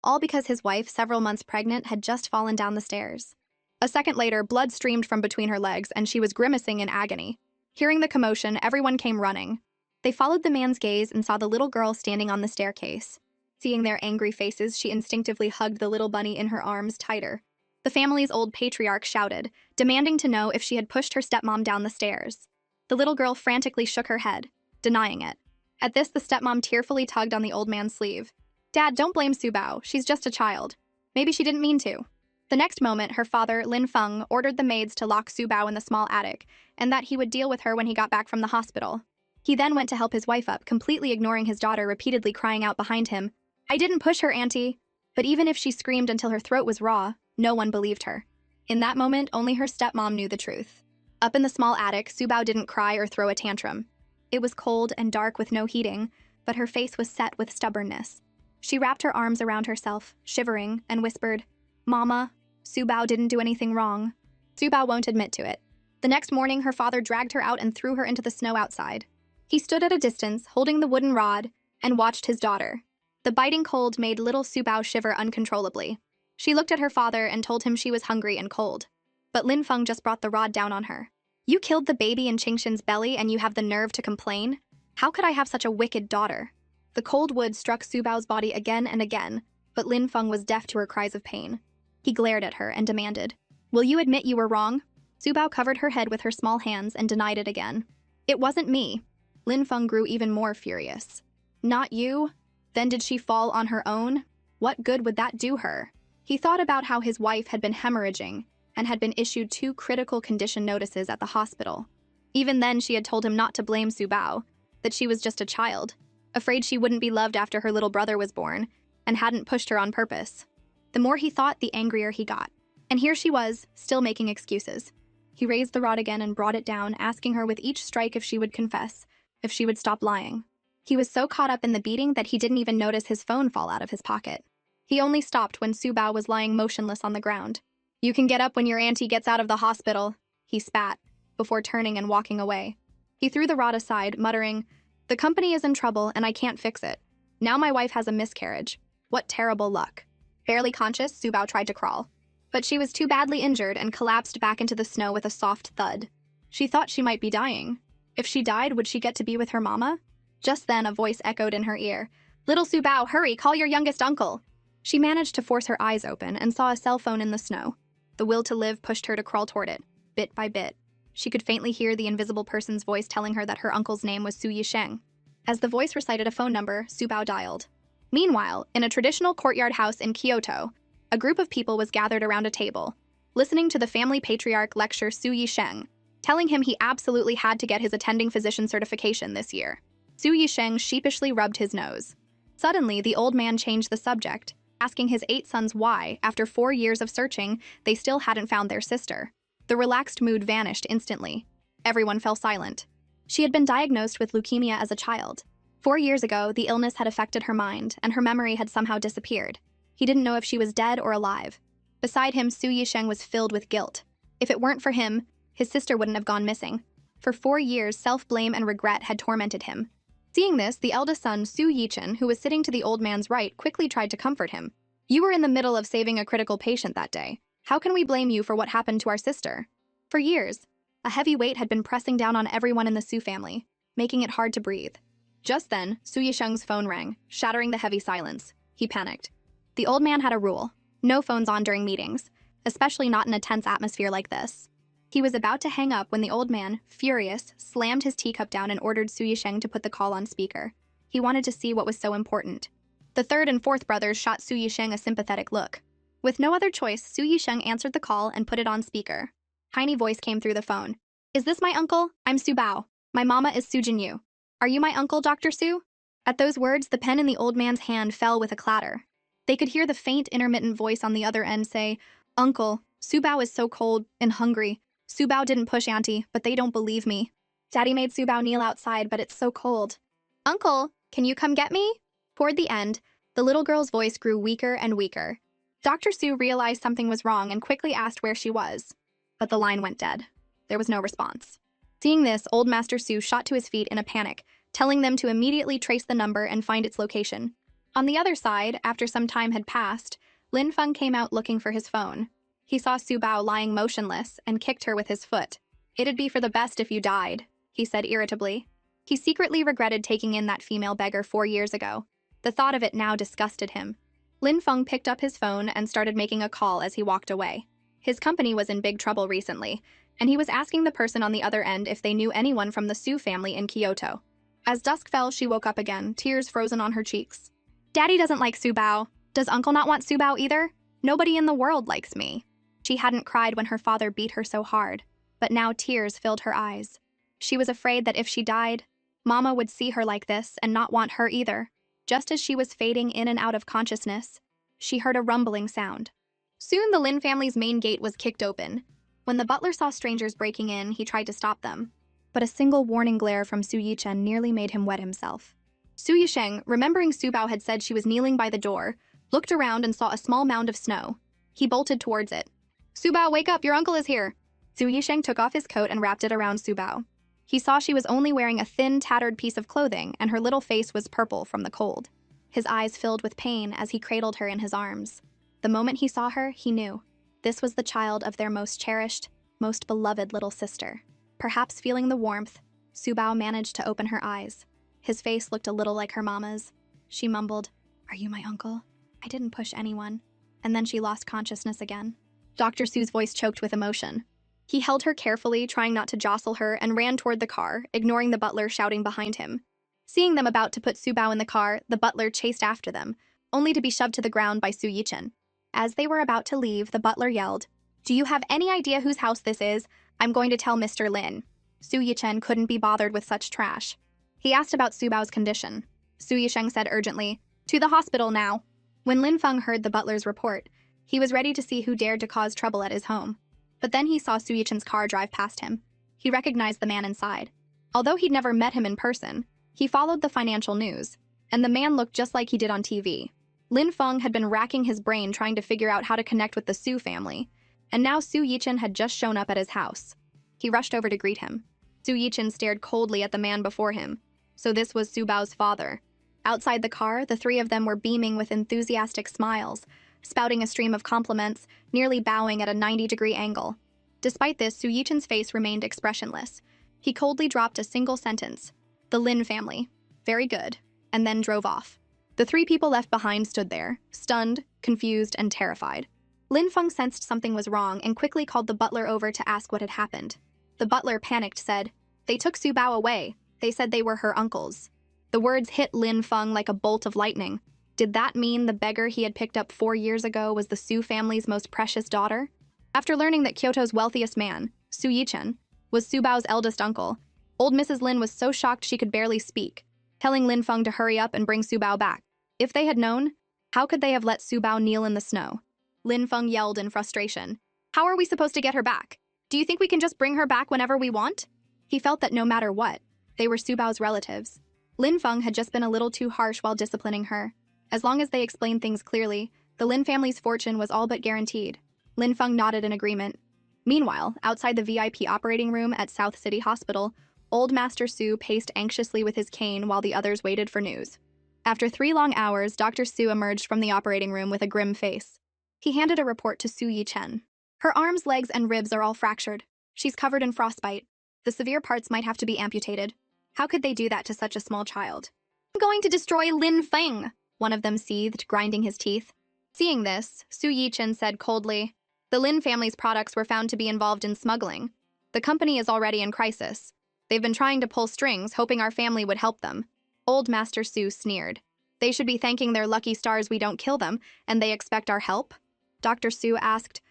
all because his wife, several months pregnant, had just fallen down the stairs. A second later, blood streamed from between her legs and she was grimacing in agony. Hearing the commotion, everyone came running. They followed the man's gaze and saw the little girl standing on the staircase. Seeing their angry faces, she instinctively hugged the little bunny in her arms tighter. The family's old patriarch shouted, demanding to know if she had pushed her stepmom down the stairs. The little girl frantically shook her head, denying it. At this, the stepmom tearfully tugged on the old man's sleeve. "Dad, don't blame Subao. She's just a child. Maybe she didn't mean to." The next moment, her father, Lin Feng, ordered the maids to lock Subao in the small attic, and that he would deal with her when he got back from the hospital. He then went to help his wife up, completely ignoring his daughter repeatedly crying out behind him, "I didn't push her, Auntie." But even if she screamed until her throat was raw, no one believed her. In that moment, only her stepmom knew the truth. Up in the small attic, Subao didn't cry or throw a tantrum. It was cold and dark with no heating, but her face was set with stubbornness. She wrapped her arms around herself, shivering, and whispered, "Mama, Subao didn't do anything wrong." Subao won't admit to it. The next morning, her father dragged her out and threw her into the snow outside. He stood at a distance, holding the wooden rod, and watched his daughter. The biting cold made little Subao shiver uncontrollably. She looked at her father and told him she was hungry and cold. But Lin Feng just brought the rod down on her. "You killed the baby in Qingxin's belly and you have the nerve to complain? How could I have such a wicked daughter?" The cold wood struck Subao's body again and again, but Lin Feng was deaf to her cries of pain. He glared at her and demanded, "Will you admit you were wrong?" Subao covered her head with her small hands and denied it again. "It wasn't me." Lin Feng grew even more furious. "Not you? Then did she fall on her own? What good would that do her?" He thought about how his wife had been hemorrhaging and had been issued 2 critical condition notices at the hospital. Even then, she had told him not to blame Subao, that she was just a child, afraid she wouldn't be loved after her little brother was born, and hadn't pushed her on purpose. The more he thought, the angrier he got. And here she was, still making excuses. He raised the rod again and brought it down, asking her with each strike if she would confess, if she would stop lying. He was so caught up in the beating that he didn't even notice his phone fall out of his pocket. He only stopped when Subao was lying motionless on the ground. "You can get up when your auntie gets out of the hospital," he spat, before turning and walking away. He threw the rod aside, muttering, "The company is in trouble and I can't fix it. Now my wife has a miscarriage. What terrible luck." Barely conscious, Subao tried to crawl. But she was too badly injured and collapsed back into the snow with a soft thud. She thought she might be dying. If she died, would she get to be with her mama? Just then, a voice echoed in her ear. "Little Subao, hurry, call your youngest uncle." She managed to force her eyes open and saw a cell phone in the snow. The will to live pushed her to crawl toward it, bit by bit. She could faintly hear the invisible person's voice telling her that her uncle's name was Su Yisheng. As the voice recited a phone number, Subao dialed. Meanwhile, in a traditional courtyard house in Kyoto, a group of people was gathered around a table, listening to the family patriarch lecture Su Yisheng, telling him he absolutely had to get his attending physician certification this year. Su Yisheng sheepishly rubbed his nose. Suddenly, the old man changed the subject, asking his 8 sons why, after 4 years of searching, they still hadn't found their sister. The relaxed mood vanished instantly. Everyone fell silent. She had been diagnosed with leukemia as a child. 4 years ago, the illness had affected her mind, and her memory had somehow disappeared. He didn't know if she was dead or alive. Beside him, Su Yisheng was filled with guilt. If it weren't for him, his sister wouldn't have gone missing. For 4 years, self-blame and regret had tormented him. Seeing this, the eldest son, Su Yichen, who was sitting to the old man's right, quickly tried to comfort him. "You were in the middle of saving a critical patient that day. How can we blame you for what happened to our sister?" For years, a heavy weight had been pressing down on everyone in the Su family, making it hard to breathe. Just then, Su Yisheng's phone rang, shattering the heavy silence. He panicked. The old man had a rule: no phones on during meetings, especially not in a tense atmosphere like this. He was about to hang up when the old man, furious, slammed his teacup down and ordered Su Yisheng to put the call on speaker. He wanted to see what was so important. The third and fourth brothers shot Su Yisheng a sympathetic look. With no other choice, Su Yisheng answered the call and put it on speaker. Tiny voice came through the phone. "Is this my uncle? I'm Subao. My mama is Su Jinyu. Are you my uncle, Dr. Su?" At those words, the pen in the old man's hand fell with a clatter. They could hear the faint, intermittent voice on the other end say, "Uncle, Subao is so cold and hungry. Subao didn't push Auntie, but they don't believe me. Daddy made Subao kneel outside, but it's so cold. Uncle, can you come get me?" Toward the end, the little girl's voice grew weaker and weaker. Dr. Su realized something was wrong and quickly asked where she was. But the line went dead. There was no response. Seeing this, old Master Su shot to his feet in a panic, telling them to immediately trace the number and find its location. On the other side, after some time had passed, Lin Feng came out looking for his phone. He saw Su Bao lying motionless and kicked her with his foot. "It'd be for the best if you died," he said irritably. He secretly regretted taking in that female beggar 4 years ago. The thought of it now disgusted him. Lin Feng picked up his phone and started making a call as he walked away. His company was in big trouble recently, and he was asking the person on the other end if they knew anyone from the Su family in Kyoto. As dusk fell, she woke up again, tears frozen on her cheeks. "Daddy doesn't like Su Bao. Does Uncle not want Su Bao either? Nobody in the world likes me." She hadn't cried when her father beat her so hard, but now tears filled her eyes. She was afraid that if she died, Mama would see her like this and not want her either. Just as she was fading in and out of consciousness, she heard a rumbling sound. Soon the Lin family's main gate was kicked open. When the butler saw strangers breaking in, he tried to stop them. But a single warning glare from Su Yichen nearly made him wet himself. Su Yisheng, remembering Su Bao had said she was kneeling by the door, looked around and saw a small mound of snow. He bolted towards it. "Su Bao, wake up, your uncle is here." Su Yisheng took off his coat and wrapped it around Su Bao. He saw she was only wearing a thin, tattered piece of clothing, and her little face was purple from the cold. His eyes filled with pain as he cradled her in his arms. The moment he saw her, he knew. This was the child of their most cherished, most beloved little sister. Perhaps feeling the warmth, Su Bao managed to open her eyes. His face looked a little like her mama's. She mumbled, "Are you my uncle? I didn't push anyone." And then she lost consciousness again. Dr. Su's voice choked with emotion. He held her carefully, trying not to jostle her, and ran toward the car, ignoring the butler shouting behind him. Seeing them about to put Su Bao in the car, the butler chased after them, only to be shoved to the ground by Su Yichen. As they were about to leave, the butler yelled, "Do you have any idea whose house this is? I'm going to tell Mr. Lin." Su Yichen couldn't be bothered with such trash. He asked about Su Bao's condition. Su Yisheng said urgently, "To the hospital now." When Lin Feng heard the butler's report, he was ready to see who dared to cause trouble at his home. But then he saw Su Yichen's car drive past him. He recognized the man inside. Although he'd never met him in person, he followed the financial news, and the man looked just like he did on TV. Lin Feng had been racking his brain trying to figure out how to connect with the Su family, and now Su Yichen had just shown up at his house. He rushed over to greet him. Su Yichen stared coldly at the man before him. So this was Su Bao's father. Outside the car, the three of them were beaming with enthusiastic smiles, spouting a stream of compliments, nearly bowing at a 90-degree angle. Despite this, Su Yichen's face remained expressionless. He coldly dropped a single sentence, "The Lin family. Very good," and then drove off. The three people left behind stood there, stunned, confused, and terrified. Lin Feng sensed something was wrong and quickly called the butler over to ask what had happened. The butler, panicked, said, "They took Su Bao away. They said they were her uncles." The words hit Lin Feng like a bolt of lightning. Did that mean the beggar he had picked up 4 years ago was the Su family's most precious daughter? After learning that Kyoto's wealthiest man, Su Yichen, was Su Bao's eldest uncle, old Mrs. Lin was so shocked she could barely speak, telling Lin Feng to hurry up and bring Su Bao back. If they had known, how could they have let Su Bao kneel in the snow? Lin Feng yelled in frustration. "How are we supposed to get her back? Do you think we can just bring her back whenever we want?" He felt that no matter what, they were Su Bao's relatives. Lin Feng had just been a little too harsh while disciplining her. As long as they explained things clearly, the Lin family's fortune was all but guaranteed. Lin Feng nodded in agreement. Meanwhile, outside the VIP operating room at South City Hospital, old Master Su paced anxiously with his cane while the others waited for news. After 3 long hours, Dr. Su emerged from the operating room with a grim face. He handed a report to Su Yichen. "Her arms, legs, and ribs are all fractured. She's covered in frostbite. The severe parts might have to be amputated. How could they do that to such a small child?" "I'm going to destroy Lin Feng," one of them seethed, grinding his teeth. Seeing this, Su Yichen said coldly, "The Lin family's products were found to be involved in smuggling. The company is already in crisis. They've been trying to pull strings, hoping our family would help them." Old Master Su sneered. "They should be thanking their lucky stars we don't kill them, and they expect our help?" Dr. Su asked,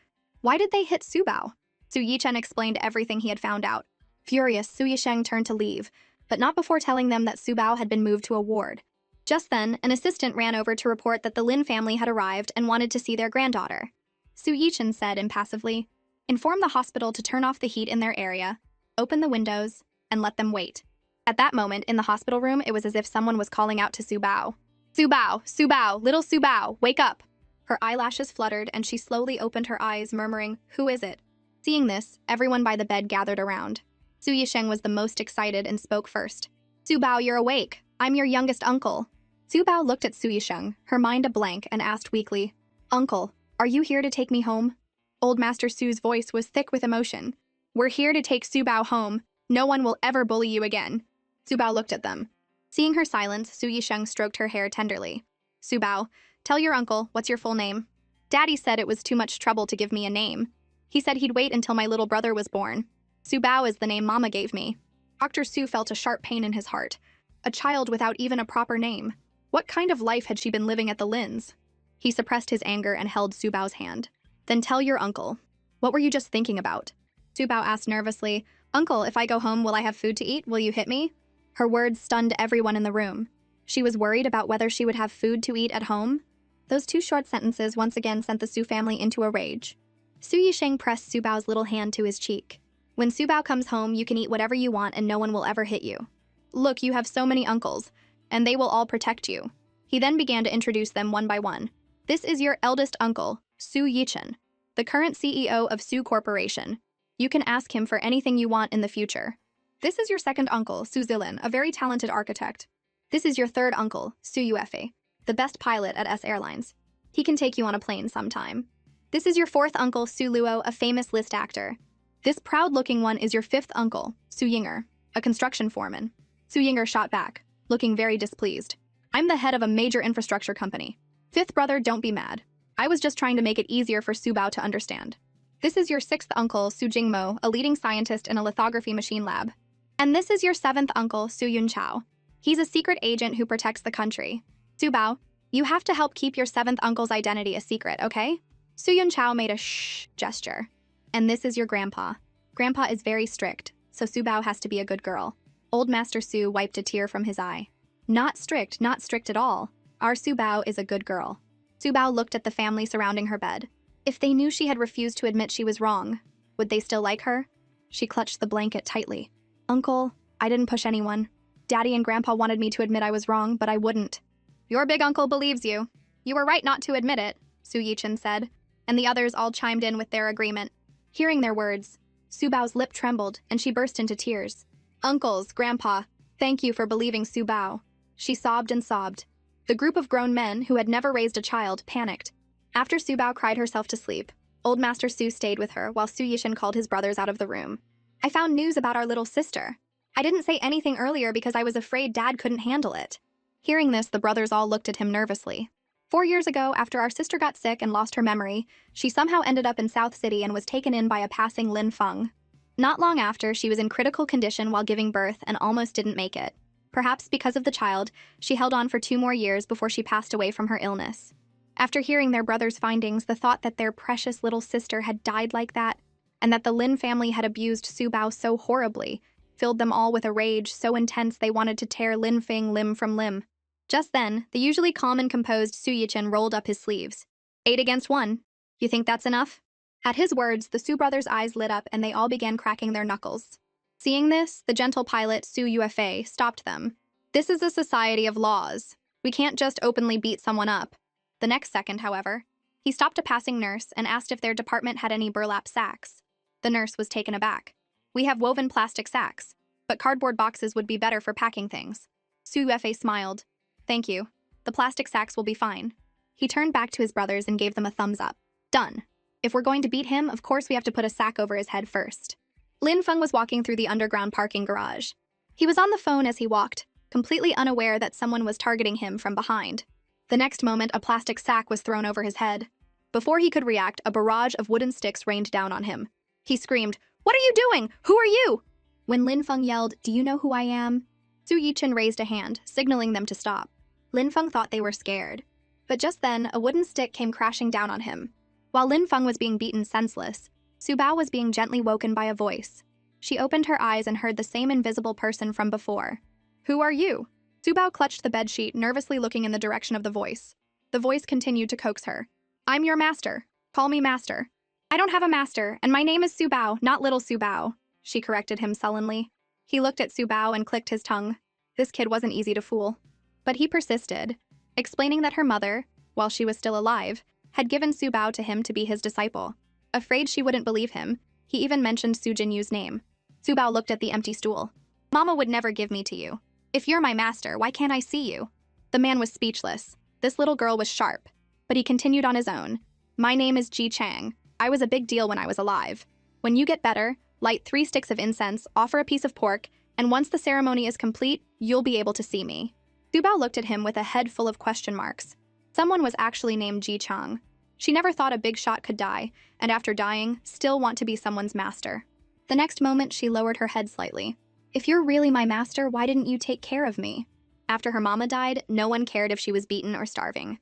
"Why did they hit Su Bao?" Su Yichen explained everything he had found out. Furious, Su Yisheng turned to leave, but not before telling them that Su Bao had been moved to a ward. Just then, an assistant ran over to report that the Lin family had arrived and wanted to see their granddaughter. Su Yichen said impassively, "Inform the hospital to turn off the heat in their area, open the windows, and let them wait." At that moment, in the hospital room, it was as if someone was calling out to Su Bao. "Su Bao, little Su Bao, wake up!" Her eyelashes fluttered, and she slowly opened her eyes, murmuring, "Who is it?" Seeing this, everyone by the bed gathered around. Su Yisheng was the most excited and spoke first. "Su Bao, you're awake. I'm your youngest uncle." Su Bao looked at Su Yisheng, her mind a blank, and asked weakly, "Uncle, are you here to take me home?" Old Master Su's voice was thick with emotion. "We're here to take Su Bao home. No one will ever bully you again." Su Bao looked at them. Seeing her silence, Su Yisheng stroked her hair tenderly. "Su Bao, tell your uncle what's your full name." "Daddy said it was too much trouble to give me a name. He said he'd wait until my little brother was born. Su Bao is the name Mama gave me." Dr. Su felt a sharp pain in his heart. A child without even a proper name. What kind of life had she been living at the Lins? He suppressed his anger and held Su Bao's hand. "Then tell your uncle. What were you just thinking about?" Su Bao asked nervously, "Uncle, if I go home, will I have food to eat? Will you hit me?" Her words stunned everyone in the room. She was worried about whether she would have food to eat at home. Those two short sentences once again sent the Su family into a rage. Su Yisheng pressed Su Bao's little hand to his cheek. "When Su Bao comes home, you can eat whatever you want and no one will ever hit you. Look, you have so many uncles, and they will all protect you." He then began to introduce them one by one. "This is your eldest uncle, Su Yichen, the current CEO of Su Corporation. You can ask him for anything you want in the future. This is your second uncle, Su Zilin, a very talented architect. This is your third uncle, Su Yuefei, the best pilot at S Airlines. He can take you on a plane sometime. This is your fourth uncle, Su Luo, a famous list actor. This proud-looking one is your fifth uncle, Su Yinger, a construction foreman." Su Yinger shot back, looking very displeased. "I'm the head of a major infrastructure company. Fifth brother, don't be mad. I was just trying to make it easier for Su Bao to understand. This is your sixth uncle, Su Jingmo, a leading scientist in a lithography machine lab. And this is your seventh uncle, Su Yunchao. He's a secret agent who protects the country. Su Bao, you have to help keep your seventh uncle's identity a secret, okay?" Su Yunchao made a shh gesture. "And this is your grandpa. Grandpa is very strict, so Su Bao has to be a good girl." Old Master Su wiped a tear from his eye. Not strict at all. Our Su Bao is a good girl." Su Bao looked at the family surrounding her bed. If they knew she had refused to admit she was wrong, would they still like her? She clutched the blanket tightly. "Uncle, I didn't push anyone. Daddy and Grandpa wanted me to admit I was wrong, but I wouldn't." "Your big uncle believes you. You were right not to admit it," Su Yichen said, and the others all chimed in with their agreement. Hearing their words, Su Bao's lip trembled and she burst into tears. "Uncles, Grandpa, thank you for believing Su Bao." She sobbed and sobbed. The group of grown men who had never raised a child panicked. After Su Bao cried herself to sleep, Old Master Su stayed with her while Su Yishen called his brothers out of the room. "I found news about our little sister. I didn't say anything earlier because I was afraid Dad couldn't handle it." Hearing this, the brothers all looked at him nervously. 4 years ago, after our sister got sick and lost her memory, she somehow ended up in South City and was taken in by a passing Lin Feng. Not long after, she was in critical condition while giving birth and almost didn't make it. Perhaps because of the child, she held on for 2 more years before she passed away from her illness. After hearing their brother's findings, the thought that their precious little sister had died like that, and that the Lin family had abused Su Bao so horribly, filled them all with a rage so intense they wanted to tear Lin Feng limb from limb. Just then, the usually calm and composed Su Yichen rolled up his sleeves. 8 against 1. You think that's enough?" At his words, the Su brothers' eyes lit up and they all began cracking their knuckles. Seeing this, the gentle pilot, Su Yuefei, stopped them. "This is a society of laws. We can't just openly beat someone up." The next second, however, he stopped a passing nurse and asked if their department had any burlap sacks. The nurse was taken aback. "We have woven plastic sacks, but cardboard boxes would be better for packing things." Su Yuefei smiled. "Thank you. The plastic sacks will be fine." He turned back to his brothers and gave them a thumbs up. "Done. If we're going to beat him, of course we have to put a sack over his head first." Lin Feng was walking through the underground parking garage. He was on the phone as he walked, completely unaware that someone was targeting him from behind. The next moment, a plastic sack was thrown over his head. Before he could react, a barrage of wooden sticks rained down on him. He screamed, "What are you doing? Who are you?" When Lin Feng yelled, "Do you know who I am?" Su Yichen raised a hand, signaling them to stop. Lin Feng thought they were scared. But just then, a wooden stick came crashing down on him. While Lin Feng was being beaten senseless, Su Bao was being gently woken by a voice. She opened her eyes and heard the same invisible person from before. "Who are you?" Su Bao clutched the bedsheet, nervously looking in the direction of the voice. The voice continued to coax her. "I'm your master. Call me master." "I don't have a master, and my name is Su Bao, not little Su Bao," she corrected him sullenly. He looked at Su Bao and clicked his tongue. This kid wasn't easy to fool. But he persisted, explaining that her mother, while she was still alive, had given Su Bao to him to be his disciple. Afraid she wouldn't believe him, he even mentioned Su Jinyu's name. Su Bao looked at the empty stool. "Mama would never give me to you. If you're my master, why can't I see you?" The man was speechless. This little girl was sharp. But he continued on his own. My name is Ji Chang. I was a big deal when I was alive. When you get better, light 3 sticks of incense, offer a piece of pork, and once the ceremony is complete, you'll be able to see me. Su Bao looked at him with a head full of question marks. Someone was actually named Ji Chang. She never thought a big shot could die, and after dying, still want to be someone's master. The next moment, she lowered her head slightly. If you're really my master, why didn't you take care of me? After her mama died, no one cared if she was beaten or starving.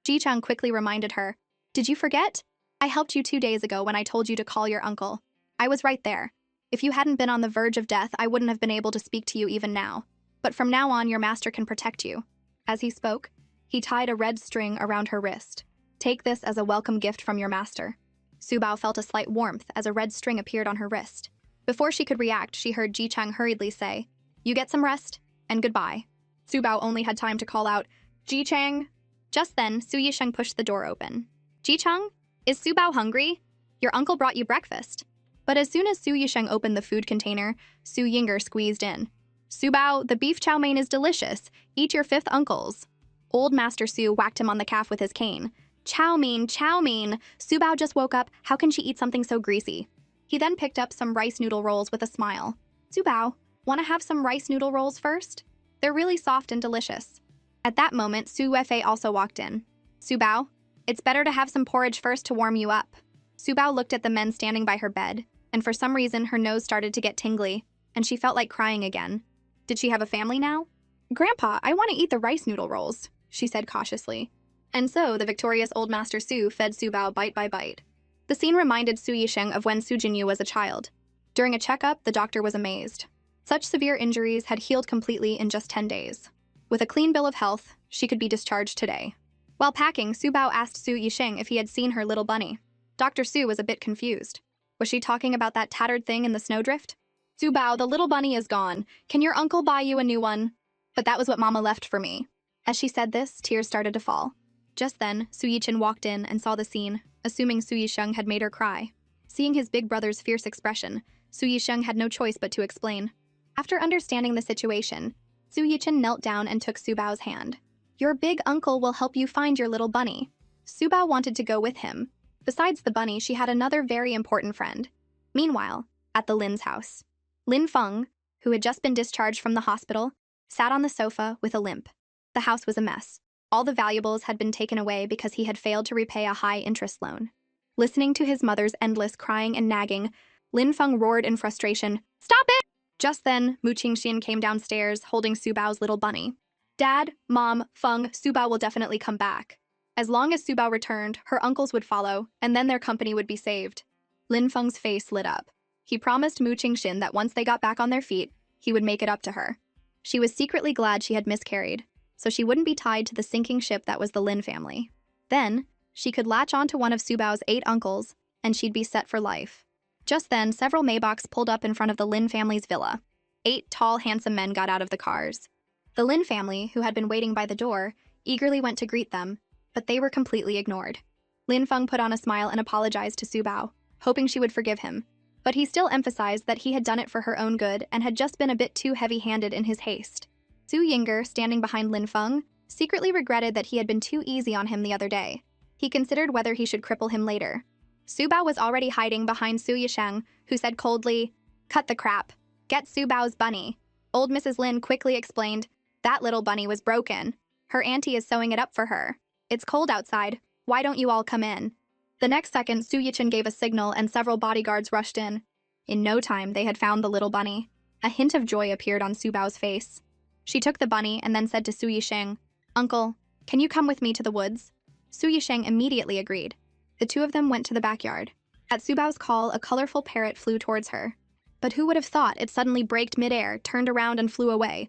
Ji Chang quickly reminded her, Did you forget? I helped you 2 days ago when I told you to call your uncle. I was right there. If you hadn't been on the verge of death, I wouldn't have been able to speak to you even now. But from now on, your master can protect you. As he spoke, he tied a red string around her wrist. Take this as a welcome gift from your master. Su Bao felt a slight warmth as a red string appeared on her wrist. Before she could react, she heard Ji Chang hurriedly say, You get some rest, and goodbye. Su Bao only had time to call out, Ji Chang. Just then, Su Yisheng pushed the door open. Ji Chang, is Su Bao hungry? Your uncle brought you breakfast. But as soon as Su Yisheng opened the food container, Su Yinger squeezed in. Su Bao, the beef chow mein is delicious. Eat your 5th uncle's. Old Master Su whacked him on the calf with his cane. Chow mein, chow mein. Su Bao just woke up. How can she eat something so greasy? He then picked up some rice noodle rolls with a smile. Su Bao, want to have some rice noodle rolls first? They're really soft and delicious. At that moment, Su Weifei also walked in. Su Bao, it's better to have some porridge first to warm you up. Su Bao looked at the men standing by her bed, and for some reason her nose started to get tingly, and she felt like crying again. Did she have a family now? Grandpa, I want to eat the rice noodle rolls, she said cautiously. And so the victorious old Master Su fed Su Bao bite by bite. The scene reminded Su Yisheng of when Su Jinyu was a child. During a checkup, the doctor was amazed. Such severe injuries had healed completely in just 10 days. With a clean bill of health, she could be discharged today. While packing, Su Bao asked Su Yisheng if he had seen her little bunny. Dr. Su was a bit confused. Was she talking about that tattered thing in the snowdrift? Su Bao, the little bunny is gone. Can your uncle buy you a new one? But that was what Mama left for me. As she said this, tears started to fall. Just then, Su Yichen walked in and saw the scene, assuming Su Yisheng had made her cry. Seeing his big brother's fierce expression, Su Yisheng had no choice but to explain. After understanding the situation, Su Yichen knelt down and took Su Bao's hand. Your big uncle will help you find your little bunny. Su Bao wanted to go with him. Besides the bunny, she had another very important friend. Meanwhile, at the Lin's house, Lin Feng, who had just been discharged from the hospital, sat on the sofa with a limp. The house was a mess. All the valuables had been taken away because he had failed to repay a high-interest loan. Listening to his mother's endless crying and nagging, Lin Feng roared in frustration, Stop it! Just then, Mu Qingxin came downstairs holding Su Bao's little bunny. Dad, Mom, Feng, Su Bao will definitely come back. As long as Su Bao returned, her uncles would follow, and then their company would be saved. Lin Feng's face lit up. He promised Mu Qingxin that once they got back on their feet, he would make it up to her. She was secretly glad she had miscarried, so she wouldn't be tied to the sinking ship that was the Lin family. Then, she could latch onto one of Su Bao's 8 uncles, and she'd be set for life. Just then, several Maybachs pulled up in front of the Lin family's villa. 8 tall, handsome men got out of the cars. The Lin family, who had been waiting by the door, eagerly went to greet them, but they were completely ignored. Lin Feng put on a smile and apologized to Su Bao, hoping she would forgive him, but he still emphasized that he had done it for her own good and had just been a bit too heavy-handed in his haste. Su Yinger, standing behind Lin Feng, secretly regretted that he had been too easy on him the other day. He considered whether he should cripple him later. Su Bao was already hiding behind Su Yisheng, who said coldly, Cut the crap. Get Su Bao's bunny. Old Mrs. Lin quickly explained, That little bunny was broken. Her auntie is sewing it up for her. It's cold outside. Why don't you all come in? The next second, Su Yichen gave a signal and several bodyguards rushed in. In no time, they had found the little bunny. A hint of joy appeared on Su Bao's face. She took the bunny and then said to Su Yisheng, Uncle, can you come with me to the woods? Su Yisheng immediately agreed. The two of them went to the backyard. At Su Bao's call, a colorful parrot flew towards her. But who would have thought it suddenly braked midair, turned around and flew away?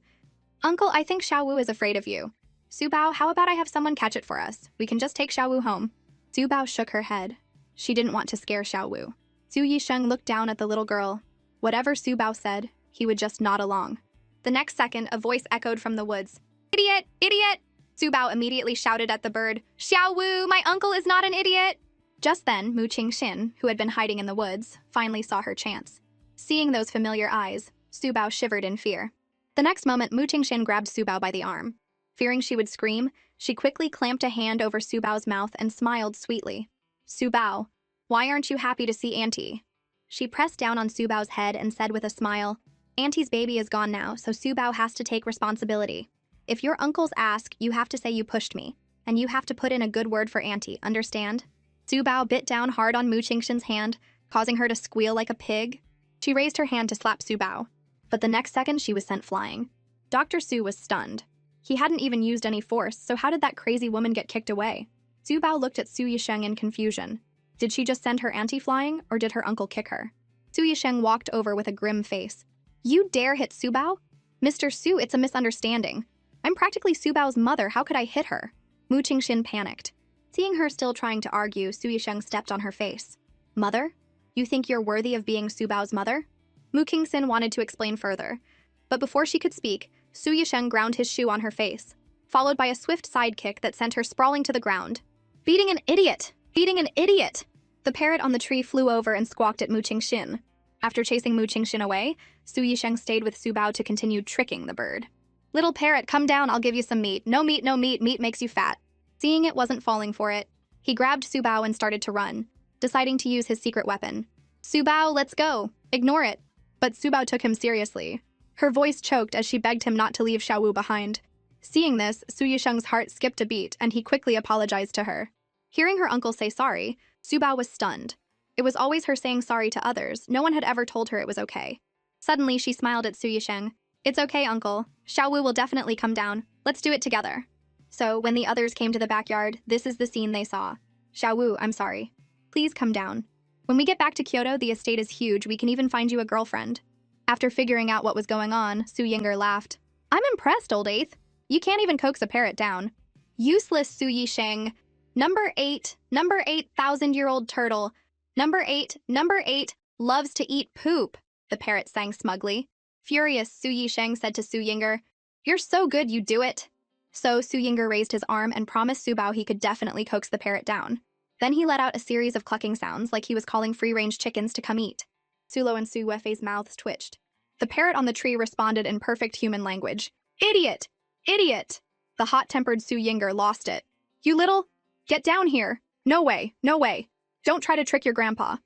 Uncle, I think Xiaowu is afraid of you. Su Bao, how about I have someone catch it for us? We can just take Xiaowu home. Su Bao shook her head. She didn't want to scare Xiaowu. Su Yisheng looked down at the little girl. Whatever Su Bao said, he would just nod along. The next second, a voice echoed from the woods. Idiot! Idiot! Su Bao immediately shouted at the bird, Xiaowu, my uncle is not an idiot! Just then, Mu Qingxin, who had been hiding in the woods, finally saw her chance. Seeing those familiar eyes, Su Bao shivered in fear. The next moment, Mu Qingxin grabbed Su Bao by the arm. Fearing she would scream, she quickly clamped a hand over Su Bao's mouth and smiled sweetly. Su Bao, why aren't you happy to see Auntie? She pressed down on Su Bao's head and said with a smile, Auntie's baby is gone now, so Su Bao has to take responsibility. If your uncles ask, you have to say you pushed me, and you have to put in a good word for Auntie, understand? Su Bao bit down hard on Mu Qingshin's hand, causing her to squeal like a pig. She raised her hand to slap Su Bao, but the next second she was sent flying. Dr. Su was stunned. He hadn't even used any force, so how did that crazy woman get kicked away? Su Bao looked at Su Yisheng in confusion. Did she just send her auntie flying, or did her uncle kick her? Su Yisheng walked over with a grim face. You dare hit Su Bao? Mr. Su, it's a misunderstanding. I'm practically Su Bao's mother, how could I hit her? Mu Qingshin panicked. Seeing her still trying to argue, Su Yisheng stepped on her face. Mother? You think you're worthy of being Su Bao's mother? Mu Qingshin wanted to explain further, but before she could speak, Su Yisheng ground his shoe on her face, followed by a swift sidekick that sent her sprawling to the ground. Beating an idiot! Beating an idiot! The parrot on the tree flew over and squawked at Mu Qingshin. After chasing Mu Qingshin away, Su Yisheng stayed with Su Bao to continue tricking the bird. Little parrot, come down, I'll give you some meat. No meat, no meat, meat makes you fat. Seeing it wasn't falling for it, he grabbed Su Bao and started to run, deciding to use his secret weapon. Su Bao, let's go. Ignore it. But Su Bao took him seriously. Her voice choked as she begged him not to leave Xiaowu behind. Seeing this, Su Yisheng's heart skipped a beat and he quickly apologized to her. Hearing her uncle say sorry, Su Bao was stunned. It was always her saying sorry to others. No one had ever told her it was okay. Suddenly, she smiled at Su Yisheng. It's okay, uncle. Xiaowu will definitely come down. Let's do it together. So, when the others came to the backyard, this is the scene they saw. Xiaowu, I'm sorry. Please come down. When we get back to Kyoto, the estate is huge. We can even find you a girlfriend. After figuring out what was going on, Su Yinger laughed. I'm impressed, old eighth. You can't even coax a parrot down. Useless, Su Yisheng. Number 8,000-year-old turtle. Number 8, loves to eat poop, the parrot sang smugly. Furious, Su Yisheng said to Su Yinger, You're so good you do it. So Su Yinger raised his arm and promised Su Bao he could definitely coax the parrot down. Then he let out a series of clucking sounds like he was calling free-range chickens to come eat. Sulo and Su Weifei's mouths twitched. The parrot on the tree responded in perfect human language. Idiot! Idiot! The hot-tempered Su Yinger lost it. You little... Get down here! No way! No way! Don't try to trick your grandpa.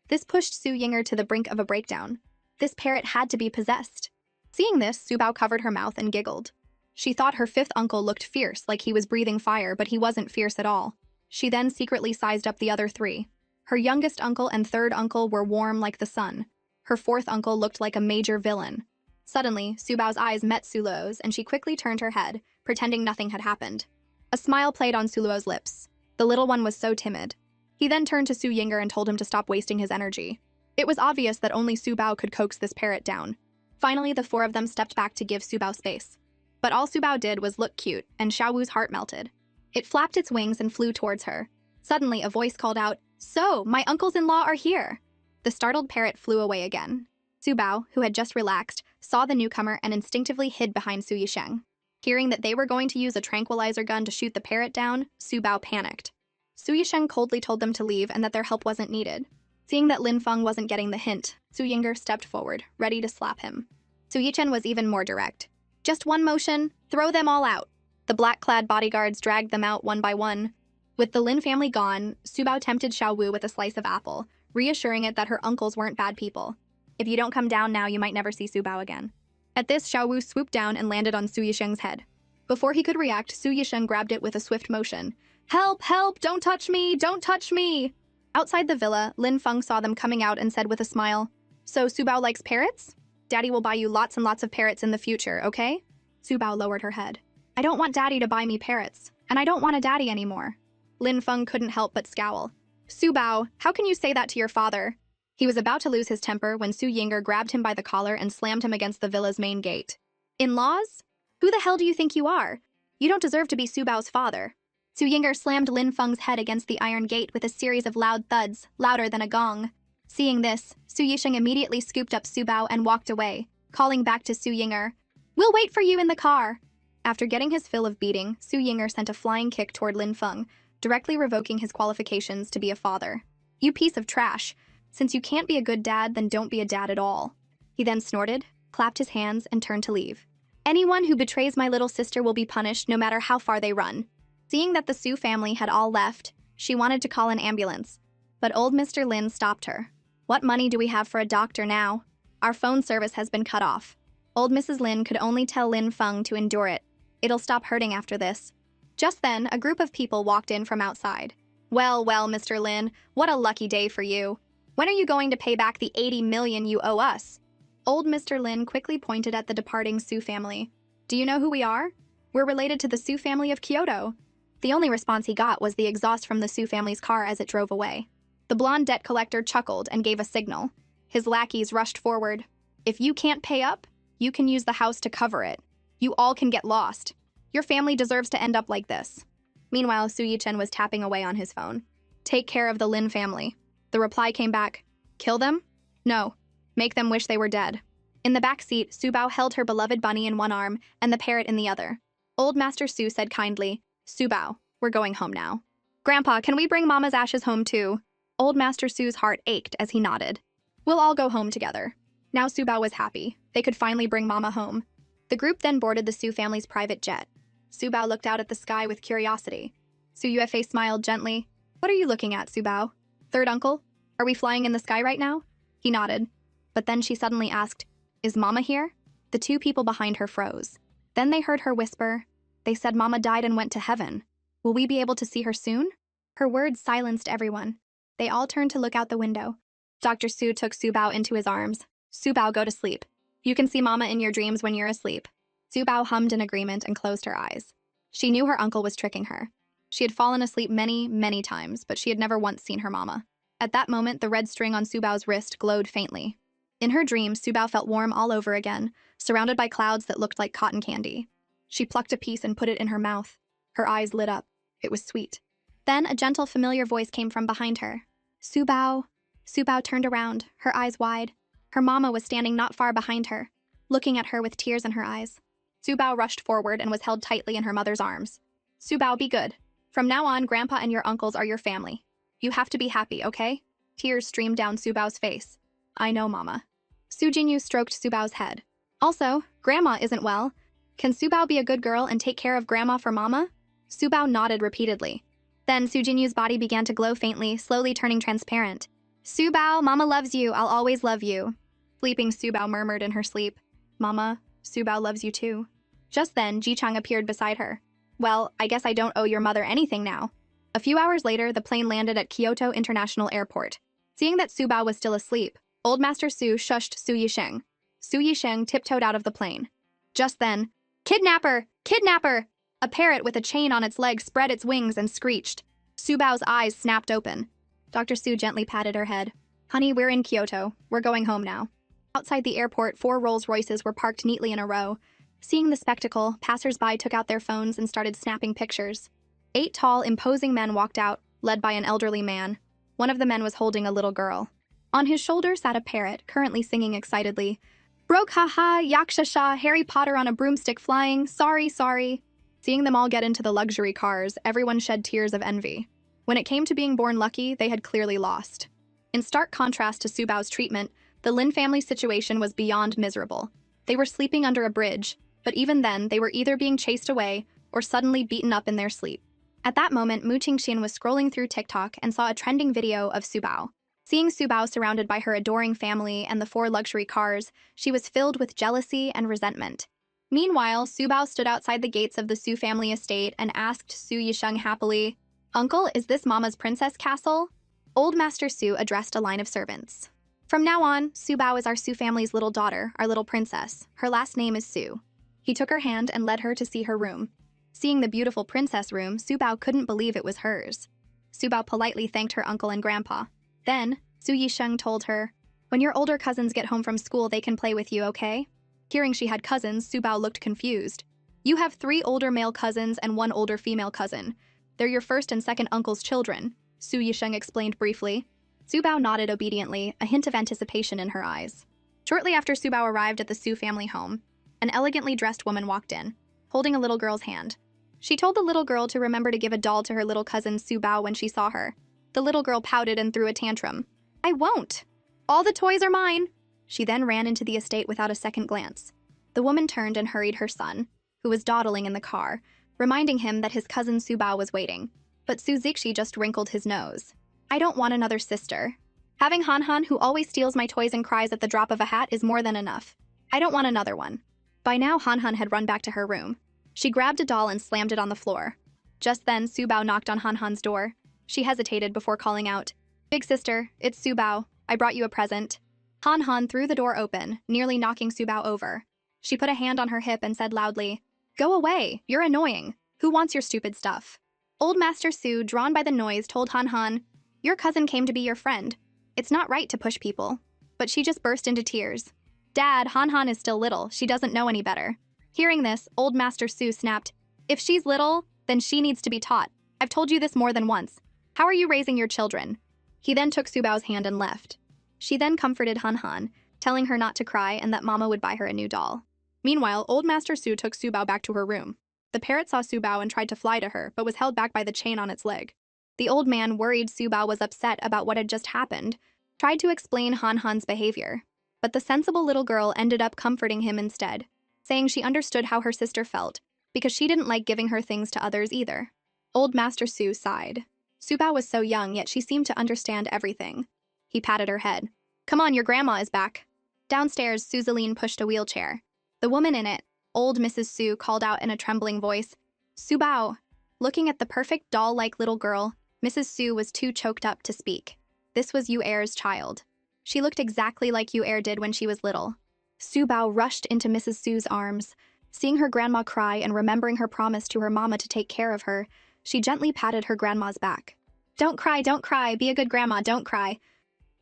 This pushed Su Yinger to the brink of a breakdown. This parrot had to be possessed. Seeing this, Su Bao covered her mouth and giggled. She thought her fifth uncle looked fierce, like he was breathing fire, but he wasn't fierce at all. She then secretly sized up the other three. Her youngest uncle and third uncle were warm like the sun. Her fourth uncle looked like a major villain. Suddenly, Su Bao's eyes met Sulo's, and she quickly turned her head, pretending nothing had happened. A smile played on Sulo's lips. The little one was so timid. He then turned to Su Yinger and told him to stop wasting his energy. It was obvious that only Su Bao could coax this parrot down. Finally, the four of them stepped back to give Su Bao space. But all Su Bao did was look cute, and Xiaowu's heart melted. It flapped its wings and flew towards her. Suddenly, a voice called out, So, my uncles-in-law are here! The startled parrot flew away again. Su Bao, who had just relaxed, saw the newcomer and instinctively hid behind Su Yisheng. Hearing that they were going to use a tranquilizer gun to shoot the parrot down, Su Bao panicked. Su Yisheng coldly told them to leave and that their help wasn't needed. Seeing that Lin Feng wasn't getting the hint, Su Yinger stepped forward, ready to slap him. Su Yichen was even more direct. Just one motion, throw them all out. The black-clad bodyguards dragged them out one by one. With the Lin family gone, Su Bao tempted Xiaowu with a slice of apple, reassuring it that her uncles weren't bad people. If you don't come down now, you might never see Su Bao again. At this, Xiaowu swooped down and landed on Su Yisheng's head. Before he could react, Su Yisheng grabbed it with a swift motion. Help! Help! Don't touch me! Don't touch me! Outside the villa, Lin Feng saw them coming out and said with a smile, So Su Bao likes parrots? Daddy will buy you lots and lots of parrots in the future, okay? Su Bao lowered her head. I don't want Daddy to buy me parrots, and I don't want a daddy anymore. Lin Feng couldn't help but scowl. Su Bao, how can you say that to your father? He was about to lose his temper when Su Yinger grabbed him by the collar and slammed him against the villa's main gate. In-laws? Who the hell do you think you are? You don't deserve to be Su Bao's father. Su Yinger slammed Lin Feng's head against the iron gate with a series of loud thuds, louder than a gong. Seeing this, Su Yisheng immediately scooped up Su Bao and walked away, calling back to Su Yinger, We'll wait for you in the car. After getting his fill of beating, Su Yinger sent a flying kick toward Lin Feng, directly revoking his qualifications to be a father. You piece of trash. Since you can't be a good dad, then don't be a dad at all. He then snorted, clapped his hands, and turned to leave. Anyone who betrays my little sister will be punished no matter how far they run. Seeing that the Sue family had all left, she wanted to call an ambulance. But old Mr. Lin stopped her. What money do we have for a doctor now? Our phone service has been cut off. Old Mrs. Lin could only tell Lin Feng to endure it. It'll stop hurting after this. Just then, a group of people walked in from outside. Well, Mr. Lin, what a lucky day for you. When are you going to pay back the 80 million you owe us? Old Mr. Lin quickly pointed at the departing Sue family. Do you know who we are? We're related to the Sue family of Kyoto. The only response he got was the exhaust from the Sue family's car as it drove away. The blonde debt collector chuckled and gave a signal. His lackeys rushed forward. If you can't pay up, you can use the house to cover it. You all can get lost. Your family deserves to end up like this. Meanwhile, Su Yichen was tapping away on his phone. Take care of the Lin family. The reply came back. Kill them? No. Make them wish they were dead. In the back seat, Su Bao held her beloved bunny in one arm and the parrot in the other. Old Master Su said kindly, Su Bao, we're going home now. Grandpa, can we bring Mama's ashes home too? Old Master Su's heart ached as he nodded. We'll all go home together. Now Su Bao was happy. They could finally bring Mama home. The group then boarded the Su family's private jet. Su Bao looked out at the sky with curiosity. Su Yuefei smiled gently. What are you looking at, Su Bao? Third uncle? Are we flying in the sky right now? He nodded. But then she suddenly asked, Is Mama here? The two people behind her froze. Then they heard her whisper, They said Mama died and went to heaven. Will we be able to see her soon? Her words silenced everyone. They all turned to look out the window. Dr. Su took Su Bao into his arms. Su Bao, go to sleep. You can see Mama in your dreams when you're asleep. Su Bao hummed in agreement and closed her eyes. She knew her uncle was tricking her. She had fallen asleep many times, but she had never once seen her Mama. At that moment, the red string on Su Bao's wrist glowed faintly. In her dream, Su Bao felt warm all over again, surrounded by clouds that looked like cotton candy. She plucked a piece and put it in her mouth. Her eyes lit up. It was sweet. Then a gentle, familiar voice came from behind her. Su Bao. Su Bao turned around, her eyes wide. Her Mama was standing not far behind her, looking at her with tears in her eyes. Su Bao rushed forward and was held tightly in her mother's arms. Su Bao, be good. From now on, Grandpa and your uncles are your family. You have to be happy, okay? Tears streamed down Su Bao's face. I know, Mama. Su Jinyu stroked Su Bao's head. Also, Grandma isn't well. Can Su Bao be a good girl and take care of Grandma for Mama? Su Bao nodded repeatedly. Then Su Jinyu's body began to glow faintly, slowly turning transparent. Su Bao, Mama loves you. I'll always love you. Sleeping Su Bao murmured in her sleep. Mama, Su Bao loves you too. Just then, Ji Chang appeared beside her. Well, I guess I don't owe your mother anything now. A few hours later, the plane landed at Kyoto International Airport. Seeing that Su Bao was still asleep, Old Master Su shushed Su Yisheng. Su Yisheng tiptoed out of the plane. Just then, Kidnapper! Kidnapper! A parrot with a chain on its leg spread its wings and screeched. Su Bao's eyes snapped open. Dr. Su gently patted her head. Honey, we're in Kyoto. We're going home now. Outside the airport, 4 Rolls-Royces were parked neatly in a row. Seeing the spectacle, passers-by took out their phones and started snapping pictures. 8 tall, imposing men walked out, led by an elderly man. One of the men was holding a little girl. On his shoulder sat a parrot, currently singing excitedly. Broke haha, yakshasha, Harry Potter on a broomstick flying, sorry. Seeing them all get into the luxury cars, everyone shed tears of envy. When it came to being born lucky, they had clearly lost. In stark contrast to Su Bao's treatment, the Lin family's situation was beyond miserable. They were sleeping under a bridge, but even then, they were either being chased away or suddenly beaten up in their sleep. At that moment, Mu Qingxian was scrolling through TikTok and saw a trending video of Su Bao. Seeing Su Bao surrounded by her adoring family and the 4 luxury cars, she was filled with jealousy and resentment. Meanwhile, Su Bao stood outside the gates of the Su family estate and asked Su Yisheng happily, Uncle, is this Mama's princess castle? Old Master Su addressed a line of servants. From now on, Su Bao is our Su family's little daughter, our little princess. Her last name is Su. He took her hand and led her to see her room. Seeing the beautiful princess room, Su Bao couldn't believe it was hers. Su Bao politely thanked her uncle and grandpa. Then, Su Yisheng told her, When your older cousins get home from school, they can play with you, okay? Hearing she had cousins, Su Bao looked confused. You have 3 older male cousins and 1 older female cousin. They're your first and second uncle's children, Su Yisheng explained briefly. Su Bao nodded obediently, a hint of anticipation in her eyes. Shortly after Su Bao arrived at the Su family home, an elegantly dressed woman walked in, holding a little girl's hand. She told the little girl to remember to give a doll to her little cousin Su Bao when she saw her. The little girl pouted and threw a tantrum. I won't! All the toys are mine! She then ran into the estate without a second glance. The woman turned and hurried her son, who was dawdling in the car, reminding him that his cousin Subao was waiting. But Su Zixi just wrinkled his nose. I don't want another sister. Having Han, who always steals my toys and cries at the drop of a hat, is more than enough. I don't want another one. By now, Han had run back to her room. She grabbed a doll and slammed it on the floor. Just then, Subao knocked on Han's door. She hesitated before calling out, Big sister, it's Subao. I brought you a present. Han threw the door open, nearly knocking Subao over. She put a hand on her hip and said loudly, Go away, you're annoying. Who wants your stupid stuff? Old Master Su, drawn by the noise, told Han, Your cousin came to be your friend. It's not right to push people. But she just burst into tears. Dad, Han is still little. She doesn't know any better. Hearing this, Old Master Su snapped, If she's little, then she needs to be taught. I've told you this more than once. How are you raising your children? He then took Subao's hand and left. She then comforted Han, telling her not to cry and that Mama would buy her a new doll. Meanwhile, Old Master Su took Subao back to her room. The parrot saw Subao and tried to fly to her, but was held back by the chain on its leg. The old man, worried Subao was upset about what had just happened, tried to explain Han's behavior. But the sensible little girl ended up comforting him instead, saying she understood how her sister felt, because she didn't like giving her things to others either. Old Master Su sighed. Subao was so young, yet she seemed to understand everything. He patted her head. Come on, your grandma is back. Downstairs, Suzaline pushed a wheelchair. The woman in it, old Mrs. Su, called out in a trembling voice, Subao. Looking at the perfect doll-like little girl, Mrs. Su was too choked up to speak. This was Yu Er's child. She looked exactly like Yu Er did when she was little. Subao rushed into Mrs. Su's arms. Seeing her grandma cry and remembering her promise to her mama to take care of her, she gently patted her grandma's back. Don't cry, be a good grandma, don't cry.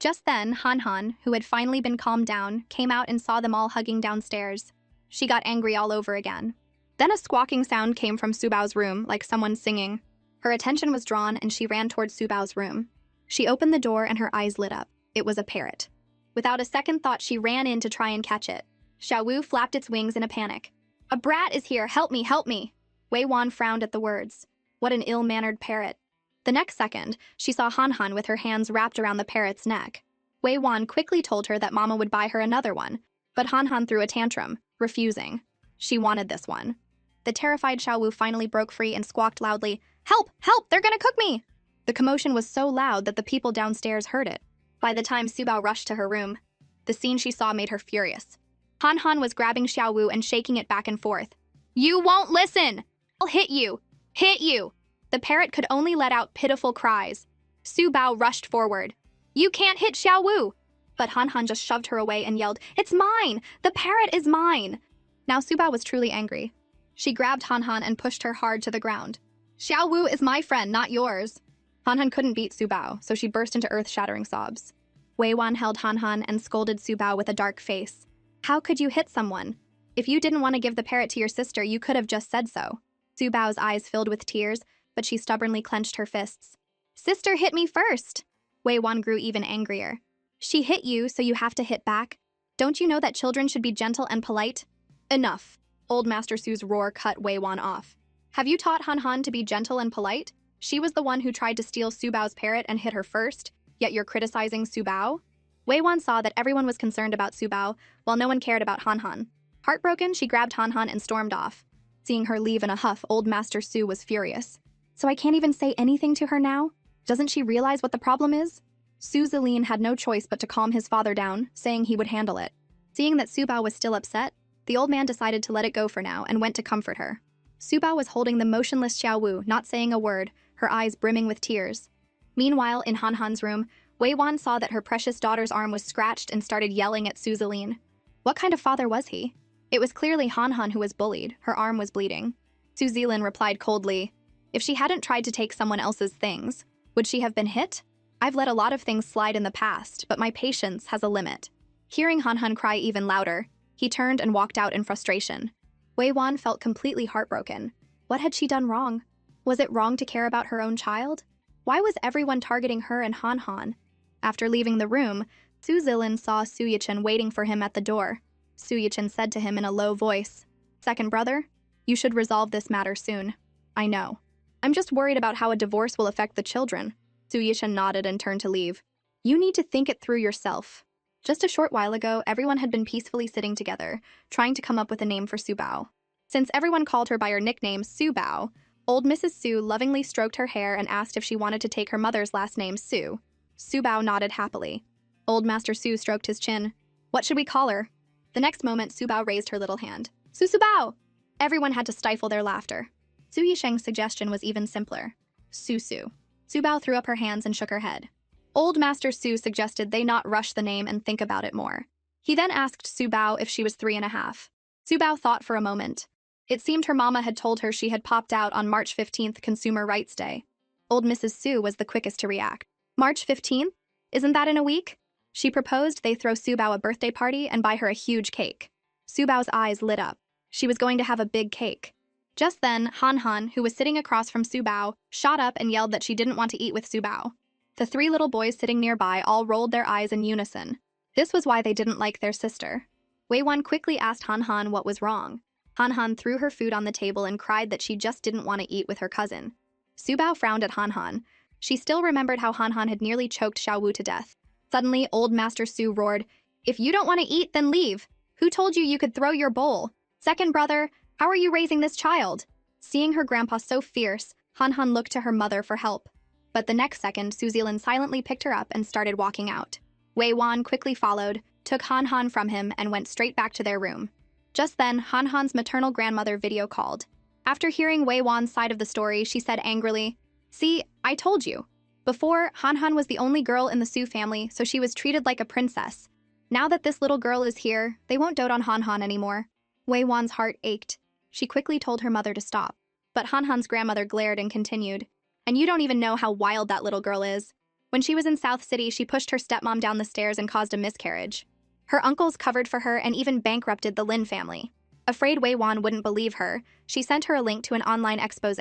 Just then, Han, who had finally been calmed down, came out and saw them all hugging downstairs. She got angry all over again. Then a squawking sound came from Subao's room, like someone singing. Her attention was drawn and she ran towards Subao's room. She opened the door and her eyes lit up. It was a parrot. Without a second thought, she ran in to try and catch it. Xiaowu flapped its wings in a panic. A brat is here, help me, help me! Wei Wan frowned at the words. What an ill-mannered parrot. The next second, she saw Han with her hands wrapped around the parrot's neck. Wei Wan quickly told her that Mama would buy her another one, but Han threw a tantrum, refusing. She wanted this one. The terrified Xiaowu finally broke free and squawked loudly, Help! Help! They're gonna cook me! The commotion was so loud that the people downstairs heard it. By the time Subao rushed to her room, the scene she saw made her furious. Han was grabbing Xiaowu and shaking it back and forth. You won't listen! I'll hit you! Hit you! The parrot could only let out pitiful cries. Subao rushed forward. You can't hit Xiaowu! But Han just shoved her away and yelled, It's mine! The parrot is mine! Now Subao was truly angry. She grabbed Han and pushed her hard to the ground. Xiaowu is my friend, not yours. Han couldn't beat Subao, so she burst into earth-shattering sobs. Wei Wan held Han and scolded Subao with a dark face. How could you hit someone? If you didn't want to give the parrot to your sister, you could have just said so. Subao's eyes filled with tears, but she stubbornly clenched her fists. Sister hit me first! Wei Wan grew even angrier. She hit you, so you have to hit back? Don't you know that children should be gentle and polite? Enough. Old Master Su's roar cut Wei Wan off. Have you taught Han to be gentle and polite? She was the one who tried to steal Subao's parrot and hit her first, yet you're criticizing Subao? Wei Wan saw that everyone was concerned about Subao, while no one cared about Han. Heartbroken, she grabbed Han and stormed off. Seeing her leave in a huff, Old Master Su was furious. So I can't even say anything to her now? Doesn't she realize what the problem is? Suzaline had no choice but to calm his father down, saying he would handle it. Seeing that Subao was still upset, the old man decided to let it go for now and went to comfort her. Subao was holding the motionless Xiaowu, not saying a word, her eyes brimming with tears. Meanwhile, in Han's room, Wei Wan saw that her precious daughter's arm was scratched and started yelling at Suzaline. What kind of father was he? It was clearly Han who was bullied. Her arm was bleeding. Suzaline replied coldly, If she hadn't tried to take someone else's things, would she have been hit? I've let a lot of things slide in the past, but my patience has a limit. Hearing Han cry even louder, he turned and walked out in frustration. Wei Wan felt completely heartbroken. What had she done wrong? Was it wrong to care about her own child? Why was everyone targeting her and Han? After leaving the room, Su Zilin saw Su Yichen waiting for him at the door. Su Yichen said to him in a low voice, Second brother, you should resolve this matter soon. I know. I'm just worried about how a divorce will affect the children. Su Yichen nodded and turned to leave. You need to think it through yourself. Just a short while ago, everyone had been peacefully sitting together, trying to come up with a name for Su Bao. Since everyone called her by her nickname, Su Bao, old Mrs. Su lovingly stroked her hair and asked if she wanted to take her mother's last name, Su. Su Bao nodded happily. Old Master Su stroked his chin. What should we call her? The next moment, Su Bao raised her little hand. Su Bao! Everyone had to stifle their laughter. Su Yisheng's suggestion was even simpler. Su Su. Su Bao threw up her hands and shook her head. Old Master Su suggested they not rush the name and think about it more. He then asked Su Bao if she was 3.5. Su Bao thought for a moment. It seemed her mama had told her she had popped out on March 15th, Consumer Rights Day. Old Mrs. Su was the quickest to react. March 15th? Isn't that in a week? She proposed they throw Su Bao a birthday party and buy her a huge cake. Su Bao's eyes lit up. She was going to have a big cake. Just then, Han Han, who was sitting across from Su Bao, shot up and yelled that she didn't want to eat with Su Bao. The 3 little boys sitting nearby all rolled their eyes in unison. This was why they didn't like their sister. Wei Wan quickly asked Han Han what was wrong. Han Han threw her food on the table and cried that she just didn't want to eat with her cousin. Su Bao frowned at Han Han. She still remembered how Han Han had nearly choked Xiao Wu to death. Suddenly, old Master Su roared, "If you don't want to eat, then leave. Who told you you could throw your bowl? Second brother, how are you raising this child?" Seeing her grandpa so fierce, Han Han looked to her mother for help. But the next second, Su Zilin silently picked her up and started walking out. Wei Wan quickly followed, took Han Han from him, and went straight back to their room. Just then, Han Han's maternal grandmother video called. After hearing Wei Wan's side of the story, she said angrily, "See, I told you. Before, Han Han was the only girl in the Su family, so she was treated like a princess. Now that this little girl is here, they won't dote on Han Han anymore." Wei Wan's heart ached. She quickly told her mother to stop. But Han Han's grandmother glared and continued, "And you don't even know how wild that little girl is. When she was in South City, she pushed her stepmom down the stairs and caused a miscarriage. Her uncles covered for her and even bankrupted the Lin family." Afraid Wei Wan wouldn't believe her, she sent her a link to an online expose.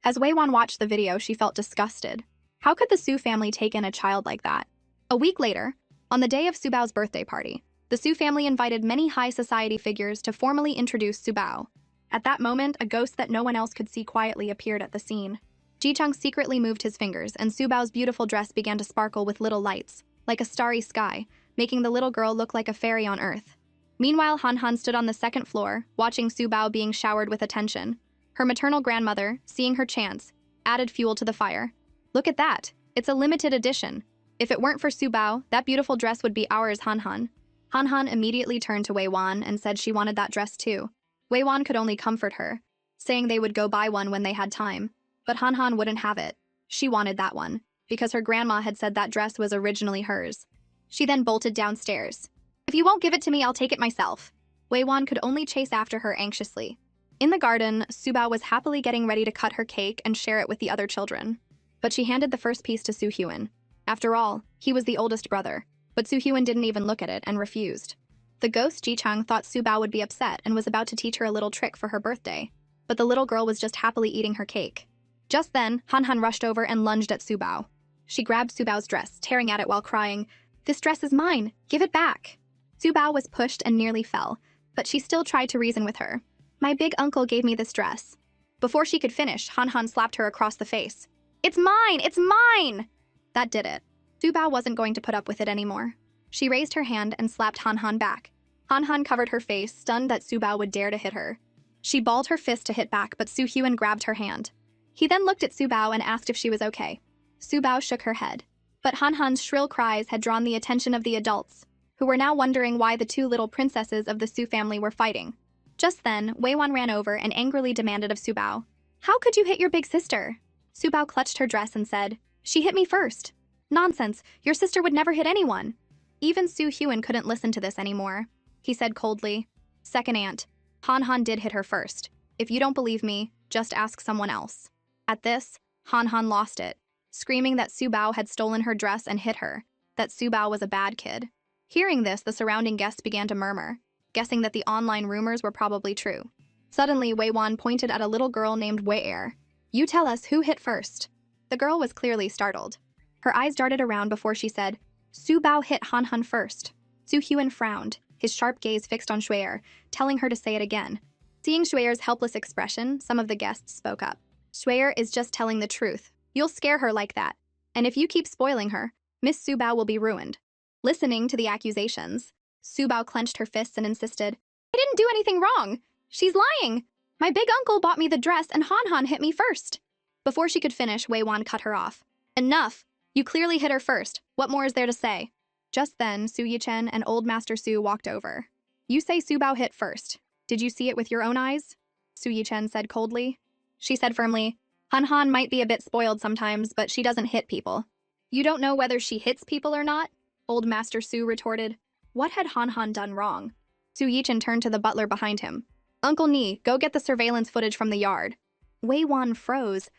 As Wei Wan watched the video, she felt disgusted. How could the Su family take in a child like that? A week later, on the day of Su Bao's birthday party, the Su family invited many high society figures to formally introduce Su Bao. At that moment, a ghost that no one else could see quietly appeared at the scene. Ji Chang secretly moved his fingers, and Su Bao's beautiful dress began to sparkle with little lights, like a starry sky, making the little girl look like a fairy on earth. Meanwhile, Han Han stood on the second floor, watching Su Bao being showered with attention. Her maternal grandmother, seeing her chance, added fuel to the fire. "Look at that. It's a limited edition. If it weren't for Su Bao, that beautiful dress would be ours, Han Han." Han Han immediately turned to Wei Wan and said she wanted that dress too. Wei Wan could only comfort her, saying they would go buy one when they had time. But Han Han wouldn't have it. She wanted that one, because her grandma had said that dress was originally hers. She then bolted downstairs. "If you won't give it to me, I'll take it myself." Wei Wan could only chase after her anxiously. In the garden, Su Bao was happily getting ready to cut her cake and share it with the other children. But she handed the first piece to Su Huan. After all, he was the oldest brother, but Su Huan didn't even look at it and refused. The ghost Ji Chang thought Su Bao would be upset and was about to teach her a little trick for her birthday. But the little girl was just happily eating her cake. Just then, Han Han rushed over and lunged at Su Bao. She grabbed Su Bao's dress, tearing at it while crying, "This dress is mine! Give it back!" Su Bao was pushed and nearly fell, but she still tried to reason with her. "My big uncle gave me this dress." Before she could finish, Han Han slapped her across the face. "It's mine! It's mine!" That did it. Su Bao wasn't going to put up with it anymore. She raised her hand and slapped Han Han back. Han Han covered her face, stunned that Su Bao would dare to hit her. She balled her fist to hit back, but Su Huan grabbed her hand. He then looked at Su Bao and asked if she was okay. Su Bao shook her head. But Han Han's shrill cries had drawn the attention of the adults, who were now wondering why the 2 little princesses of the Su family were fighting. Just then, Wei Wan ran over and angrily demanded of Su Bao, "How could you hit your big sister?" Su Bao clutched her dress and said, "She hit me first." "Nonsense, your sister would never hit anyone." Even Su Huan couldn't listen to this anymore. He said coldly, "Second aunt, Han Han did hit her first. If you don't believe me, just ask someone else." At this, Han Han lost it, screaming that Su Bao had stolen her dress and hit her, that Su Bao was a bad kid. Hearing this, the surrounding guests began to murmur, guessing that the online rumors were probably true. Suddenly, Wei Wan pointed at a little girl named Wei Er. "You tell us who hit first." The girl was clearly startled. Her eyes darted around before she said, "Su Bao hit Han Han first." Su Huan frowned, his sharp gaze fixed on Shui Er, telling her to say it again. Seeing Shui Er's helpless expression, some of the guests spoke up. "Shui Er is just telling the truth. You'll scare her like that. And if you keep spoiling her, Miss Su Bao will be ruined." Listening to the accusations, Su Bao clenched her fists and insisted, I didn't do anything wrong. She's lying. My big uncle bought me the dress and Han Han hit me first. Before she could finish, Wei Wan cut her off. Enough. You clearly hit her first. What more is there to say? Just then, Su Yichen and Old Master Su walked over. You say Su Bao hit first. Did you see it with your own eyes? Su Yichen said coldly. She said firmly, Han Han might be a bit spoiled sometimes, but she doesn't hit people. You don't know whether she hits people or not? Old Master Su retorted. What had Han Han done wrong? Su Yichen turned to the butler behind him. Uncle Ni, go get the surveillance footage from the yard. Wei Wan froze.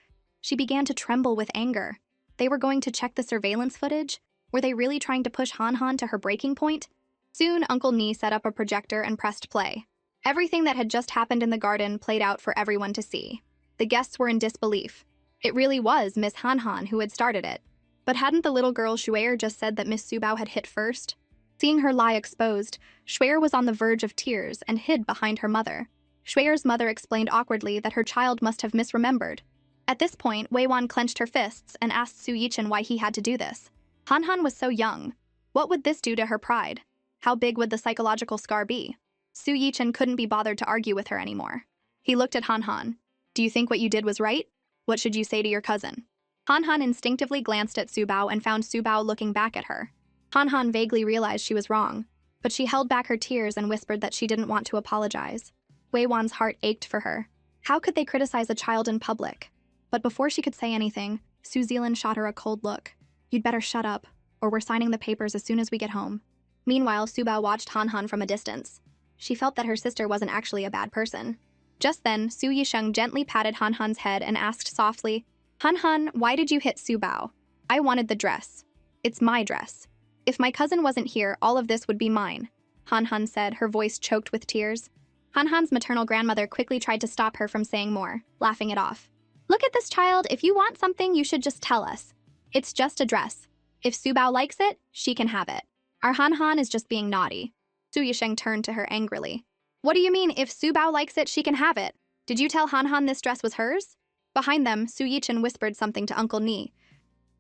She began to tremble with anger. They were going to check the surveillance footage? Were they really trying to push Han Han to her breaking point? Soon, Uncle Ni set up a projector and pressed play. Everything that had just happened in the garden played out for everyone to see. The guests were in disbelief. It really was Miss Han Han who had started it. But hadn't the little girl Shuer just said that Miss Su Bao had hit first? Seeing her lie exposed, Shuer was on the verge of tears and hid behind her mother. Shuer's mother explained awkwardly that her child must have misremembered. At this point, Wei Wan clenched her fists and asked Su Yichen why he had to do this. Han Han was so young. What would this do to her pride? How big would the psychological scar be? Su Yichen couldn't be bothered to argue with her anymore. He looked at Han Han. Do you think what you did was right? What should you say to your cousin? Han Han instinctively glanced at Su Bao and found Su Bao looking back at her. Han Han vaguely realized she was wrong, but she held back her tears and whispered that she didn't want to apologize. Wei Wan's heart ached for her. How could they criticize a child in public? But before she could say anything, Su Zealand shot her a cold look. You'd better shut up, or we're signing the papers as soon as we get home. Meanwhile, Su Bao watched Han Han from a distance. She felt that her sister wasn't actually a bad person. Just then, Su Yisheng gently patted Han Han's head and asked softly, Han Han, why did you hit Su Bao? I wanted the dress. It's my dress. If my cousin wasn't here, all of this would be mine, Han Han said, her voice choked with tears. Han Han's maternal grandmother quickly tried to stop her from saying more, laughing it off. Look at this child, if you want something, you should just tell us. It's just a dress. If Su Bao likes it, she can have it. Our Han Han is just being naughty. Su Yisheng turned to her angrily. What do you mean, if Su Bao likes it, she can have it? Did you tell Han Han this dress was hers? Behind them, Su Yichen whispered something to Uncle Ni,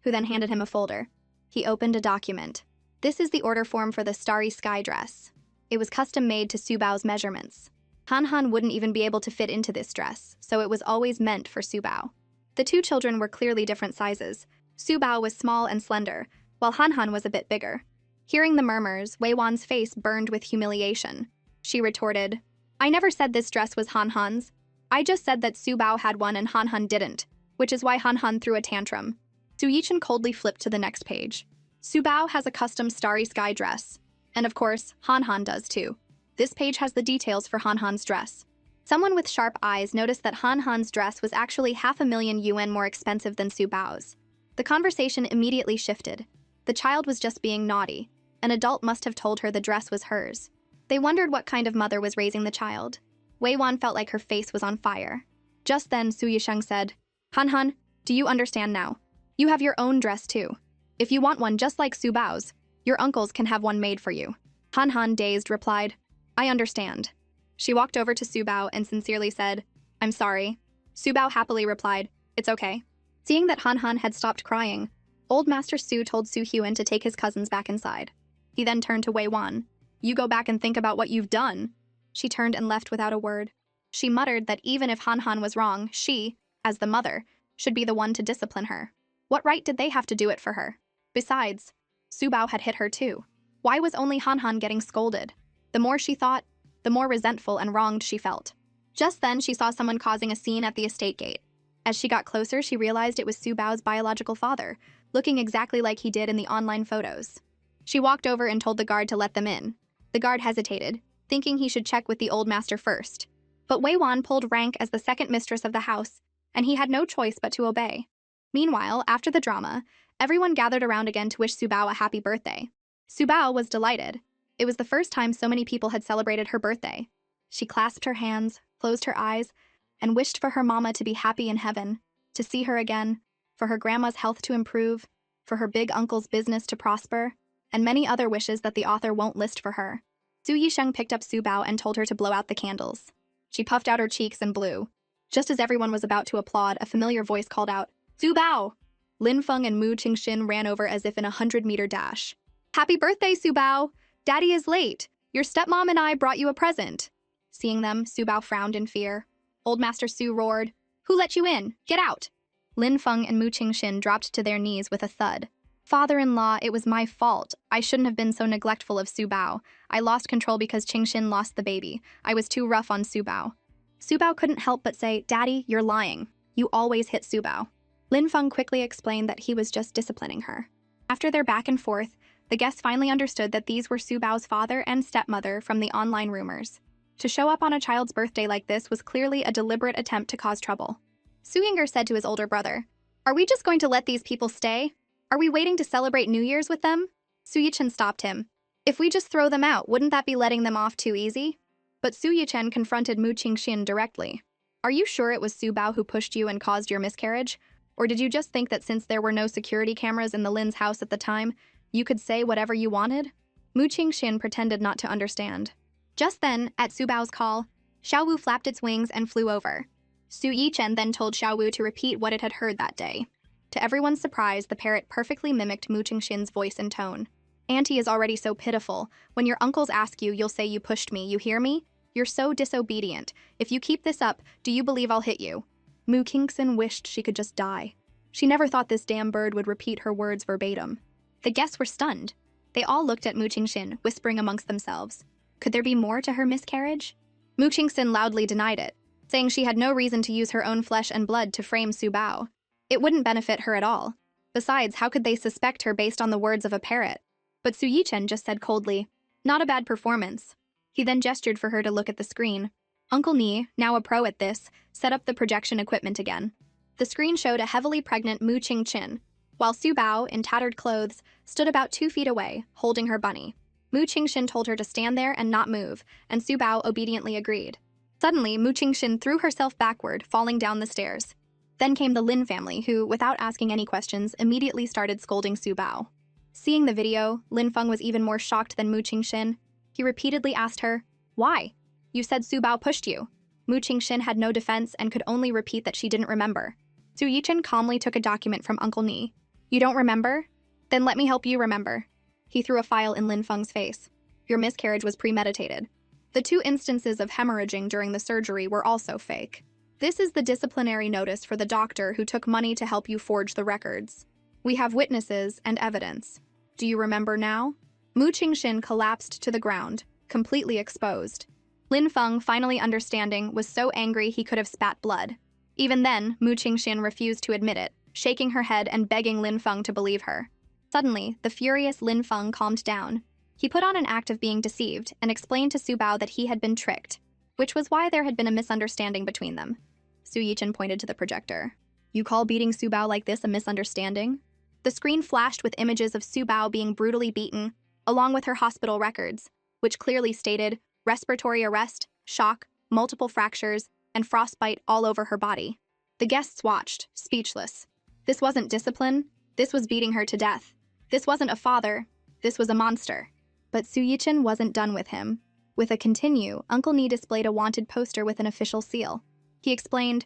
who then handed him a folder. He opened a document. This is the order form for the Starry Sky dress. It was custom-made to Su Bao's measurements. Han Han wouldn't even be able to fit into this dress, so it was always meant for Su Bao. The two children were clearly different sizes. Su Bao was small and slender, while Han Han was a bit bigger. Hearing the murmurs, Wei Wan's face burned with humiliation. She retorted, I never said this dress was Han Han's. I just said that Su Bao had one and Han Han didn't, which is why Han Han threw a tantrum. Su Yichen coldly flipped to the next page. Su Bao has a custom Starry Sky dress. And of course, Han Han does too. This page has the details for Han Han's dress. Someone with sharp eyes noticed that Han Han's dress was actually 500,000 yuan more expensive than Su Bao's. The conversation immediately shifted. The child was just being naughty. An adult must have told her the dress was hers. They wondered what kind of mother was raising the child. Wei Wan felt like her face was on fire. Just then, Su Yisheng said, Han Han, do you understand now? You have your own dress too. If you want one just like Su Bao's, your uncles can have one made for you. Han Han, dazed, replied, I understand. She walked over to Su Bao and sincerely said, I'm sorry. Su Bao happily replied, it's okay. Seeing that Han Han had stopped crying, Old Master Su told Su Huan to take his cousins back inside. He then turned to Wei Wan. You go back and think about what you've done. She turned and left without a word. She muttered that even if Han Han was wrong, she, as the mother, should be the one to discipline her. What right did they have to do it for her? Besides, Su Bao had hit her too. Why was only Han Han getting scolded? The more she thought, the more resentful and wronged she felt. Just then, she saw someone causing a scene at the estate gate. As she got closer, she realized it was Su Bao's biological father, looking exactly like he did in the online photos. She walked over and told the guard to let them in. The guard hesitated, thinking he should check with the old master first. But Wei Wan pulled rank as the second mistress of the house, and he had no choice but to obey. Meanwhile, after the drama, everyone gathered around again to wish Su Bao a happy birthday. Su Bao was delighted. It was the first time so many people had celebrated her birthday. She clasped her hands, closed her eyes, and wished for her mama to be happy in heaven, to see her again, for her grandma's health to improve, for her big uncle's business to prosper, and many other wishes that the author won't list for her. Su Yisheng picked up Su Bao and told her to blow out the candles. She puffed out her cheeks and blew. Just as everyone was about to applaud, a familiar voice called out, Su Bao! Lin Feng and Mu Qingxin ran over as if in a 100-meter dash. Happy birthday, Subao! Daddy is late. Your stepmom and I brought you a present. Seeing them, Subao frowned in fear. Old Master Su roared, "Who let you in? Get out!" Lin Feng and Mu Qingxin dropped to their knees with a thud. Father-in-law, it was my fault. I shouldn't have been so neglectful of Subao. I lost control because Qingxin lost the baby. I was too rough on Subao. Subao couldn't help but say, "Daddy, you're lying. You always hit Subao." Lin Feng quickly explained that he was just disciplining her. After their back and forth, the guests finally understood that these were Subao's father and stepmother from the online rumors. To show up on a child's birthday like this was clearly a deliberate attempt to cause trouble. Su Yinger said to his older brother, "Are we just going to let these people stay? Are we waiting to celebrate New Year's with them?" Su Yichen stopped him. "If we just throw them out, wouldn't that be letting them off too easy?" But Su Yichen confronted Mu Qingxin directly. "Are you sure it was Subao who pushed you and caused your miscarriage? Or did you just think that since there were no security cameras in the Lin's house at the time, you could say whatever you wanted?" Mu Qingxin pretended not to understand. Just then, at Subao's call, Xiaowu flapped its wings and flew over. Su Yichen then told Xiaowu to repeat what it had heard that day. To everyone's surprise, the parrot perfectly mimicked Mu Qingxin's voice and tone. "Auntie is already so pitiful. When your uncles ask you, you'll say you pushed me, you hear me? You're so disobedient. If you keep this up, do you believe I'll hit you?" Mu Qingxin wished she could just die. She never thought this damn bird would repeat her words verbatim. The guests were stunned. They all looked at Mu Qingxin, whispering amongst themselves. Could there be more to her miscarriage? Mu Qingxin loudly denied it, saying she had no reason to use her own flesh and blood to frame Subao. It wouldn't benefit her at all. Besides, how could they suspect her based on the words of a parrot? But Su Yichen just said coldly, "Not a bad performance." He then gestured for her to look at the screen. Uncle Ni, now a pro at this, set up the projection equipment again. The screen showed a heavily pregnant Mu Qingxin, while Subao, in tattered clothes, stood about 2 feet away, holding her bunny. Mu Qingxin told her to stand there and not move, and Subao obediently agreed. Suddenly, Mu Qingxin threw herself backward, falling down the stairs. Then came the Lin family, who, without asking any questions, immediately started scolding Subao. Seeing the video, Lin Feng was even more shocked than Mu Qingxin. He repeatedly asked her, "Why? You said Subao pushed you." Mu Qingxin had no defense and could only repeat that she didn't remember. Su Yichen calmly took a document from Uncle Ni. "You don't remember? Then let me help you remember." He threw a file in Lin Feng's face. "Your miscarriage was premeditated. The 2 instances of hemorrhaging during the surgery were also fake. This is the disciplinary notice for the doctor who took money to help you forge the records. We have witnesses and evidence. Do you remember now?" Mu Qingxin collapsed to the ground, completely exposed. Lin Feng, finally understanding, was so angry he could have spat blood. Even then, Mu Qingxin refused to admit it, shaking her head and begging Lin Feng to believe her. Suddenly, the furious Lin Feng calmed down. He put on an act of being deceived and explained to Subao that he had been tricked, which was why there had been a misunderstanding between them. Su Yichen pointed to the projector. "You call beating Subao like this a misunderstanding?" The screen flashed with images of Subao being brutally beaten, along with her hospital records, which clearly stated respiratory arrest, shock, multiple fractures, and frostbite all over her body. The guests watched, speechless. This wasn't discipline, this was beating her to death. This wasn't a father, this was a monster. But Su Yichen wasn't done with him. With a continue, Uncle Ni displayed a wanted poster with an official seal. He explained,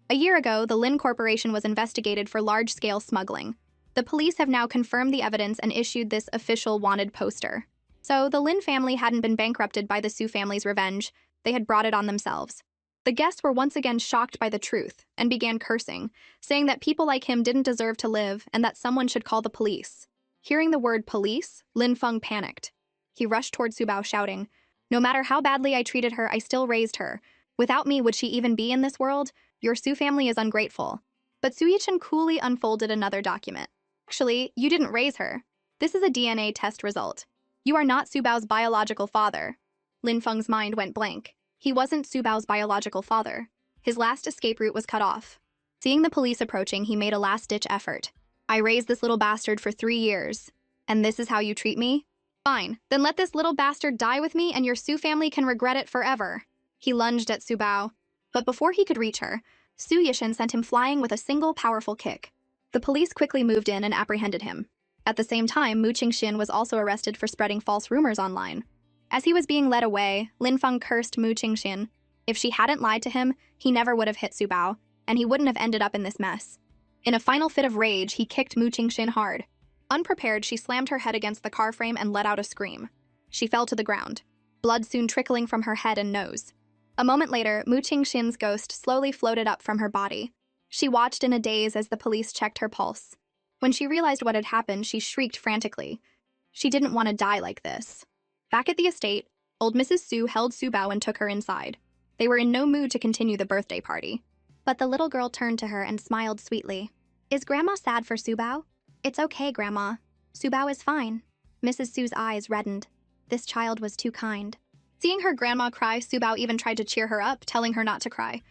"A year ago, the Lin Corporation was investigated for large-scale smuggling. The police have now confirmed the evidence and issued this official wanted poster. So the Lin family hadn't been bankrupted by the Su family's revenge, they had brought it on themselves." The guests were once again shocked by the truth and began cursing, saying that people like him didn't deserve to live and that someone should call the police. Hearing the word police, Lin Feng panicked. He rushed toward Subao shouting, "No matter how badly I treated her, I still raised her. Without me, would she even be in this world? Your Su family is ungrateful." But Su Yichen coolly unfolded another document. "Actually, you didn't raise her. This is a DNA test result. You are not Subao's biological father." Lin Feng's mind went blank. He wasn't Subao's biological father. His last escape route was cut off. Seeing the police approaching, he made a last-ditch effort. "I raised this little bastard for 3 years. And this is how you treat me? Fine, then let this little bastard die with me and your Su family can regret it forever." He lunged at Subao. But before he could reach her, Su Yichen sent him flying with a single powerful kick. The police quickly moved in and apprehended him. At the same time, Mu Qingxin was also arrested for spreading false rumors online. As he was being led away, Lin Feng cursed Mu Qingxin. If she hadn't lied to him, he never would have hit Subao, and he wouldn't have ended up in this mess. In a final fit of rage, he kicked Mu Qingxin hard. Unprepared, she slammed her head against the car frame and let out a scream. She fell to the ground, blood soon trickling from her head and nose. A moment later, Mu Qingxin's ghost slowly floated up from her body. She watched in a daze as the police checked her pulse. When she realized what had happened, she shrieked frantically. She didn't want to die like this. Back at the estate, old Mrs. Su held Su Bao and took her inside. They were in no mood to continue the birthday party. But the little girl turned to her and smiled sweetly. "Is Grandma sad for Su Bao?" "It's okay, Grandma. Su Bao is fine." Mrs. Su's eyes reddened. This child was too kind. Seeing her grandma cry, Su Bao even tried to cheer her up, telling her not to cry.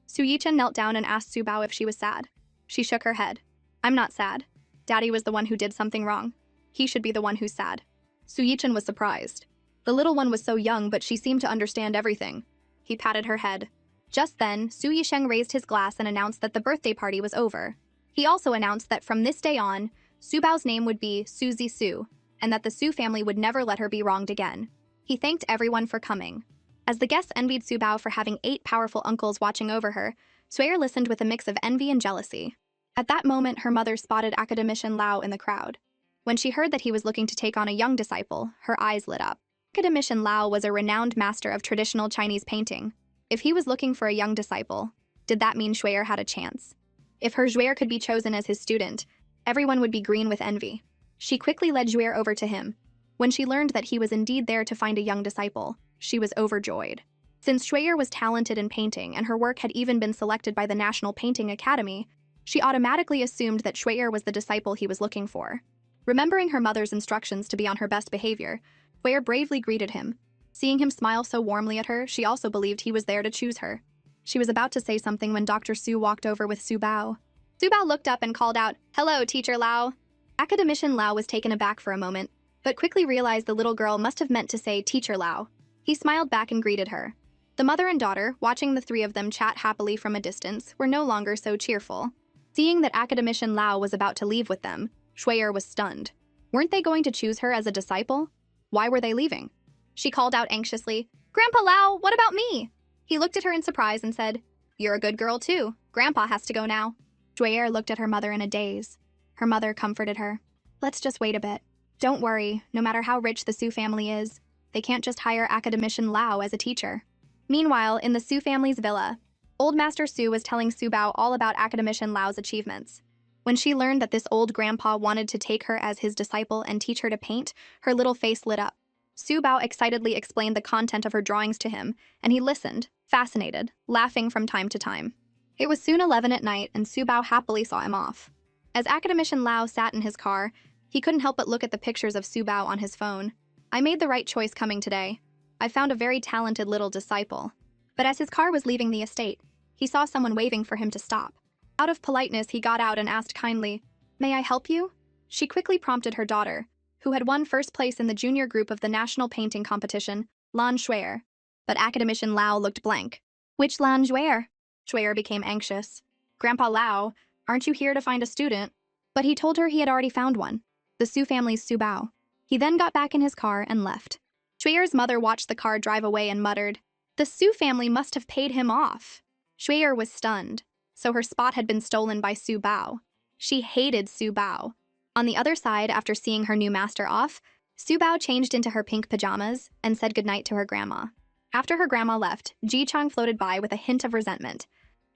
Su Yichen knelt down and asked Su Bao if she was sad. She shook her head. "I'm not sad. Daddy was the one who did something wrong. He should be the one who's sad." Su Yichen was surprised. The little one was so young, but she seemed to understand everything. He patted her head. Just then, Su Yisheng raised his glass and announced that the birthday party was over. He also announced that from this day on, Su Bao's name would be Suzy Su, and that the Su family would never let her be wronged again. He thanked everyone for coming. As the guests envied Su Bao for having 8 powerful uncles watching over her, Suyer listened with a mix of envy and jealousy. At that moment, her mother spotted Academician Lao in the crowd. When she heard that he was looking to take on a young disciple, her eyes lit up. Academician Lao was a renowned master of traditional Chinese painting. If he was looking for a young disciple, did that mean Suyer had a chance? If her Suyer could be chosen as his student, everyone would be green with envy. She quickly led Suyer over to him. When she learned that he was indeed there to find a young disciple, she was overjoyed. Since Suyer was talented in painting and her work had even been selected by the National Painting Academy, she automatically assumed that Suyer was the disciple he was looking for. Remembering her mother's instructions to be on her best behavior, Suyer bravely greeted him. Seeing him smile so warmly at her, she also believed he was there to choose her. She was about to say something when Dr. Su walked over with Su Bao. Su Bao looked up and called out, "Hello, Teacher Lao." Academician Lao was taken aback for a moment, but quickly realized the little girl must have meant to say Teacher Lao. He smiled back and greeted her. The mother and daughter, watching the 3 of them chat happily from a distance, were no longer so cheerful. Seeing that Academician Lao was about to leave with them, Suyer was stunned. Weren't they going to choose her as a disciple? Why were they leaving? She called out anxiously, "Grandpa Lao, what about me?" He looked at her in surprise and said, "You're a good girl too. Grandpa has to go now." Suyer looked at her mother in a daze. Her mother comforted her. "Let's just wait a bit. Don't worry, no matter how rich the Su family is, they can't just hire Academician Lao as a teacher." Meanwhile, in the Su family's villa, old Master Su was telling Su Bao all about Academician Lao's achievements. When she learned that this old grandpa wanted to take her as his disciple and teach her to paint, her little face lit up. Su Bao excitedly explained the content of her drawings to him, and he listened, fascinated, laughing from time to time. It was soon 11 at night, and Su Bao happily saw him off. As Academician Lao sat in his car, he couldn't help but look at the pictures of Su Bao on his phone. "I made the right choice coming today. I found a very talented little disciple." But as his car was leaving the estate, he saw someone waving for him to stop. Out of politeness, he got out and asked kindly, "May I help you?" She quickly prompted her daughter, who had won first place in the junior group of the national painting competition, Lan Shuer. But Academician Lao looked blank. "Which Lan Shuer?" Shuer became anxious. "Grandpa Lao, aren't you here to find a student?" But he told her he had already found one, the Su family's Su Bao. He then got back in his car and left. Shuer's mother watched the car drive away and muttered, "The Su family must have paid him off." Shuer was stunned. So her spot had been stolen by Su Bao. She hated Su Bao. On the other side, after seeing her new master off, Su Bao changed into her pink pajamas and said goodnight to her grandma. After her grandma left, Ji Chang floated by with a hint of resentment.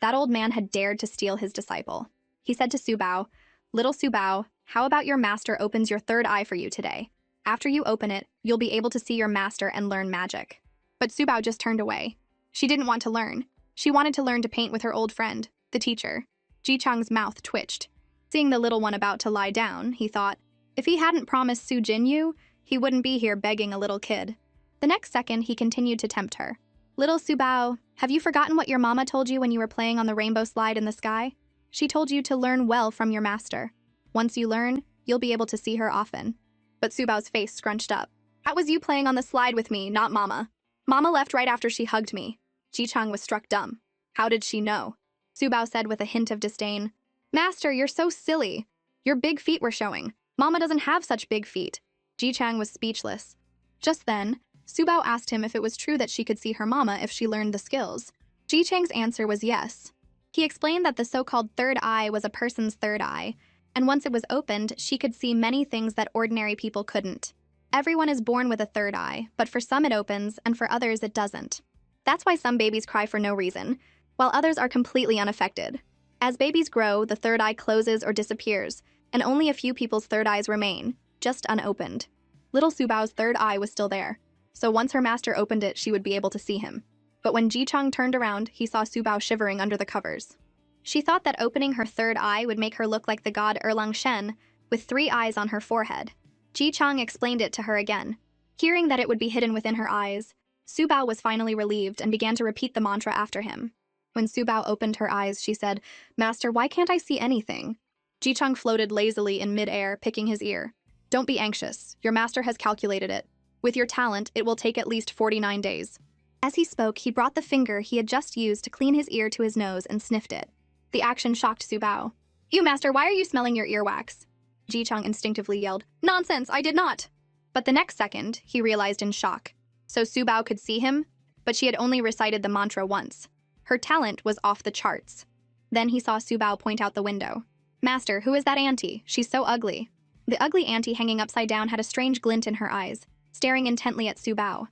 That old man had dared to steal his disciple. He said to Su Bao, "Little Su Bao, how about your master opens your 3rd eye for you today? After you open it, you'll be able to see your master and learn magic." But Su Bao just turned away. She didn't want to learn. She wanted to learn to paint with her old friend, the teacher. Ji Chang's mouth twitched. Seeing the little one about to lie down, he thought, if he hadn't promised Su Jinyu, he wouldn't be here begging a little kid. The next second, he continued to tempt her. "Little Su Bao, have you forgotten what your mama told you when you were playing on the rainbow slide in the sky? She told you to learn well from your master. Once you learn, you'll be able to see her often." But Su Bao's face scrunched up. "That was you playing on the slide with me, not Mama. Mama left right after she hugged me." Ji Chang was struck dumb. How did she know? Su Bao said with a hint of disdain, "Master, you're so silly. Your big feet were showing. Mama doesn't have such big feet." Ji Chang was speechless. Just then, Su Bao asked him if it was true that she could see her mama if she learned the skills. Ji Chang's answer was yes. He explained that the so-called 3rd eye was a person's 3rd eye, And once it was opened, she could see many things that ordinary people couldn't. Everyone is born with a third eye, but for some it opens, and for others it doesn't. That's why some babies cry for no reason, while others are completely unaffected. As babies grow, the third eye closes or disappears, and only a few people's third eyes remain, just unopened. Little Subao's third eye was still there, so once her master opened it, she would be able to see him. But when Ji-chang turned around, he saw Subao shivering under the covers. She thought that opening her third eye would make her look like the god Erlang Shen, with 3 eyes on her forehead. Ji-chang explained it to her again. Hearing that it would be hidden within her eyes, Subao was finally relieved and began to repeat the mantra after him. When Subao opened her eyes, she said, "Master, why can't I see anything?" Ji-chang floated lazily in mid-air, picking his ear. "Don't be anxious. Your master has calculated it. With your talent, it will take at least 49 days. As he spoke, he brought the finger he had just used to clean his ear to his nose and sniffed it. The action shocked Subao. "You, master, why are you smelling your earwax?" Ji-chang instinctively yelled, "Nonsense, I did not!" But the next second, he realized in shock. So Subao could see him, but she had only recited the mantra once. Her talent was off the charts. Then he saw Subao point out the window. "Master, who is that auntie? She's so ugly." The ugly auntie hanging upside down had a strange glint in her eyes, staring intently at Subao.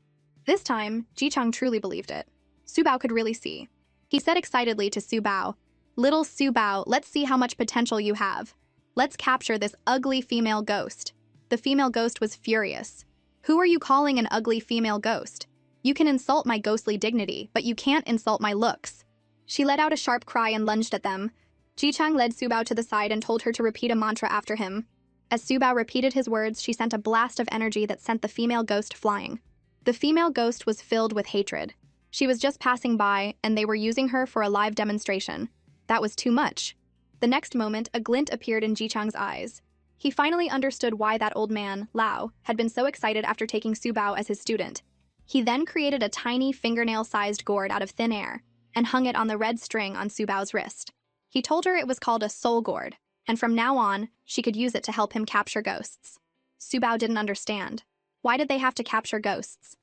This time, Ji-chang truly believed it. Subao could really see. He said excitedly to Subao, "Little Subao, let's see how much potential you have. Let's capture this ugly female ghost." The female ghost was furious. "Who are you calling an ugly female ghost? You can insult my ghostly dignity, but you can't insult my looks." She let out a sharp cry and lunged at them. Ji-chang led Subao to the side and told her to repeat a mantra after him. As Subao repeated his words, she sent a blast of energy that sent the female ghost flying. The female ghost was filled with hatred. She was just passing by, and they were using her for a live demonstration. That was too much. The next moment, a glint appeared in Ji-chang's eyes. He finally understood why that old man, Lao, had been so excited after taking Subao as his student. He then created a tiny fingernail-sized gourd out of thin air and hung it on the red string on Subao's wrist. He told her it was called a soul gourd, and from now on, she could use it to help him capture ghosts. Subao didn't understand. Why did they have to capture ghosts?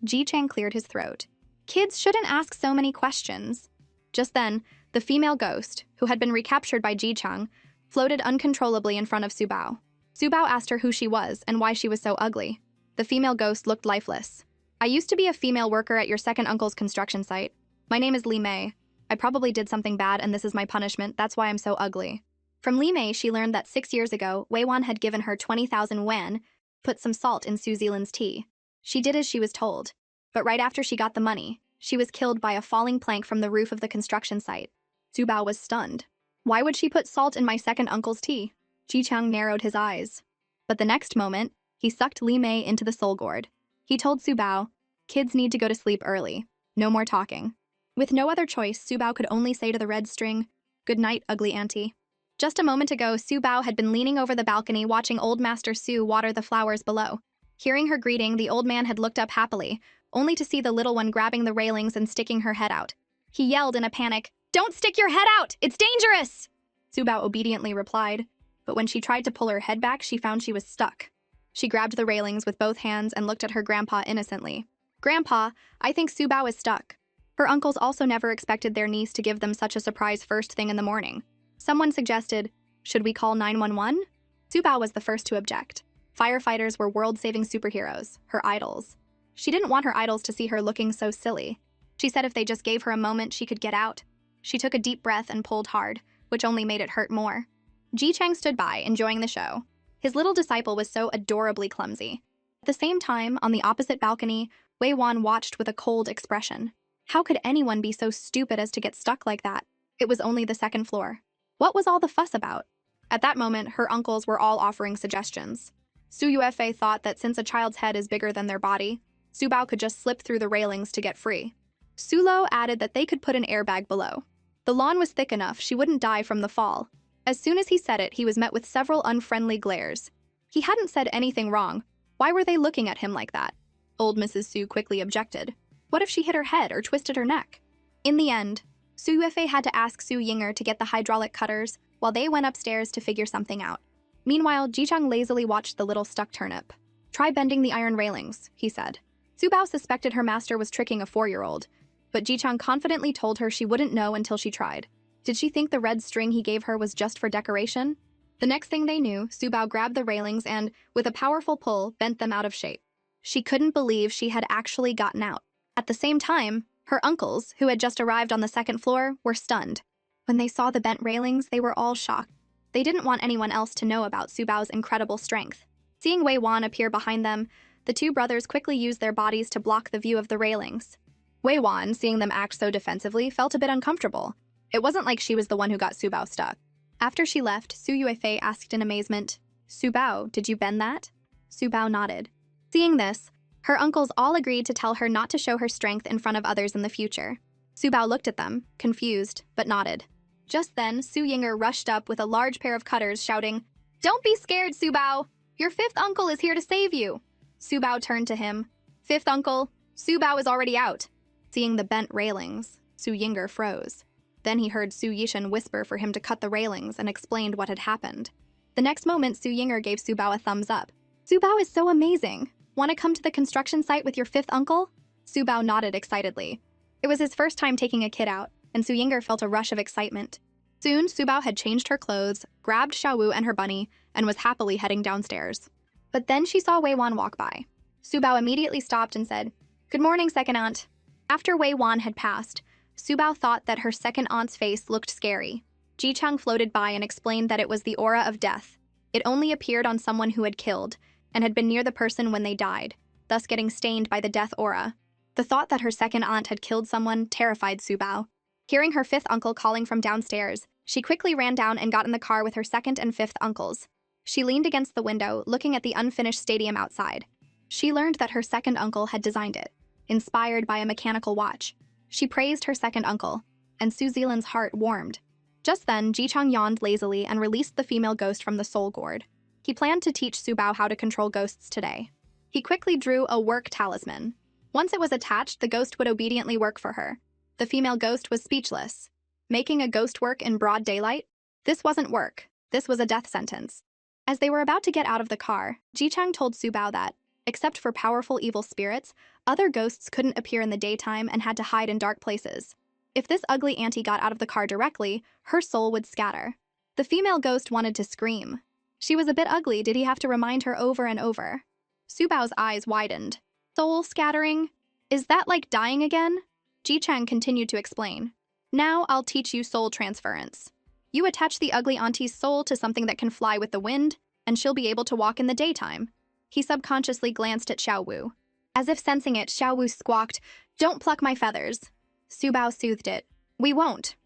Ji-chang cleared his throat. Kids shouldn't ask so many questions. Just then, the female ghost, who had been recaptured by Ji-chang, floated uncontrollably in front of Subao. Subao asked her who she was and why she was so ugly. The female ghost looked lifeless. "I used to be a female worker at your second uncle's construction site. My name is Li Mei. I probably did something bad and this is my punishment, that's why I'm so ugly." From Li Mei, she learned that 6 years ago, Wei Wan had given her 20,000 yuan, put some salt in Su Zealand's tea. She did as she was told. But right after she got the money, she was killed by a falling plank from the roof of the construction site. Subao was stunned. "Why would she put salt in my second uncle's tea?" Ji-chang narrowed his eyes. But the next moment, he sucked Li Mei into the soul gourd. He told Subao, "Kids need to go to sleep early. No more talking." With no other choice, Subao could only say to the red string, "Good night, ugly auntie." Just a moment ago, Subao had been leaning over the balcony watching old Master Su water the flowers below. Hearing her greeting, the old man had looked up happily, only to see the little one grabbing the railings and sticking her head out. He yelled in a panic, "Don't stick your head out! It's dangerous!" Subao obediently replied, but when she tried to pull her head back, she found she was stuck. She grabbed the railings with both hands and looked at her grandpa innocently. "Grandpa, I think Subao is stuck." Her uncles also never expected their niece to give them such a surprise first thing in the morning. Someone suggested, "Should we call 911? Subao was the first to object. Firefighters were world-saving superheroes, her idols. She didn't want her idols to see her looking so silly. She said if they just gave her a moment, she could get out. She took a deep breath and pulled hard, which only made it hurt more. Ji-chang stood by, enjoying the show. His little disciple was so adorably clumsy. At the same time, on the opposite balcony, Wei Wan watched with a cold expression. How could anyone be so stupid as to get stuck like that? It was only the second floor. What was all the fuss about? At that moment, her uncles were all offering suggestions. Su Yuefei thought that since a child's head is bigger than their body, Subao could just slip through the railings to get free. Sulo added that they could put an airbag below. The lawn was thick enough she wouldn't die from the fall. As soon as he said it, he was met with several unfriendly glares. He hadn't said anything wrong. Why were they looking at him like that? Old Mrs. Su quickly objected. What if she hit her head or twisted her neck? In the end, Su Yuefei had to ask Su Yinger to get the hydraulic cutters while they went upstairs to figure something out. Meanwhile, Ji-chang lazily watched the little stuck turnip. "Try bending the iron railings," he said. Subao suspected her master was tricking a 4-year-old, but Ji-chang confidently told her she wouldn't know until she tried. Did she think the red string he gave her was just for decoration? The next thing they knew, Subao grabbed the railings and, with a powerful pull, bent them out of shape. She couldn't believe she had actually gotten out. At the same time, her uncles, who had just arrived on the second floor, were stunned. When they saw the bent railings, they were all shocked. They didn't want anyone else to know about Subao's incredible strength. Seeing Wei Wan appear behind them, the two brothers quickly used their bodies to block the view of the railings. Wei Wan, seeing them act so defensively, felt a bit uncomfortable. It wasn't like she was the one who got Subao stuck. After she left, Su Yuefei asked in amazement, "Subao, did you bend that?" Subao nodded. Seeing this, her uncles all agreed to tell her not to show her strength in front of others in the future. Subao looked at them, confused, but nodded. Just then, Su Yinger rushed up with a large pair of cutters, shouting, "Don't be scared, Subao! Your fifth uncle is here to save you!" Subao turned to him. "Fifth uncle, Subao is already out." Seeing the bent railings, Su Yinger froze. Then he heard Su Yishan whisper for him to cut the railings and explained what had happened. The next moment, Su Yinger gave Subao a thumbs up. "Subao is so amazing! Want to come to the construction site with your fifth uncle?" Subao nodded excitedly. It was his first time taking a kid out, and Su Yinger felt a rush of excitement. Soon, Subao had changed her clothes, grabbed Xiaowu and her bunny, and was happily heading downstairs. But then she saw Wei Wan walk by. Subao immediately stopped and said, "Good morning, second aunt." After Wei Wan had passed, Subao thought that her second aunt's face looked scary. Ji Chang floated by and explained that it was the aura of death. It only appeared on someone who had killed, and had been near the person when they died, thus getting stained by the death aura. The thought that her second aunt had killed someone terrified Subao. Hearing her fifth uncle calling from downstairs, she quickly ran down and got in the car with her second and fifth uncles. She leaned against the window, looking at the unfinished stadium outside. She learned that her second uncle had designed it, inspired by a mechanical watch. She praised her second uncle, and Su Zealand's heart warmed. Just then, Ji Chang yawned lazily and released the female ghost from the soul gourd. He planned to teach Subao how to control ghosts today. He quickly drew a work talisman. Once it was attached, the ghost would obediently work for her. The female ghost was speechless. Making a ghost work in broad daylight? This wasn't work. This was a death sentence. As they were about to get out of the car, Ji Chang told Subao that, except for powerful evil spirits, other ghosts couldn't appear in the daytime and had to hide in dark places. If this ugly auntie got out of the car directly, her soul would scatter. The female ghost wanted to scream. She was a bit ugly, did he have to remind her over and over? Subao's eyes widened. Soul scattering? Is that like dying again? Ji Chang continued to explain. Now I'll teach you soul transference. You attach the ugly auntie's soul to something that can fly with the wind, and she'll be able to walk in the daytime. He subconsciously glanced at Xiaowu. As if sensing it, Xiaowu squawked, "Don't pluck my feathers." Subao soothed it. We won't.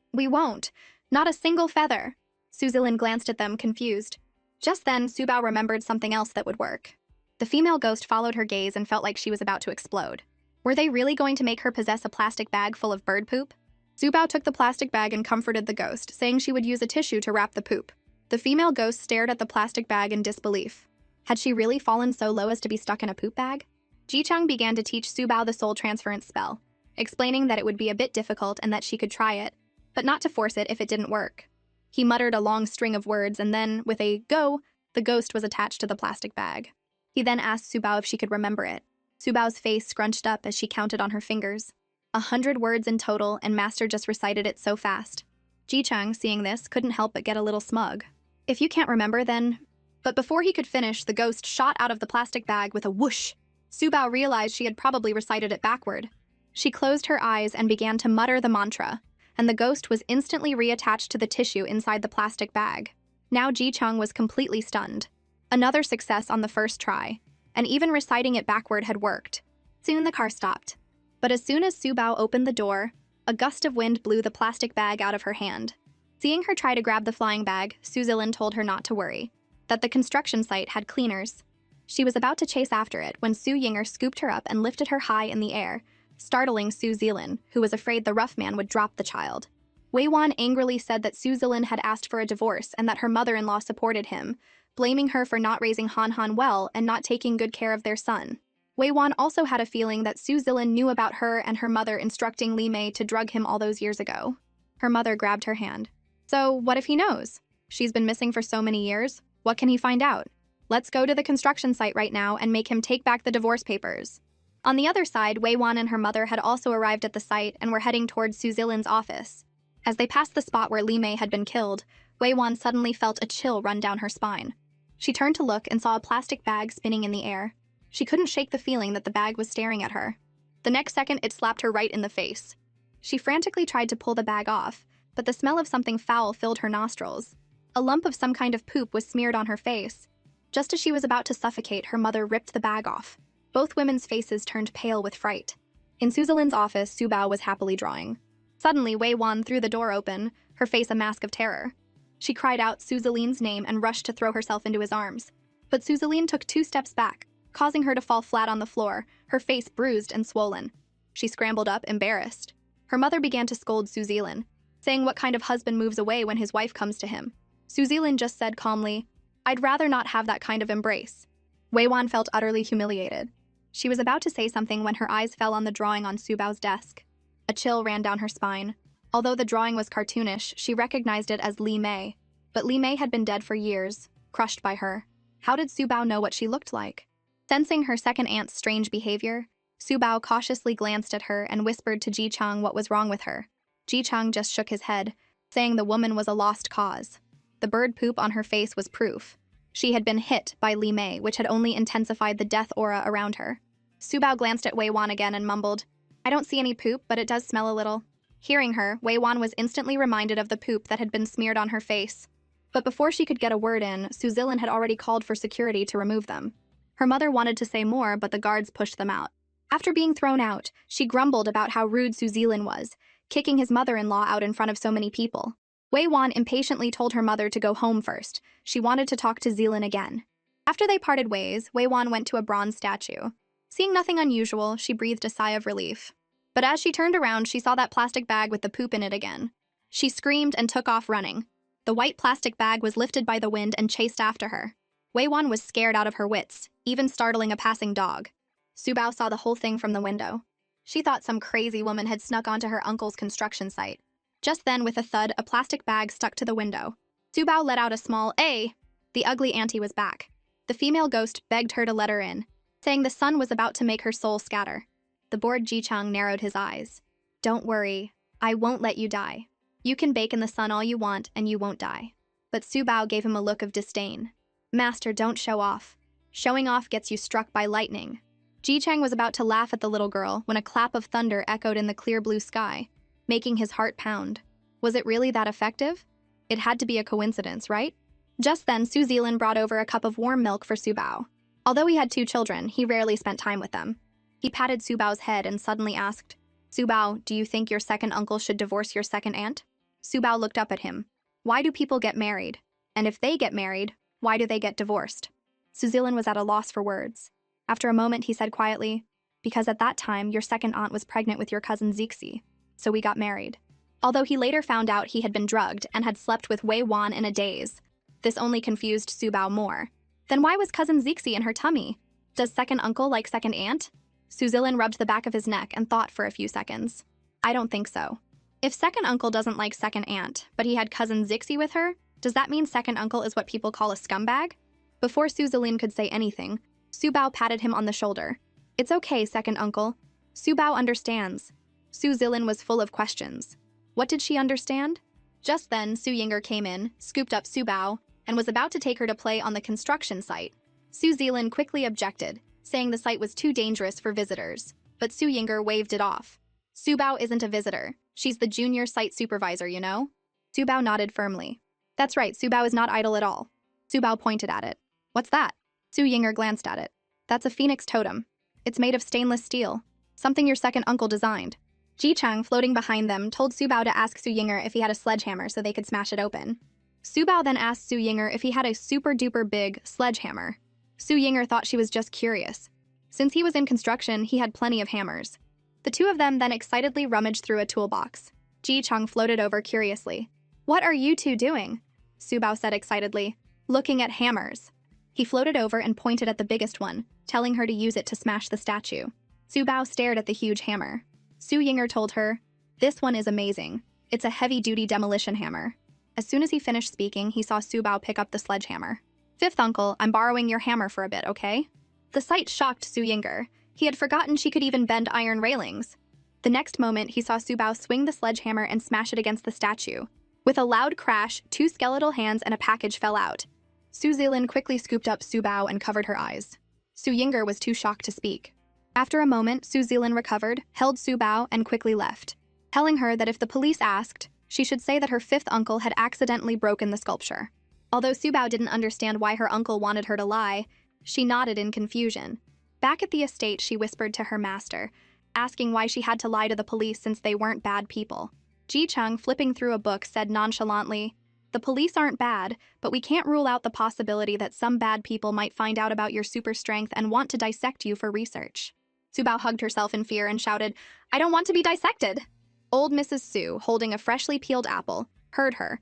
Not a single feather." Su Zilin glanced at them, confused. Just then, Subao remembered something else that would work. The female ghost followed her gaze and felt like she was about to explode. Were they really going to make her possess a plastic bag full of bird poop? Subao took the plastic bag and comforted the ghost, saying she would use a tissue to wrap the poop. The female ghost stared at the plastic bag in disbelief. Had she really fallen so low as to be stuck in a poop bag? Ji Chang began to teach Subao the soul transference spell, explaining that it would be a bit difficult and that she could try it, but not to force it if it didn't work. He muttered a long string of words and then, with a go, the ghost was attached to the plastic bag. He then asked Subao if she could remember it. Subao's face scrunched up as she counted on her fingers. 100 words in total, and Master just recited it so fast. Ji Chang, seeing this, couldn't help but get a little smug. If you can't remember, then... But before he could finish, the ghost shot out of the plastic bag with a whoosh. Subao realized she had probably recited it backward. She closed her eyes and began to mutter the mantra, and the ghost was instantly reattached to the tissue inside the plastic bag. Now Ji Chang was completely stunned. Another success on the first try, and even reciting it backward had worked. Soon the car stopped. But as soon as Subao opened the door, a gust of wind blew the plastic bag out of her hand. Seeing her try to grab the flying bag, Su Zilin told her not to worry, that the construction site had cleaners. She was about to chase after it when Su Yinger scooped her up and lifted her high in the air, startling Su Zilin, who was afraid the rough man would drop the child. Wei Wan angrily said that Su Zilin had asked for a divorce and that her mother-in-law supported him, blaming her for not raising Han Han well and not taking good care of their son. Wei Wan also had a feeling that Su Zilin knew about her and her mother instructing Li Mei to drug him all those years ago. Her mother grabbed her hand. So, what if he knows? She's been missing for so many years. What can he find out? Let's go to the construction site right now and make him take back the divorce papers. On the other side, Wei Wan and her mother had also arrived at the site and were heading towards Su Zilin's office. As they passed the spot where Li Mei had been killed, Wei Wan suddenly felt a chill run down her spine. She turned to look and saw a plastic bag spinning in the air. She couldn't shake the feeling that the bag was staring at her. The next second, it slapped her right in the face. She frantically tried to pull the bag off, but the smell of something foul filled her nostrils. A lump of some kind of poop was smeared on her face. Just as she was about to suffocate, her mother ripped the bag off. Both women's faces turned pale with fright. In Suzalin's office, Su Bao was happily drawing. Suddenly, Wei Wan threw the door open, her face a mask of terror. She cried out Suzalin's name and rushed to throw herself into his arms. But Suzalin took 2 steps back, causing her to fall flat on the floor, her face bruised and swollen. She scrambled up, embarrassed. Her mother began to scold Suzalin, saying what kind of husband moves away when his wife comes to him. Suzalin just said calmly, "I'd rather not have that kind of embrace." Wei Wan felt utterly humiliated. She was about to say something when her eyes fell on the drawing on Su Bao's desk. A chill ran down her spine. Although the drawing was cartoonish, she recognized it as Li Mei. But Li Mei had been dead for years, crushed by her. How did Su Bao know what she looked like? Sensing her second aunt's strange behavior, Su Bao cautiously glanced at her and whispered to Ji Chang what was wrong with her. Ji Chang just shook his head, saying the woman was a lost cause. The bird poop on her face was proof. She had been hit by Li Mei, which had only intensified the death aura around her. Su Bao glanced at Wei Wan again and mumbled, "I don't see any poop, but it does smell a little." Hearing her, Wei Wan was instantly reminded of the poop that had been smeared on her face. But before she could get a word in, Suzilin had already called for security to remove them. Her mother wanted to say more, but the guards pushed them out. After being thrown out, she grumbled about how rude Suzilin was, kicking his mother-in-law out in front of so many people. Wei Wan impatiently told her mother to go home first. She wanted to talk to Zilin again. After they parted ways, Wei Wan went to a bronze statue. Seeing nothing unusual, she breathed a sigh of relief. But as she turned around, she saw that plastic bag with the poop in it again. She screamed and took off running. The white plastic bag was lifted by the wind and chased after her. Wei Wan was scared out of her wits, even startling a passing dog. Su Bao saw the whole thing from the window. She thought some crazy woman had snuck onto her uncle's construction site. Just then, with a thud, a plastic bag stuck to the window. Su Bao let out a small "ay." The ugly auntie was back. The female ghost begged her to let her in, saying the sun was about to make her soul scatter. The bored Ji Chang narrowed his eyes. "Don't worry, I won't let you die. You can bake in the sun all you want and you won't die." But Su Bao gave him a look of disdain. "Master, don't show off. Showing off gets you struck by lightning." Ji Chang was about to laugh at the little girl when a clap of thunder echoed in the clear blue sky, making his heart pound. Was it really that effective? It had to be a coincidence, right? Just then, Su Zilin brought over a cup of warm milk for Su Bao. Although he had 2 children, he rarely spent time with them. He patted Su Bao's head and suddenly asked, "Su Bao, do you think your second uncle should divorce your second aunt?" Su Bao looked up at him. "Why do people get married? And if they get married, why do they get divorced?" Su Zilin was at a loss for words. After a moment, he said quietly, "Because at that time, your second aunt was pregnant with your cousin Zixi, so we got married." Although he later found out he had been drugged and had slept with Wei Wan in a daze, this only confused Su Bao more. Then why was cousin Zixi in her tummy? Does second uncle like second aunt? Su Zilin rubbed the back of his neck and thought for a few seconds. "I don't think so. If second uncle doesn't like second aunt, but he had cousin Zixi with her, does that mean second uncle is what people call a scumbag?" Before Su Zilin could say anything, Su Bao patted him on the shoulder. "It's okay, second uncle. Su Bao understands." Su Zilin was full of questions. What did she understand? Just then, Su Yinger came in, scooped up Su Bao, and was about to take her to play on the construction site. Su Zilin quickly objected, saying the site was too dangerous for visitors, but Su Yinger waved it off. "Su Bao isn't a visitor. She's the junior site supervisor, you know?" Su Bao nodded firmly. "That's right, Su Bao is not idle at all." Su Bao pointed at it. "What's that?" Su Yinger glanced at it. "That's a phoenix totem. It's made of stainless steel. Something your second uncle designed." Ji Chang, floating behind them, told Su Bao to ask Su Yinger if he had a sledgehammer so they could smash it open. Su Bao then asked Su Yinger if he had a super-duper big sledgehammer. Su Yinger thought she was just curious. Since he was in construction, he had plenty of hammers. The two of them then excitedly rummaged through a toolbox. Ji Chang floated over curiously. "What are you two doing?" Su Bao said excitedly. "Looking at hammers." He floated over and pointed at the biggest one, telling her to use it to smash the statue. Su Bao stared at the huge hammer. Su Yinger told her, "This one is amazing. It's a heavy-duty demolition hammer." As soon as he finished speaking, he saw Su Bao pick up the sledgehammer. "Fifth uncle, I'm borrowing your hammer for a bit, okay?" The sight shocked Su Yinger. He had forgotten she could even bend iron railings. The next moment, he saw Su Bao swing the sledgehammer and smash it against the statue. With a loud crash, 2 skeletal hands and a package fell out. Su Zilin quickly scooped up Su Bao and covered her eyes. Su Yinger was too shocked to speak. After a moment, Su Zilin recovered, held Su Bao, and quickly left, telling her that if the police asked, she should say that her 5th uncle had accidentally broken the sculpture. Although Su Bao didn't understand why her uncle wanted her to lie, she nodded in confusion. Back at the estate, she whispered to her master, asking why she had to lie to the police since they weren't bad people. Ji Chung, flipping through a book, said nonchalantly, "The police aren't bad, but we can't rule out the possibility that some bad people might find out about your super strength and want to dissect you for research." Su Bao hugged herself in fear and shouted, "I don't want to be dissected!" Old Mrs. Su, holding a freshly peeled apple, heard her,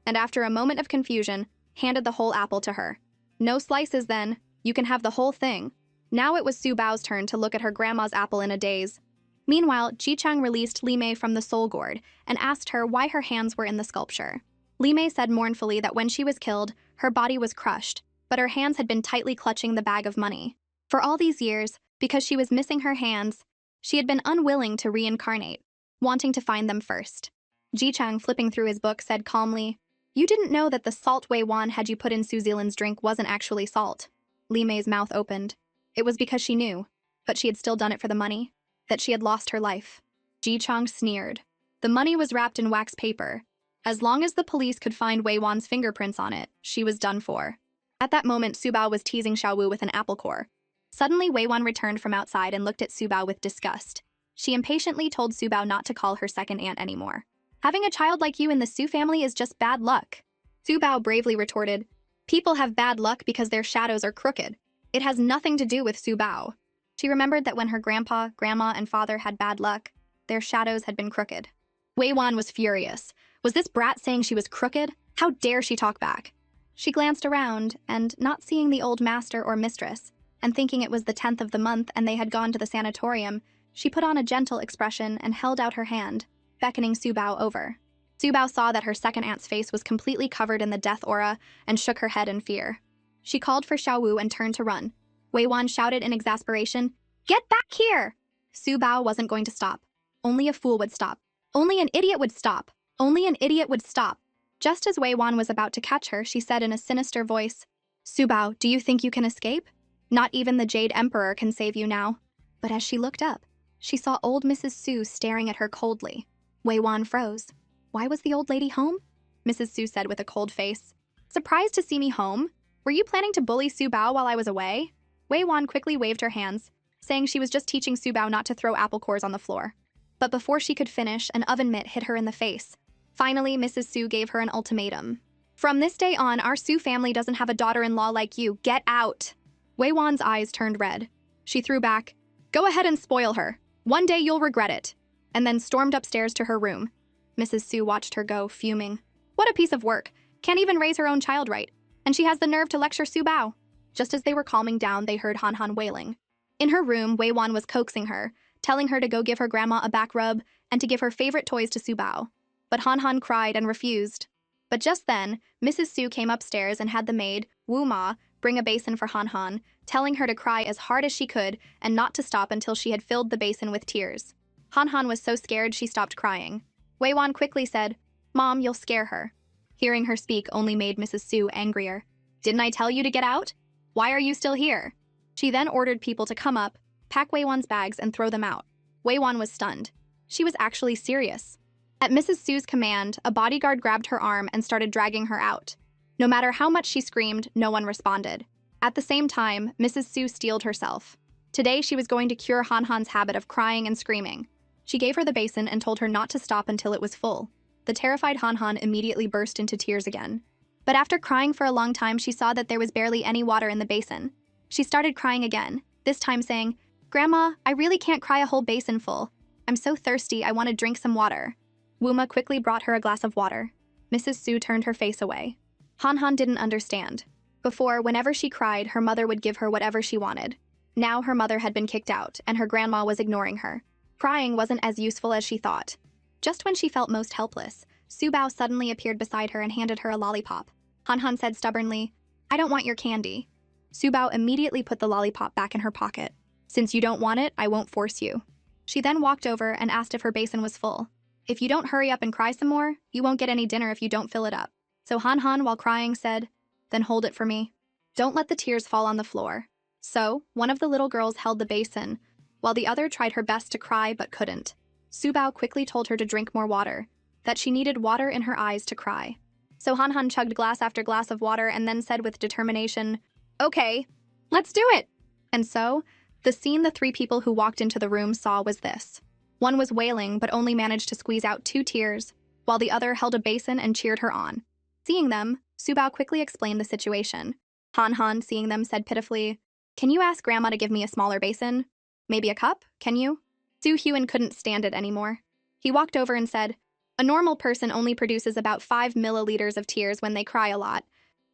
and after a moment of confusion, handed the whole apple to her. "No slices then, you can have the whole thing." Now it was Su Bao's turn to look at her grandma's apple in a daze. Meanwhile, Ji Chang released Li Mei from the soul gourd and asked her why her hands were in the sculpture. Li Mei said mournfully that when she was killed, her body was crushed, but her hands had been tightly clutching the bag of money. For all these years, because she was missing her hands, she had been unwilling to reincarnate, wanting to find them first. Ji Chang, flipping through his book, said calmly, "You didn't know that the salt Wei Wan had you put in Su Zilin's drink wasn't actually salt." Li Mei's mouth opened. It was because she knew, but she had still done it for the money, that she had lost her life. Ji Chang sneered. The money was wrapped in wax paper. As long as the police could find Wei Wan's fingerprints on it, she was done for. At that moment, Su Bao was teasing Xiao Wu with an apple core. Suddenly, Wei Wan returned from outside and looked at Su Bao with disgust. She impatiently told Su Bao not to call her second aunt anymore. "Having a child like you in the Su family is just bad luck." Su Bao bravely retorted, "People have bad luck because their shadows are crooked. It has nothing to do with Su Bao." She remembered that when her grandpa, grandma, and father had bad luck, their shadows had been crooked. Wei Wan was furious. Was this brat saying she was crooked? How dare she talk back? She glanced around, and not seeing the old master or mistress, and thinking it was the 10th of the month and they had gone to the sanatorium, she put on a gentle expression and held out her hand, beckoning Su Bao over. Su Bao saw that her second aunt's face was completely covered in the death aura and shook her head in fear. She called for Xiao Wu and turned to run. Wei Wan shouted in exasperation, "Get back here!" Su Bao wasn't going to stop. Only a fool would stop. Only an idiot would stop. Only an idiot would stop. Just as Wei Wan was about to catch her, she said in a sinister voice, "Su Bao, do you think you can escape? Not even the Jade Emperor can save you now." But as she looked up, she saw old Mrs. Su staring at her coldly. Wei Wan froze. "Why was the old lady home?" Mrs. Su said with a cold face. "Surprised to see me home? Were you planning to bully Su Bao while I was away?" Wei Wan quickly waved her hands, saying she was just teaching Su Bao not to throw apple cores on the floor. But before she could finish, an oven mitt hit her in the face. Finally, Mrs. Su gave her an ultimatum. "From this day on, our Su family doesn't have a daughter-in-law like you. Get out!" Wei Wan's eyes turned red. She threw back, "Go ahead and spoil her. One day you'll regret it," and then stormed upstairs to her room. Mrs. Su watched her go, fuming. What a piece of work. Can't even raise her own child right. And she has the nerve to lecture Su Bao. Just as they were calming down, they heard Han Han wailing. In her room, Wei Wan was coaxing her, telling her to go give her grandma a back rub and to give her favorite toys to Su Bao. But Han Han cried and refused. But just then, Mrs. Su came upstairs and had the maid, Wu Ma, bring a basin for Han Han, telling her to cry as hard as she could and not to stop until she had filled the basin with tears. Han Han was so scared she stopped crying. Wei Wan quickly said, "Mom, you'll scare her." Hearing her speak only made Mrs. Su angrier. "Didn't I tell you to get out? Why are you still here?" She then ordered people to come up, pack Wei Wan's bags, and throw them out. Wei Wan was stunned. She was actually serious. At Mrs. Su's command, a bodyguard grabbed her arm and started dragging her out. No matter how much she screamed, no one responded. At the same time, Mrs. Su steeled herself. Today, she was going to cure Han Han's habit of crying and screaming. She gave her the basin and told her not to stop until it was full. The terrified Han Han immediately burst into tears again. But after crying for a long time, she saw that there was barely any water in the basin. She started crying again, this time saying, "Grandma, I really can't cry a whole basin full. I'm so thirsty, I want to drink some water." Wuma quickly brought her a glass of water. Mrs. Su turned her face away. Han Han didn't understand. Before, whenever she cried, her mother would give her whatever she wanted. Now her mother had been kicked out, and her grandma was ignoring her. Crying wasn't as useful as she thought. Just when she felt most helpless, Su Bao suddenly appeared beside her and handed her a lollipop. Han Han said stubbornly, "I don't want your candy." Su Bao immediately put the lollipop back in her pocket. "Since you don't want it, I won't force you." She then walked over and asked if her basin was full. If you don't hurry up and cry some more, you won't get any dinner if you don't fill it up. So Han Han, while crying, said, "Then hold it for me. Don't let the tears fall on the floor." So, one of the little girls held the basin, while the other tried her best to cry but couldn't. Su Bao quickly told her to drink more water, that she needed water in her eyes to cry. So Han Han chugged glass after glass of water and then said with determination, "Okay, let's do it." And so, the scene the three people who walked into the room saw was this. One was wailing but only managed to squeeze out 2 tears, while the other held a basin and cheered her on. Seeing them, Su Bao quickly explained the situation. Han Han, seeing them, said pitifully, "Can you ask Grandma to give me a smaller basin? Maybe a cup, can you?" Su Hyun couldn't stand it anymore. He walked over and said, "A normal person only produces about 5 milliliters of tears when they cry a lot.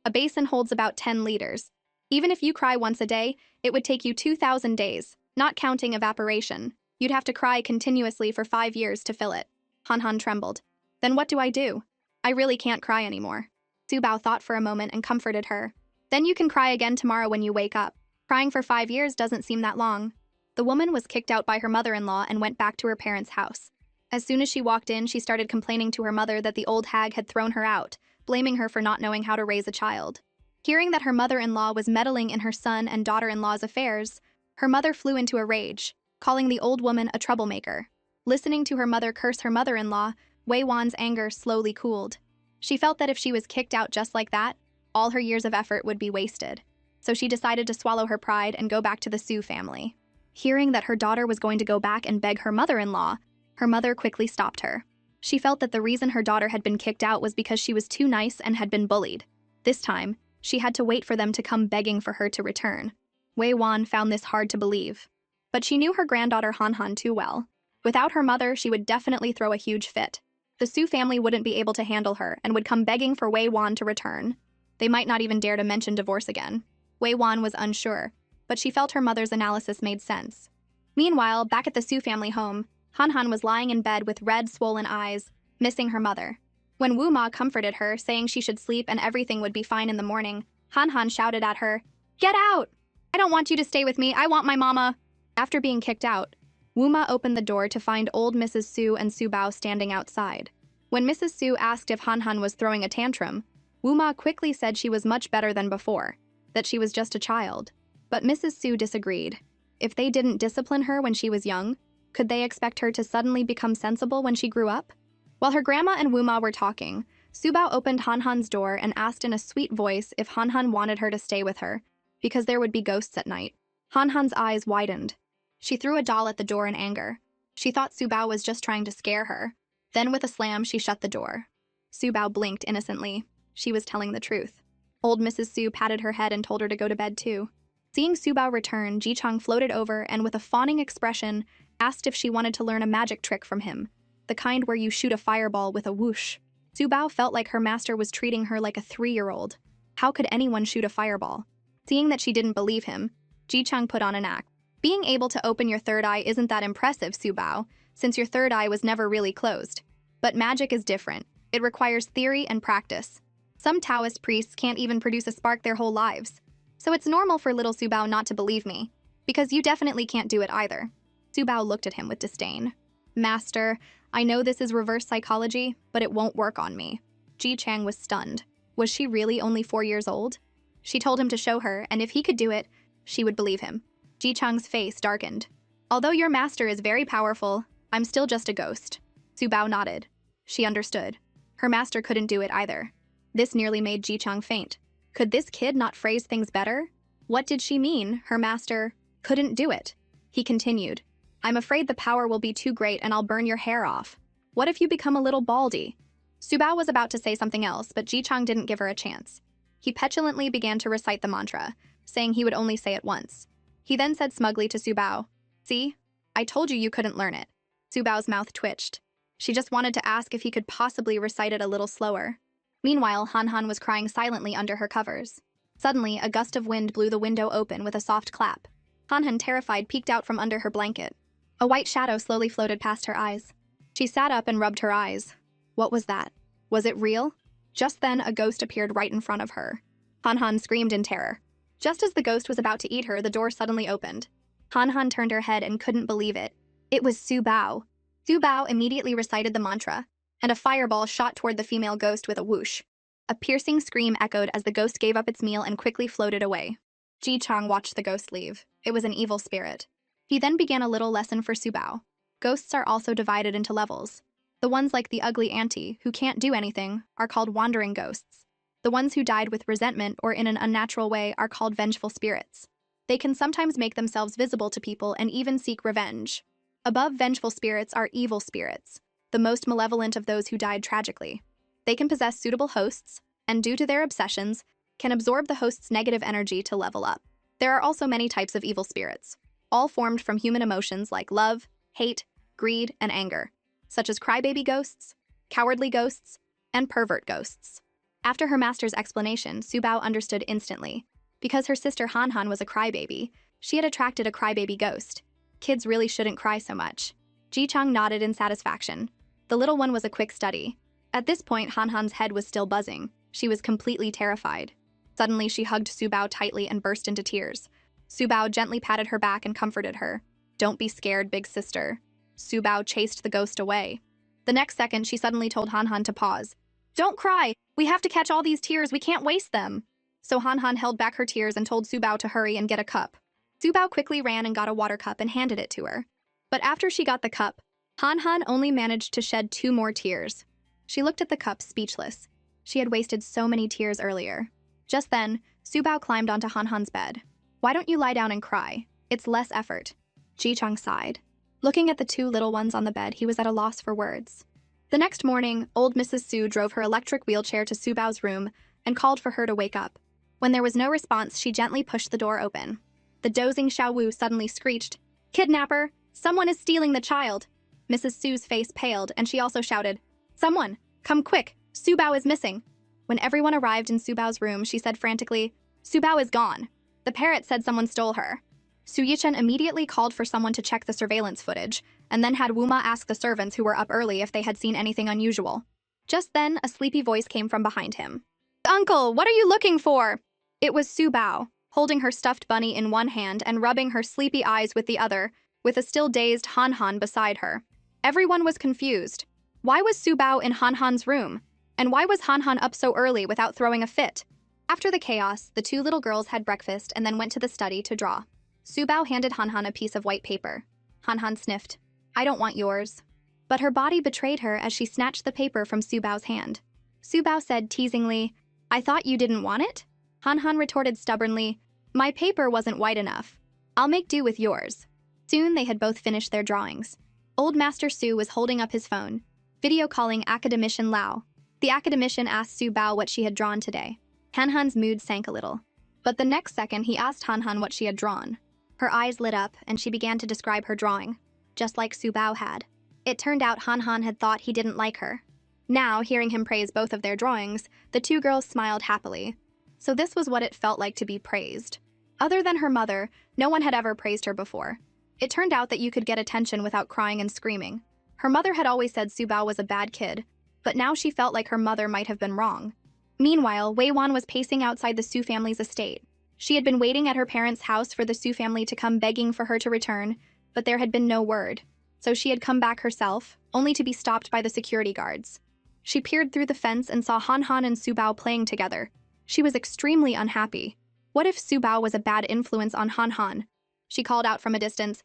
A basin holds about 10 liters. Even if you cry once a day, it would take you 2,000 days, not counting evaporation. You'd have to cry continuously for 5 years to fill it." Han Han trembled. "Then what do I do? I really can't cry anymore." Su Bao thought for a moment and comforted her. "Then you can cry again tomorrow when you wake up. Crying for 5 years doesn't seem that long." The woman was kicked out by her mother-in-law and went back to her parents' house. As soon as she walked in, she started complaining to her mother that the old hag had thrown her out, blaming her for not knowing how to raise a child. Hearing that her mother-in-law was meddling in her son and daughter-in-law's affairs, her mother flew into a rage, calling the old woman a troublemaker. Listening to her mother curse her mother-in-law, Wei Wan's anger slowly cooled. She felt that if she was kicked out just like that, all her years of effort would be wasted. So she decided to swallow her pride and go back to the Su family. Hearing that her daughter was going to go back and beg her mother-in-law, her mother quickly stopped her. She felt that the reason her daughter had been kicked out was because she was too nice and had been bullied. This time, she had to wait for them to come begging for her to return. Wei Wan found this hard to believe. But she knew her granddaughter Han Han too well. Without her mother, she would definitely throw a huge fit. The Su family wouldn't be able to handle her and would come begging for Wei Wan to return. They might not even dare to mention divorce again. Wei Wan was unsure, but she felt her mother's analysis made sense. Meanwhile, back at the Su family home, Han Han was lying in bed with red, swollen eyes, missing her mother. When Wu Ma comforted her, saying she should sleep and everything would be fine in the morning, Han Han shouted at her, "Get out! I don't want you to stay with me, I want my mama!" After being kicked out, Wu Ma opened the door to find old Mrs. Su and Su Bao standing outside. When Mrs. Su asked if Han Han was throwing a tantrum, Wu Ma quickly said she was much better than before, that she was just a child. But Mrs. Su disagreed. If they didn't discipline her when she was young, could they expect her to suddenly become sensible when she grew up? While her grandma and Wu Ma were talking, Su Bao opened Han Han's door and asked in a sweet voice if Han Han wanted her to stay with her, because there would be ghosts at night. Han Han's eyes widened. She threw a doll at the door in anger. She thought Su Bao was just trying to scare her. Then with a slam, she shut the door. Su Bao blinked innocently. She was telling the truth. Old Mrs. Su patted her head and told her to go to bed too. Seeing Su Bao return, Ji Chang floated over and with a fawning expression asked if she wanted to learn a magic trick from him, the kind where you shoot a fireball with a whoosh. Su Bao felt like her master was treating her like a 3-year-old. How could anyone shoot a fireball? Seeing that she didn't believe him, Ji Chang put on an act. "Being able to open your third eye isn't that impressive, Su Bao, since your third eye was never really closed. But magic is different. It requires theory and practice. Some Taoist priests can't even produce a spark their whole lives. So it's normal for little Su Bao not to believe me, because you definitely can't do it either." Su Bao looked at him with disdain. "Master, I know this is reverse psychology, but it won't work on me." Ji Chang was stunned. Was she really only 4 years old? She told him to show her, and if he could do it, she would believe him. Ji Chang's face darkened. "Although your master is very powerful, I'm still just a ghost." Su Bao nodded. She understood. Her master couldn't do it either. This nearly made Ji Chang faint. Could this kid not phrase things better? What did she mean, her master couldn't do it? He continued, "I'm afraid the power will be too great and I'll burn your hair off. What if you become a little baldy?" Su Bao was about to say something else, but Ji Chang didn't give her a chance. He petulantly began to recite the mantra, saying he would only say it once. He then said smugly to Su Bao, "See? I told you couldn't learn it." Su Bao's mouth twitched. She just wanted to ask if he could possibly recite it a little slower. Meanwhile, Han Han was crying silently under her covers. Suddenly, a gust of wind blew the window open with a soft clap. Han Han, terrified, peeked out from under her blanket. A white shadow slowly floated past her eyes. She sat up and rubbed her eyes. What was that? Was it real? Just then, a ghost appeared right in front of her. Han Han screamed in terror. Just as the ghost was about to eat her, the door suddenly opened. Han Han turned her head and couldn't believe it. It was Su Bao. Su Bao immediately recited the mantra, and a fireball shot toward the female ghost with a whoosh. A piercing scream echoed as the ghost gave up its meal and quickly floated away. Ji Chang watched the ghost leave. It was an evil spirit. He then began a little lesson for Su Bao. Ghosts are also divided into levels. The ones like the ugly auntie, who can't do anything, are called wandering ghosts. The ones who died with resentment or in an unnatural way are called vengeful spirits. They can sometimes make themselves visible to people and even seek revenge. Above vengeful spirits are evil spirits, the most malevolent of those who died tragically. They can possess suitable hosts, and due to their obsessions, can absorb the host's negative energy to level up. There are also many types of evil spirits, all formed from human emotions like love, hate, greed, and anger, such as crybaby ghosts, cowardly ghosts, and pervert ghosts. After her master's explanation, Su Bao understood instantly. Because her sister Han Han was a crybaby, she had attracted a crybaby ghost. Kids really shouldn't cry so much. Ji Chang nodded in satisfaction. The little one was a quick study. At this point, Han Han's head was still buzzing. She was completely terrified. Suddenly, she hugged Su Bao tightly and burst into tears. Su Bao gently patted her back and comforted her. "Don't be scared, big sister." Su Bao chased the ghost away. The next second, she suddenly told Han Han to pause. "Don't cry! We have to catch all these tears, we can't waste them!" So Han Han held back her tears and told Su Bao to hurry and get a cup. Su Bao quickly ran and got a water cup and handed it to her. But after she got the cup, Han Han only managed to shed 2 more tears. She looked at the cup, speechless. She had wasted so many tears earlier. Just then, Su Bao climbed onto Han Han's bed. "Why don't you lie down and cry? It's less effort." Ji Chang sighed. Looking at the 2 little ones on the bed, he was at a loss for words. The next morning, old Mrs. Su drove her electric wheelchair to Su Bao's room and called for her to wake up. When there was no response, she gently pushed the door open. The dozing Xiao Wu suddenly screeched, "Kidnapper! Someone is stealing the child!" Mrs. Su's face paled, and she also shouted, "Someone! Come quick! Su Bao is missing!" When everyone arrived in Su Bao's room, she said frantically, "Su Bao is gone. The parrot said someone stole her." Su Yichen immediately called for someone to check the surveillance footage, and then had Wuma ask the servants who were up early if they had seen anything unusual. Just then, a sleepy voice came from behind him. "Uncle, what are you looking for?" It was Su Bao, holding her stuffed bunny in one hand and rubbing her sleepy eyes with the other, with a still dazed Han Han beside her. Everyone was confused. Why was Su Bao in Han Han's room? And why was Han Han up so early without throwing a fit? After the chaos, the 2 little girls had breakfast and then went to the study to draw. Su Bao handed Han Han a piece of white paper. Han Han sniffed. "I don't want yours." But her body betrayed her as she snatched the paper from Su Bao's hand. Su Bao said teasingly, "I thought you didn't want it?" Han Han retorted stubbornly, "My paper wasn't white enough. I'll make do with yours." Soon they had both finished their drawings. Old Master Su was holding up his phone, video calling Academician Lao. The academician asked Su Bao what she had drawn today. Han Han's mood sank a little. But the next second, he asked Han Han what she had drawn. Her eyes lit up, and she began to describe her drawing, just like Su Bao had. It turned out Han Han had thought he didn't like her. Now, hearing him praise both of their drawings, the 2 girls smiled happily. So this was what it felt like to be praised. Other than her mother, no one had ever praised her before. It turned out that you could get attention without crying and screaming. Her mother had always said Su Bao was a bad kid, but now she felt like her mother might have been wrong. Meanwhile, Wei Wan was pacing outside the Su family's estate. She had been waiting at her parents' house for the Su family to come begging for her to return, but there had been no word. So she had come back herself, only to be stopped by the security guards. She peered through the fence and saw Han Han and Su Bao playing together. She was extremely unhappy. What if Su Bao was a bad influence on Han Han? She called out from a distance,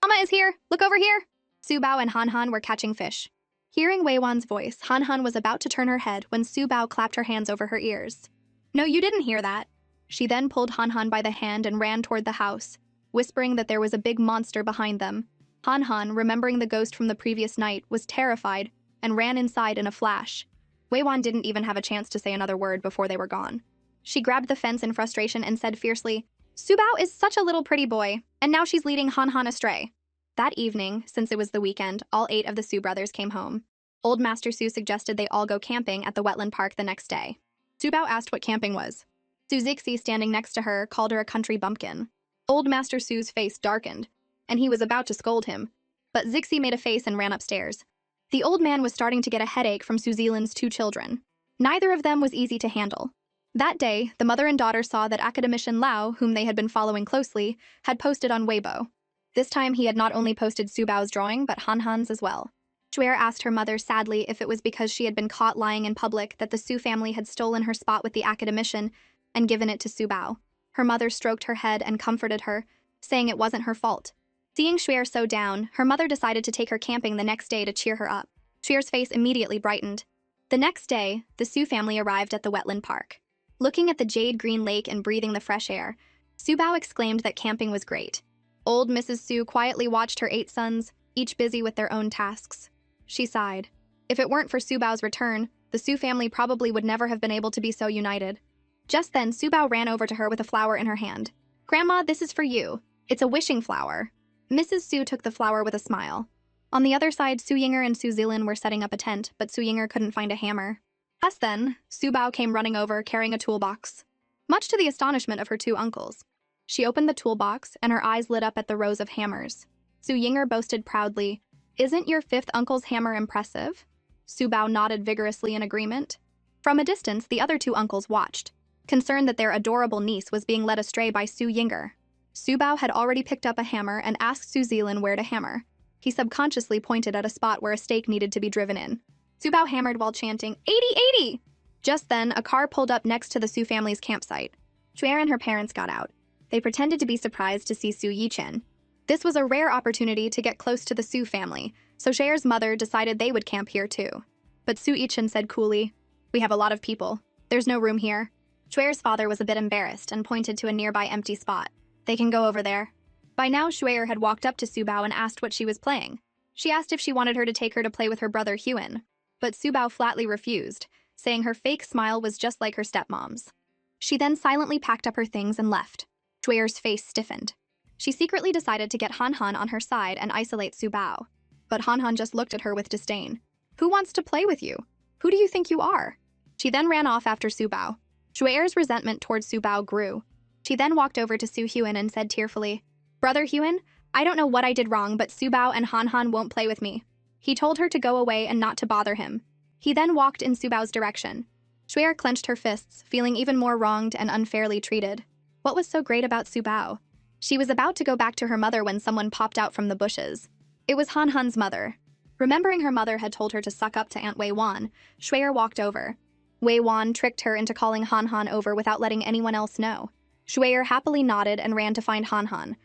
"Mama is here! Look over here!" Su Bao and Han Han were catching fish. Hearing Wei Wan's voice, Han Han was about to turn her head when Su Bao clapped her hands over her ears. "No, you didn't hear that." She then pulled Han Han by the hand and ran toward the house, whispering that there was a big monster behind them. Han Han, remembering the ghost from the previous night, was terrified and ran inside in a flash. Wei Wan didn't even have a chance to say another word before they were gone. She grabbed the fence in frustration and said fiercely, "Su Bao is such a little pretty boy, and now she's leading Han Han astray." That evening, since it was the weekend, all 8 of the Su brothers came home. Old Master Su suggested they all go camping at the wetland park the next day. Su Bao asked what camping was. Su Zixi, standing next to her, called her a country bumpkin. Old Master Su's face darkened, and he was about to scold him, but Zixi made a face and ran upstairs. The old man was starting to get a headache from Su Zealand's 2 children. Neither of them was easy to handle. That day, the mother and daughter saw that Academician Lao, whom they had been following closely, had posted on Weibo. This time he had not only posted Su Bao's drawing, but Han Han's as well. Shuair asked her mother sadly if it was because she had been caught lying in public that the Su family had stolen her spot with the academician and given it to Su Bao. Her mother stroked her head and comforted her, saying it wasn't her fault. Seeing Shuair so down, her mother decided to take her camping the next day to cheer her up. Shuair's face immediately brightened. The next day, the Su family arrived at the wetland park. Looking at the jade-green lake and breathing the fresh air, Su Bao exclaimed that camping was great. Old Mrs. Su quietly watched her 8 sons, each busy with their own tasks. She sighed. If it weren't for Su Bao's return, the Su family probably would never have been able to be so united. Just then, Su Bao ran over to her with a flower in her hand. "Grandma, this is for you. It's a wishing flower." Mrs. Su took the flower with a smile. On the other side, Su Yinger and Su Zilin were setting up a tent, but Su Yinger couldn't find a hammer. Just then, Su Bao came running over, carrying a toolbox. Much to the astonishment of her 2 uncles. She opened the toolbox, and her eyes lit up at the rows of hammers. Su Yinger boasted proudly, "Isn't your 5th uncle's hammer impressive?" Su Bao nodded vigorously in agreement. From a distance, the other 2 uncles watched, concerned that their adorable niece was being led astray by Su Yinger. Su Bao had already picked up a hammer and asked Su Zilin where to hammer. He subconsciously pointed at a spot where a stake needed to be driven in. Su Bao hammered while chanting, 80-80! Just then, a car pulled up next to the Su family's campsite. Shuair and her parents got out. They pretended to be surprised to see Su Yichen. This was a rare opportunity to get close to the Su family, so Shuair's mother decided they would camp here too. But Su Yichen said coolly, "We have a lot of people. There's no room here." Shuair's father was a bit embarrassed and pointed to a nearby empty spot. "They can go over there." By now, Shuair had walked up to Su Bao and asked what she was playing. She asked if she wanted her to take her to play with her brother Huan, but Su Bao flatly refused, saying her fake smile was just like her stepmom's. She then silently packed up her things and left. Shuair's face stiffened. She secretly decided to get Han Han on her side and isolate Su Bao. But Han Han just looked at her with disdain. "Who wants to play with you? Who do you think you are?" She then ran off after Su Bao. Shuair's resentment towards Su Bao grew. She then walked over to Su Huan and said tearfully, "Brother Huan, I don't know what I did wrong, but Su Bao and Han Han won't play with me." He told her to go away and not to bother him. He then walked in Su Bao's direction. Shuair clenched her fists, feeling even more wronged and unfairly treated. What was so great about Su Bao? She was about to go back to her mother when someone popped out from the bushes. It was Han Han's mother. Remembering her mother had told her to suck up to Aunt Wei Wan, Shuair walked over. Wei Wan tricked her into calling Han Han over without letting anyone else know. Shuair happily nodded and ran to find Han Han.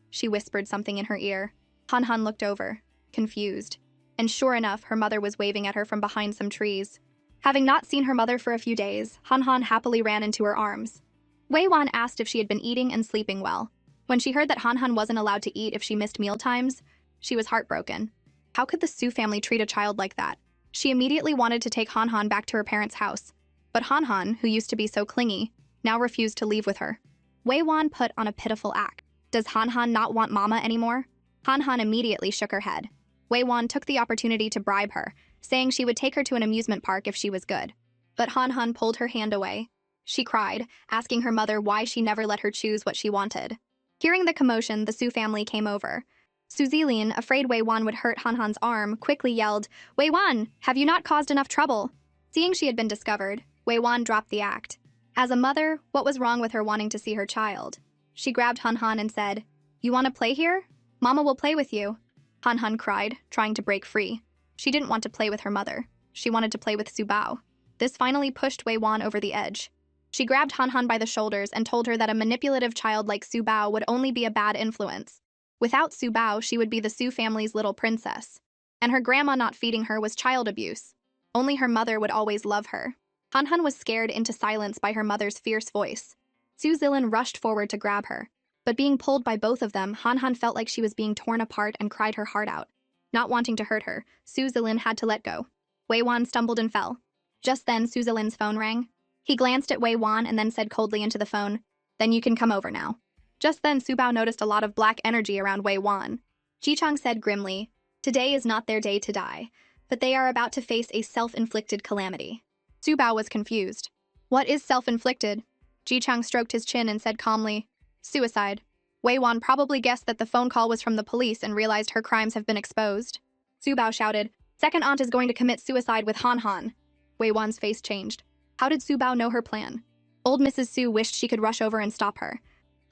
She whispered something in her ear. Han Han looked over, confused. And sure enough, her mother was waving at her from behind some trees. Having not seen her mother for a few days, Han Han happily ran into her arms. Wei Wan asked if she had been eating and sleeping well. When she heard that Han Han wasn't allowed to eat if she missed mealtimes, she was heartbroken. How could the Su family treat a child like that? She immediately wanted to take Han Han back to her parents' house. But Han Han, who used to be so clingy, now refused to leave with her. Wei Wan put on a pitiful act. Does Han Han not want Mama anymore? Han Han immediately shook her head. Wei Wan took the opportunity to bribe her, saying she would take her to an amusement park if she was good. But Han Han pulled her hand away. She cried, asking her mother why she never let her choose what she wanted. Hearing the commotion, the Su family came over. Su Zilin, afraid Wei Wan would hurt Han Han's arm, quickly yelled, "Wei Wan, have you not caused enough trouble?" Seeing she had been discovered, Wei Wan dropped the act. As a mother, what was wrong with her wanting to see her child? She grabbed Han Han and said, "You want to play here? Mama will play with you." Han Han cried, trying to break free. She didn't want to play with her mother. She wanted to play with Su Bao. This finally pushed Wei Wan over the edge. She grabbed Han Han by the shoulders and told her that a manipulative child like Su Bao would only be a bad influence. Without Su Bao, she would be the Su family's little princess. And her grandma not feeding her was child abuse. Only her mother would always love her. Han Han was scared into silence by her mother's fierce voice. Su Zilin rushed forward to grab her. But being pulled by both of them, Han Han felt like she was being torn apart and cried her heart out. Not wanting to hurt her, Su Zilin had to let go. Wei Wan stumbled and fell. Just then, Su Zilin's phone rang. He glanced at Wei Wan and then said coldly into the phone, "Then you can come over now." Just then, Su Bao noticed a lot of black energy around Wei Wan. Ji Chang said grimly, "Today is not their day to die, but they are about to face a self-inflicted calamity." Su Bao was confused. "What is self-inflicted?" Ji Chang stroked his chin and said calmly, "Suicide." Wei Wan probably guessed that the phone call was from the police and realized her crimes have been exposed. Su Bao shouted, "Second aunt is going to commit suicide with Han Han." Wei Wan's face changed. How did Su Bao know her plan? Old Mrs. Su wished she could rush over and stop her.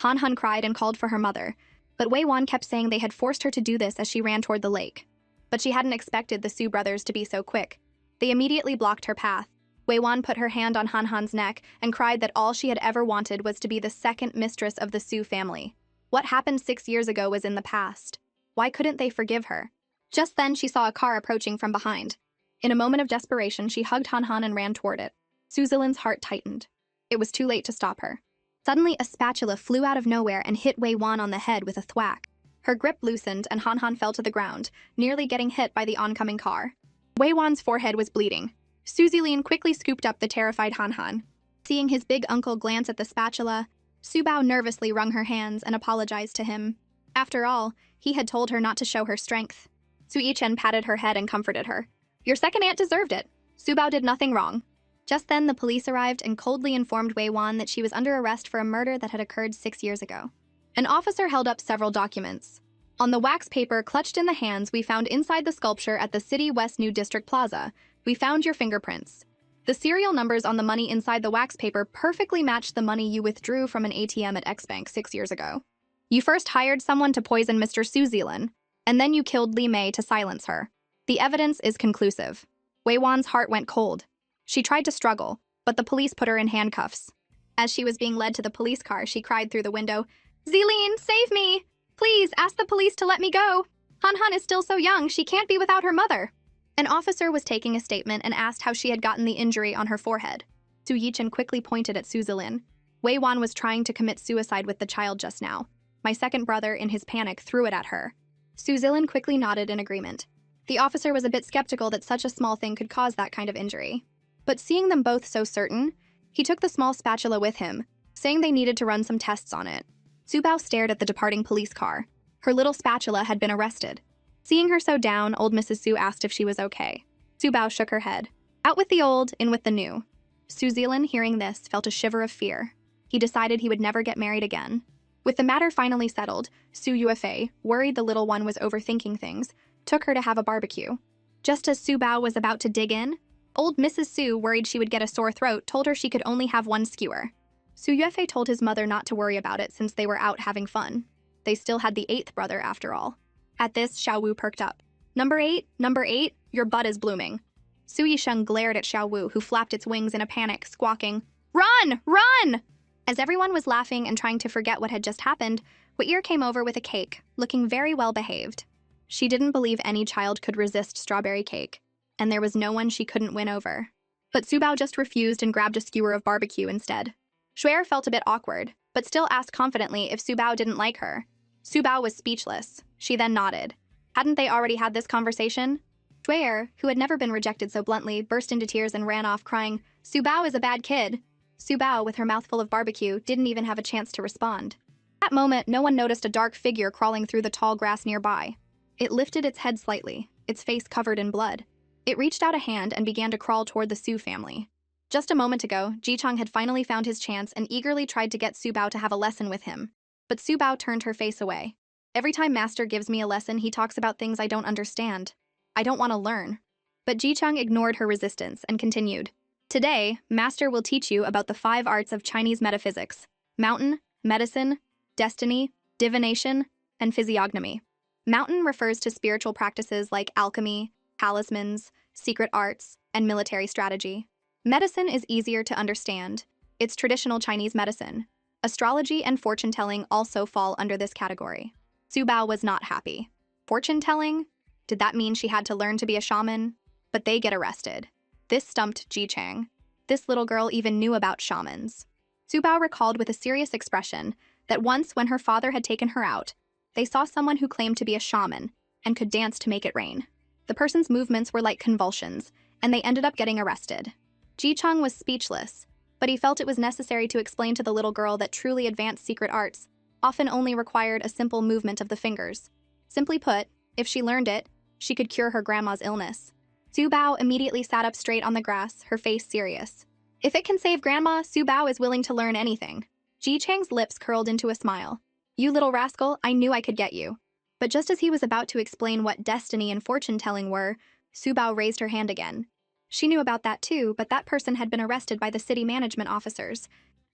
Han Han cried and called for her mother, but Wei Wan kept saying they had forced her to do this as she ran toward the lake. but she hadn't expected the Su brothers to be so quick. They immediately blocked her path. Wei-wan put her hand on Han-han's neck and cried that all she had ever wanted was to be the second mistress of the Su family. What happened 6 years ago was in the past. Why couldn't they forgive her? Just then, she saw a car approaching from behind. In a moment of desperation, she hugged Han-han and ran toward it. Su Zilin's heart tightened. It was too late to stop her. Suddenly, a spatula flew out of nowhere and hit Wei-wan on the head with a thwack. Her grip loosened and Han-han fell to the ground, nearly getting hit by the oncoming car. Wei-wan's forehead was bleeding. Su Zilin quickly scooped up the terrified Han-han. Seeing his big uncle glance at the spatula, Su Bao nervously wrung her hands and apologized to him. After all, he had told her not to show her strength. Su Yichen patted her head and comforted her. Your second aunt deserved it. Su Bao did nothing wrong. Just then, the police arrived and coldly informed Wei-wan that she was under arrest for a murder that had occurred 6 years ago. An officer held up several documents. On the wax paper clutched in the hands we found inside the sculpture at the City West New District Plaza, we found your fingerprints. The serial numbers on the money inside the wax paper perfectly matched the money you withdrew from an ATM at X-Bank 6 years ago. You first hired someone to poison Mr. Su Zilin, and then you killed Li Mei to silence her. The evidence is conclusive. Wei-wan's heart went cold. She tried to struggle, but the police put her in handcuffs. As she was being led to the police car, she cried through the window, Zilin, save me! Please, ask the police to let me go. Han-han is still so young, she can't be without her mother. An officer was taking a statement and asked how she had gotten the injury on her forehead. Su Yichen quickly pointed at Su Zilin. Wei-wan was trying to commit suicide with the child just now. My second brother, in his panic, threw it at her. Su Zilin quickly nodded in agreement. The officer was a bit skeptical that such a small thing could cause that kind of injury. But seeing them both so certain, he took the small spatula with him, saying they needed to run some tests on it. Su Bao stared at the departing police car. Her little spatula had been arrested. Seeing her so down, old Mrs. Su asked if she was okay. Su Bao shook her head. Out with the old, in with the new. Su Zilin, hearing this, felt a shiver of fear. He decided he would never get married again. With the matter finally settled, Su Yuefei, worried the little one was overthinking things, took her to have a barbecue. Just as Su Bao was about to dig in, old Mrs. Su, worried she would get a sore throat, told her she could only have one skewer. Su Yuefei told his mother not to worry about it since they were out having fun. They still had the 8th brother after all. At this, Xiao Wu perked up. Number 8, your butt is blooming. Su Yisheng glared at Xiao Wu, who flapped its wings in a panic, squawking, Run! Run! As everyone was laughing and trying to forget what had just happened, Weir came over with a cake, looking very well behaved. She didn't believe any child could resist strawberry cake, and there was no one she couldn't win over. But Su Bao just refused and grabbed a skewer of barbecue instead. Shuer felt a bit awkward, but still asked confidently if Su Bao didn't like her. Su Bao was speechless. She then nodded. Hadn't they already had this conversation? Shuer, who had never been rejected so bluntly, burst into tears and ran off crying, Su Bao is a bad kid. Su Bao, with her mouth full of barbecue, didn't even have a chance to respond. At that moment, no one noticed a dark figure crawling through the tall grass nearby. It lifted its head slightly, its face covered in blood. It reached out a hand and began to crawl toward the Su family. Just a moment ago, Jichang had finally found his chance and eagerly tried to get Su Bao to have a lesson with him. But Su Bao turned her face away. Every time Master gives me a lesson, he talks about things I don't understand. I don't want to learn. But Jichang ignored her resistance and continued. Today, Master will teach you about the 5 arts of Chinese metaphysics: mountain, medicine, destiny, divination, and physiognomy. Mountain refers to spiritual practices like alchemy, talismans, secret arts, and military strategy. Medicine is easier to understand. It's traditional Chinese medicine. Astrology and fortune-telling also fall under this category. Su Bao was not happy. Fortune-telling? Did that mean she had to learn to be a shaman? But they get arrested. This stumped Ji Chang. This little girl even knew about shamans. Su Bao recalled with a serious expression that once when her father had taken her out, they saw someone who claimed to be a shaman and could dance to make it rain. The person's movements were like convulsions, and they ended up getting arrested. Ji Chang was speechless, but he felt it was necessary to explain to the little girl that truly advanced secret arts often only required a simple movement of the fingers. Simply put, if she learned it, she could cure her grandma's illness. Su Bao immediately sat up straight on the grass, her face serious. If it can save Grandma, Su Bao is willing to learn anything. Ji Chang's lips curled into a smile. You little rascal, I knew I could get you. But just as he was about to explain what destiny and fortune-telling were, Su Bao raised her hand again. She knew about that too, but that person had been arrested by the city management officers.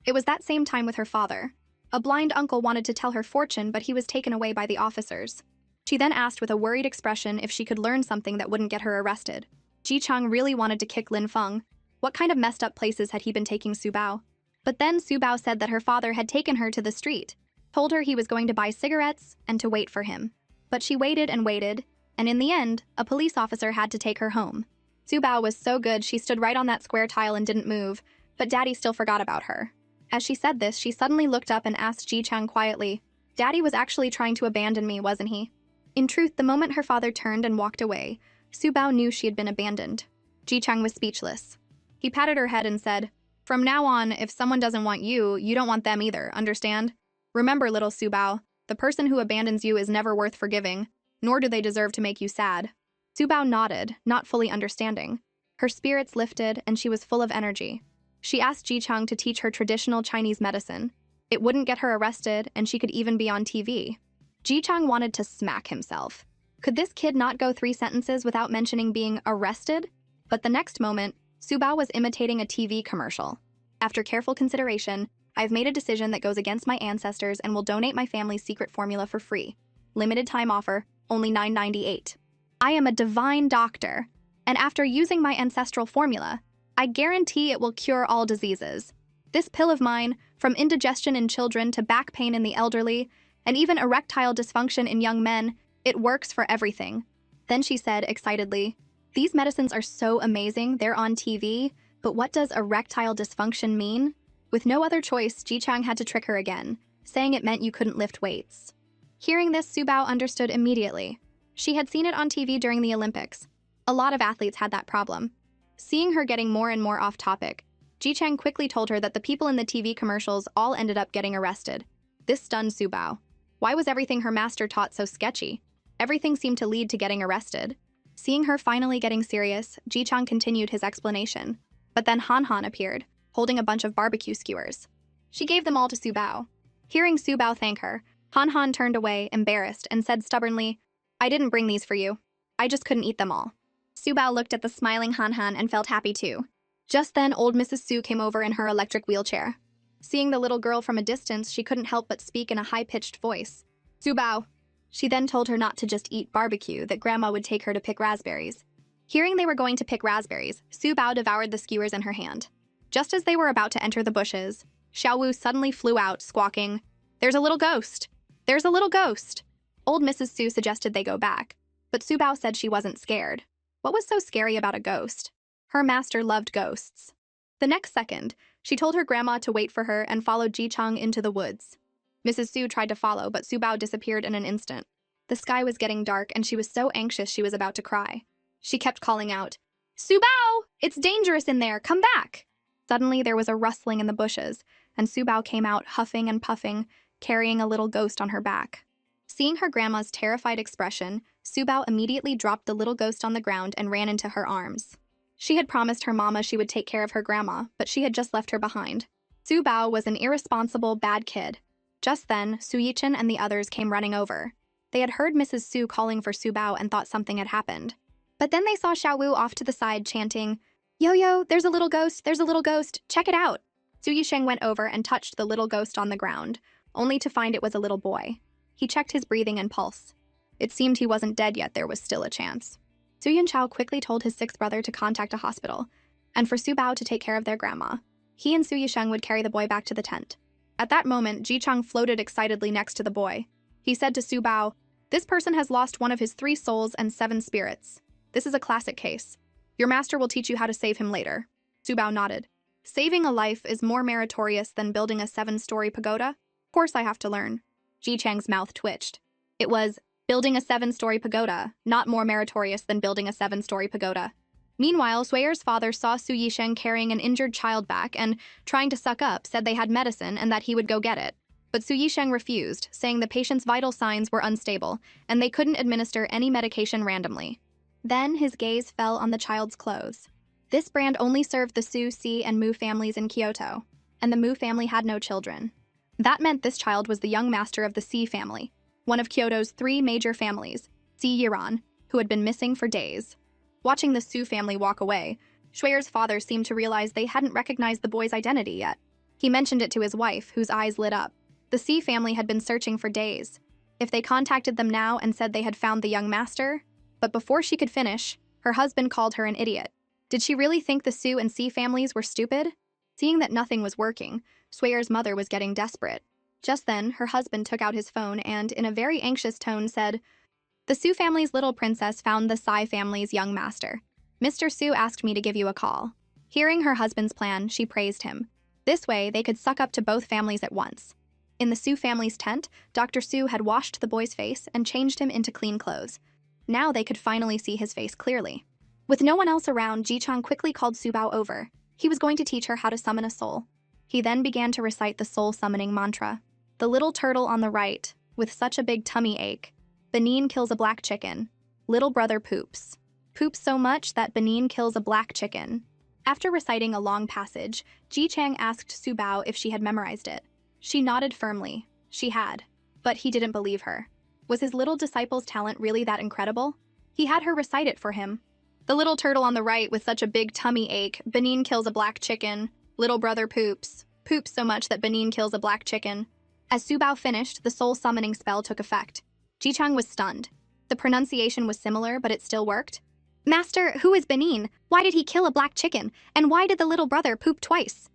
It was that same time with her father. A blind uncle wanted to tell her fortune, but he was taken away by the officers. She then asked with a worried expression if she could learn something that wouldn't get her arrested. Ji-chang really wanted to kick Lin Feng. What kind of messed up places had he been taking Su Bao? But then Su Bao said that her father had taken her to the street, told her he was going to buy cigarettes and to wait for him. But she waited and waited, and in the end, a police officer had to take her home. Su Bao was so good she stood right on that square tile and didn't move, but Daddy still forgot about her. As she said this, she suddenly looked up and asked Ji-chang quietly, "Daddy was actually trying to abandon me, wasn't he?" In truth, the moment her father turned and walked away, Su Bao knew she had been abandoned. Ji-chang was speechless. He patted her head and said, "From now on, if someone doesn't want you, you don't want them either, understand? Remember, little Su Bao, the person who abandons you is never worth forgiving, nor do they deserve to make you sad." Su Bao nodded, not fully understanding. Her spirits lifted, and she was full of energy. She asked Ji-chang to teach her traditional Chinese medicine. It wouldn't get her arrested, and she could even be on TV. Ji-chang wanted to smack himself. Could this kid not go 3 sentences without mentioning being arrested? But the next moment, Su Bao was imitating a TV commercial. "After careful consideration, I've made a decision that goes against my ancestors and will donate my family's secret formula for free. Limited time offer, only $9.98. I am a divine doctor, and after using my ancestral formula, I guarantee it will cure all diseases. This pill of mine, from indigestion in children to back pain in the elderly, and even erectile dysfunction in young men, it works for everything." Then she said excitedly, "These medicines are so amazing, they're on TV, but what does erectile dysfunction mean?" With no other choice, Ji-chang had to trick her again, saying it meant you couldn't lift weights. Hearing this, Su Bao understood immediately. She had seen it on TV during the Olympics. A lot of athletes had that problem. Seeing her getting more and more off topic, Ji-chang quickly told her that the people in the TV commercials all ended up getting arrested. This stunned Su Bao. Why was everything her master taught so sketchy? Everything seemed to lead to getting arrested. Seeing her finally getting serious, Ji-chang continued his explanation. But then Han Han appeared, holding a bunch of barbecue skewers. She gave them all to Su Bao. Hearing Su Bao thank her, Han Han turned away, embarrassed, and said stubbornly, "I didn't bring these for you. I just couldn't eat them all." Su Bao looked at the smiling Han Han and felt happy too. Just then, old Mrs. Su came over in her electric wheelchair. Seeing the little girl from a distance, she couldn't help but speak in a high-pitched voice. "Su Bao." She then told her not to just eat barbecue, that Grandma would take her to pick raspberries. Hearing they were going to pick raspberries, Su Bao devoured the skewers in her hand. Just as they were about to enter the bushes, Xiao Wu suddenly flew out, squawking, "There's a little ghost! There's a little ghost!" Old Mrs. Su suggested they go back, but Su Bao said she wasn't scared. What was so scary about a ghost? Her master loved ghosts. The next second, she told her grandma to wait for her and followed Ji-chang into the woods. Mrs. Su tried to follow, but Su Bao disappeared in an instant. The sky was getting dark, and she was so anxious she was about to cry. She kept calling out, "Su Bao! It's dangerous in there! Come back!" Suddenly, there was a rustling in the bushes, and Su Bao came out huffing and puffing, carrying a little ghost on her back. Seeing her grandma's terrified expression, Su Bao immediately dropped the little ghost on the ground and ran into her arms. She had promised her mama she would take care of her grandma, but she had just left her behind. Su Bao was an irresponsible, bad kid. Just then, Su Yichen and the others came running over. They had heard Mrs. Su calling for Su Bao and thought something had happened. But then they saw Xiao Wu off to the side chanting, "Yo, there's a little ghost, there's a little ghost, check it out." Su Yisheng went over and touched the little ghost on the ground, only to find it was a little boy. He checked his breathing and pulse. It seemed he wasn't dead yet, there was still a chance. Su Yunchao quickly told his 6th brother to contact a hospital, and for Su Bao to take care of their grandma. He and Su Yisheng would carry the boy back to the tent. At that moment, Ji-chang floated excitedly next to the boy. He said to Su Bao, "This person has lost one of his 3 souls and 7 spirits. This is a classic case. Your master will teach you how to save him later." Su Bao nodded. "Saving a life is more meritorious than building a 7-story pagoda? Of course I have to learn." Ji-chang's mouth twitched. It was building a 7-story pagoda, not more meritorious than building a 7-story pagoda. Meanwhile, Sui's father saw Su Yisheng carrying an injured child back and, trying to suck up, said they had medicine and that he would go get it. But Su Yisheng refused, saying the patient's vital signs were unstable and they couldn't administer any medication randomly. Then his gaze fell on the child's clothes. This brand only served the Su, Si, and Mu families in Kyoto, and the Mu family had no children. That meant this child was the young master of the Si family, one of Kyoto's 3 major families, Si Yiran, who had been missing for days. Watching the Su family walk away, Shui's father seemed to realize they hadn't recognized the boy's identity yet. He mentioned it to his wife, whose eyes lit up. The Si family had been searching for days. if they contacted them now and said they had found the young master. But before she could finish, her husband called her an idiot. Did she really think the Sue and C families were stupid? Seeing that nothing was working, Swayer's mother was getting desperate. Just then, her husband took out his phone and, in a very anxious tone, said, "The Sue family's little princess found the Psy family's young master. Mr. Sue asked me to give you a call." Hearing her husband's plan, she praised him. This way, they could suck up to both families at once. In the Sue family's tent, Dr. Sue had washed the boy's face and changed him into clean clothes. Now they could finally see his face clearly. With no one else around, Ji-chang quickly called Subao over. He was going to teach her how to summon a soul. He then began to recite the soul-summoning mantra. The little turtle on the right, with such a big tummy ache. Benin kills a black chicken. Little brother poops. Poops so much that Benin kills a black chicken. After reciting a long passage, Ji-chang asked Subao if she had memorized it. She nodded firmly. She had. But he didn't believe her. Was his little disciple's talent really that incredible? He had her recite it for him. The little turtle on the right with such a big tummy ache. Benin kills a black chicken. Little brother poops. Poops so much that Benin kills a black chicken. As Subao finished, the soul-summoning spell took effect. Ji-chang was stunned. The pronunciation was similar, but it still worked. "Master, who is Benin? Why did he kill a black chicken? And why did the little brother poop twice?"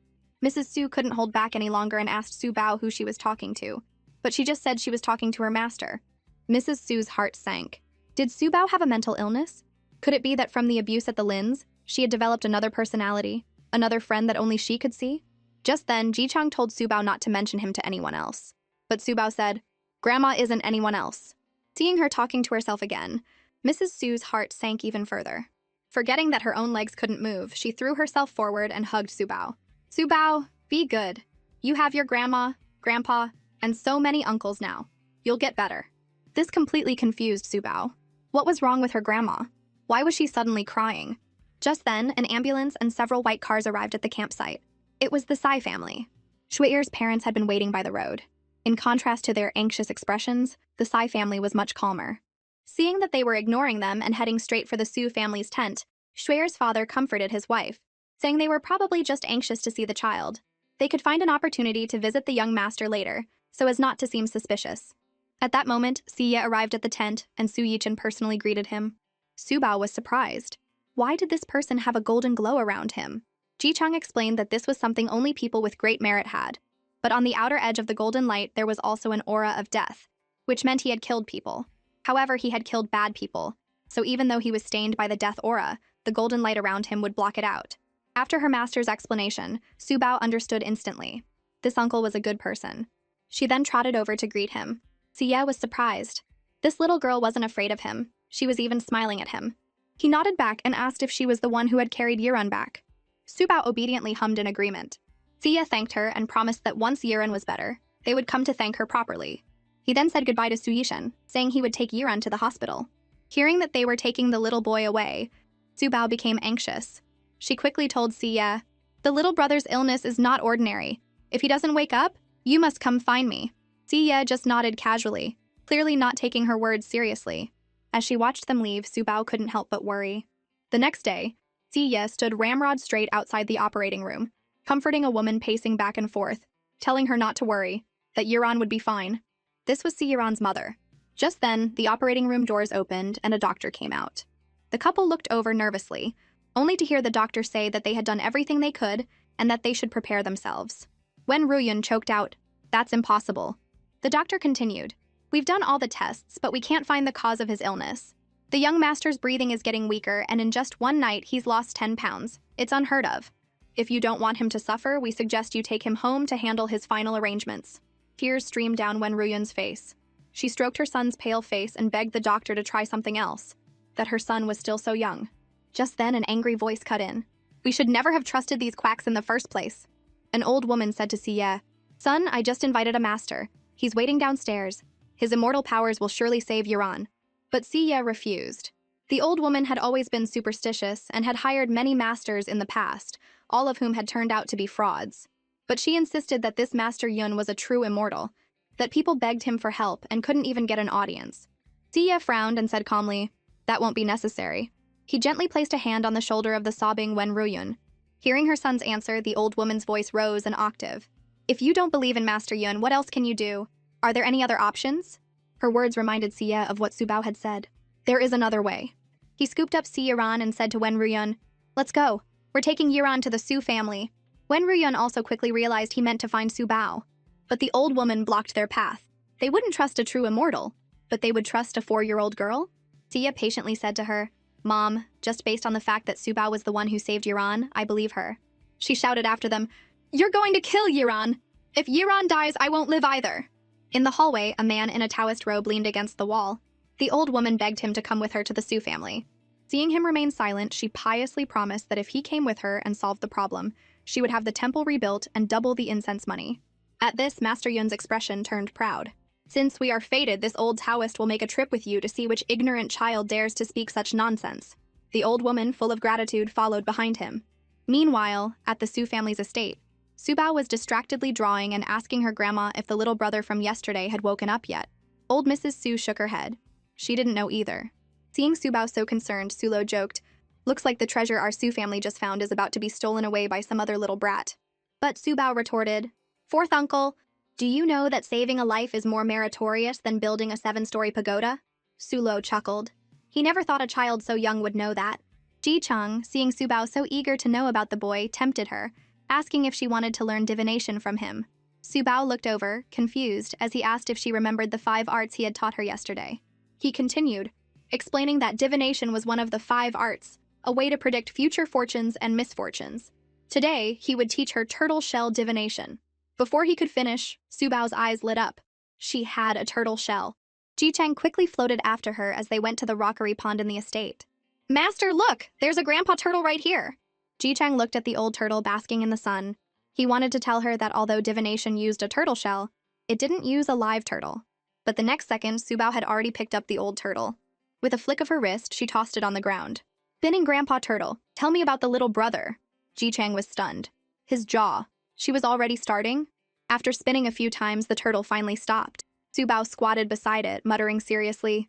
Mrs. Sue couldn't hold back any longer and asked Subao who she was talking to. But she just said she was talking to her master. Mrs. Sue's heart sank. Did Subao have a mental illness? Could it be that from the abuse at the Lins, she had developed another personality, another friend that only she could see? Just then, Ji-chang told Subao not to mention him to anyone else. But Subao said, "Grandma isn't anyone else." Seeing her talking to herself again, Mrs. Sue's heart sank even further. Forgetting that her own legs couldn't move, she threw herself forward and hugged Subao. "Subao, be good. You have your grandma, grandpa, and so many uncles now. You'll get better." This completely confused Subao. What was wrong with her grandma? Why was she suddenly crying? Just then, an ambulance and several white cars arrived at the campsite. It was the Psy family. Shueir's parents had been waiting by the road. In contrast to their anxious expressions, the Psy family was much calmer. Seeing that they were ignoring them and heading straight for the Sue family's tent, Shueir's father comforted his wife, saying they were probably just anxious to see the child. They could find an opportunity to visit the young master later, so as not to seem suspicious. At that moment, Siye arrived at the tent, and Su Yichin personally greeted him. Subao was surprised. Why did this person have a golden glow around him? Ji-chang explained that this was something only people with great merit had. But on the outer edge of the golden light, there was also an aura of death, which meant he had killed people. However, he had killed bad people, so even though he was stained by the death aura, the golden light around him would block it out. After her master's explanation, Subao understood instantly. This uncle was a good person. She then trotted over to greet him. Siye was surprised. This little girl wasn't afraid of him. She was even smiling at him. He nodded back and asked if she was the one who had carried Yiran back. Subao obediently hummed in agreement. Siye thanked her and promised that once Yiran was better, they would come to thank her properly. He then said goodbye to Su Yishan, saying he would take Yiran to the hospital. Hearing that they were taking the little boy away, Subao became anxious. She quickly told Siye, "The little brother's illness is not ordinary. If he doesn't wake up, you must come find me." Siye just nodded casually, clearly not taking her words seriously. As she watched them leave, Subao couldn't help but worry. The next day, Siye stood ramrod straight outside the operating room, comforting a woman pacing back and forth, telling her not to worry, that Yiran would be fine. This was Yiran's mother. Just then, the operating room doors opened and a doctor came out. The couple looked over nervously, only to hear the doctor say that they had done everything they could and that they should prepare themselves. When Ruyun choked out, "That's impossible." The doctor continued, "We've done all the tests, but we can't find the cause of his illness. The young master's breathing is getting weaker, and in just one night, he's lost 10 pounds. It's unheard of. If you don't want him to suffer, we suggest you take him home to handle his final arrangements." Tears streamed down Wen Ruyun's face. She stroked her son's pale face and begged the doctor to try something else, that her son was still so young. Just then, an angry voice cut in. "We should never have trusted these quacks in the first place." An old woman said to Siye, "Son, I just invited a master. He's waiting downstairs. His immortal powers will surely save Yiran." But Siye refused. The old woman had always been superstitious and had hired many masters in the past, all of whom had turned out to be frauds. But she insisted that this Master Yun was a true immortal, that people begged him for help and couldn't even get an audience. Siye frowned and said calmly, "That won't be necessary." He gently placed a hand on the shoulder of the sobbing Wen Ruyun. Hearing her son's answer, the old woman's voice rose an octave. "If you don't believe in Master Yun, what else can you do? Are there any other options?" Her words reminded Sia of what Subao had said. There is another way. He scooped up Si Yiran and said to Wen Ruyun, "Let's go. We're taking Yiran to the Su family." Wen Ruyun also quickly realized he meant to find Subao. But the old woman blocked their path. They wouldn't trust a true immortal, but they would trust a 4-year-old girl? Sia patiently said to her, "Mom, just based on the fact that Subao was the one who saved Yiran, I believe her." She shouted after them, "You're going to kill Yiran! If Yiran dies, I won't live either." In the hallway, a man in a Taoist robe leaned against the wall. The old woman begged him to come with her to the Su family. Seeing him remain silent, she piously promised that if he came with her and solved the problem, she would have the temple rebuilt and double the incense money. At this, Master Yun's expression turned proud. "Since we are fated, this old Taoist will make a trip with you to see which ignorant child dares to speak such nonsense." The old woman, full of gratitude, followed behind him. Meanwhile, at the Su family's estate, Subao was distractedly drawing and asking her grandma if the little brother from yesterday had woken up yet. Old Mrs. Su shook her head. She didn't know either. Seeing Subao so concerned, Sulo joked, "Looks like the treasure our Su family just found is about to be stolen away by some other little brat." But Subao retorted, "Fourth uncle, do you know that saving a life is more meritorious than building a 7-story pagoda?" Sulo chuckled. He never thought a child so young would know that. Ji Chung, seeing Subao so eager to know about the boy, tempted her, asking if she wanted to learn divination from him. Subao looked over, confused, as he asked if she remembered the 5 arts he had taught her yesterday. He continued, explaining that divination was one of the 5 arts, a way to predict future fortunes and misfortunes. Today, he would teach her turtle shell divination. Before he could finish, Subao's eyes lit up. She had a turtle shell. Ji Chang quickly floated after her as they went to the rockery pond in the estate. "Master, look! There's a grandpa turtle right here!" Ji Chang looked at the old turtle basking in the sun. He wanted to tell her that although divination used a turtle shell, it didn't use a live turtle. But the next second, Subao had already picked up the old turtle. With a flick of her wrist, she tossed it on the ground. "Spinning Grandpa Turtle, tell me about the little brother." Ji Chang was stunned. His jaw. She was already starting? After spinning a few times, the turtle finally stopped. Subao squatted beside it, muttering seriously,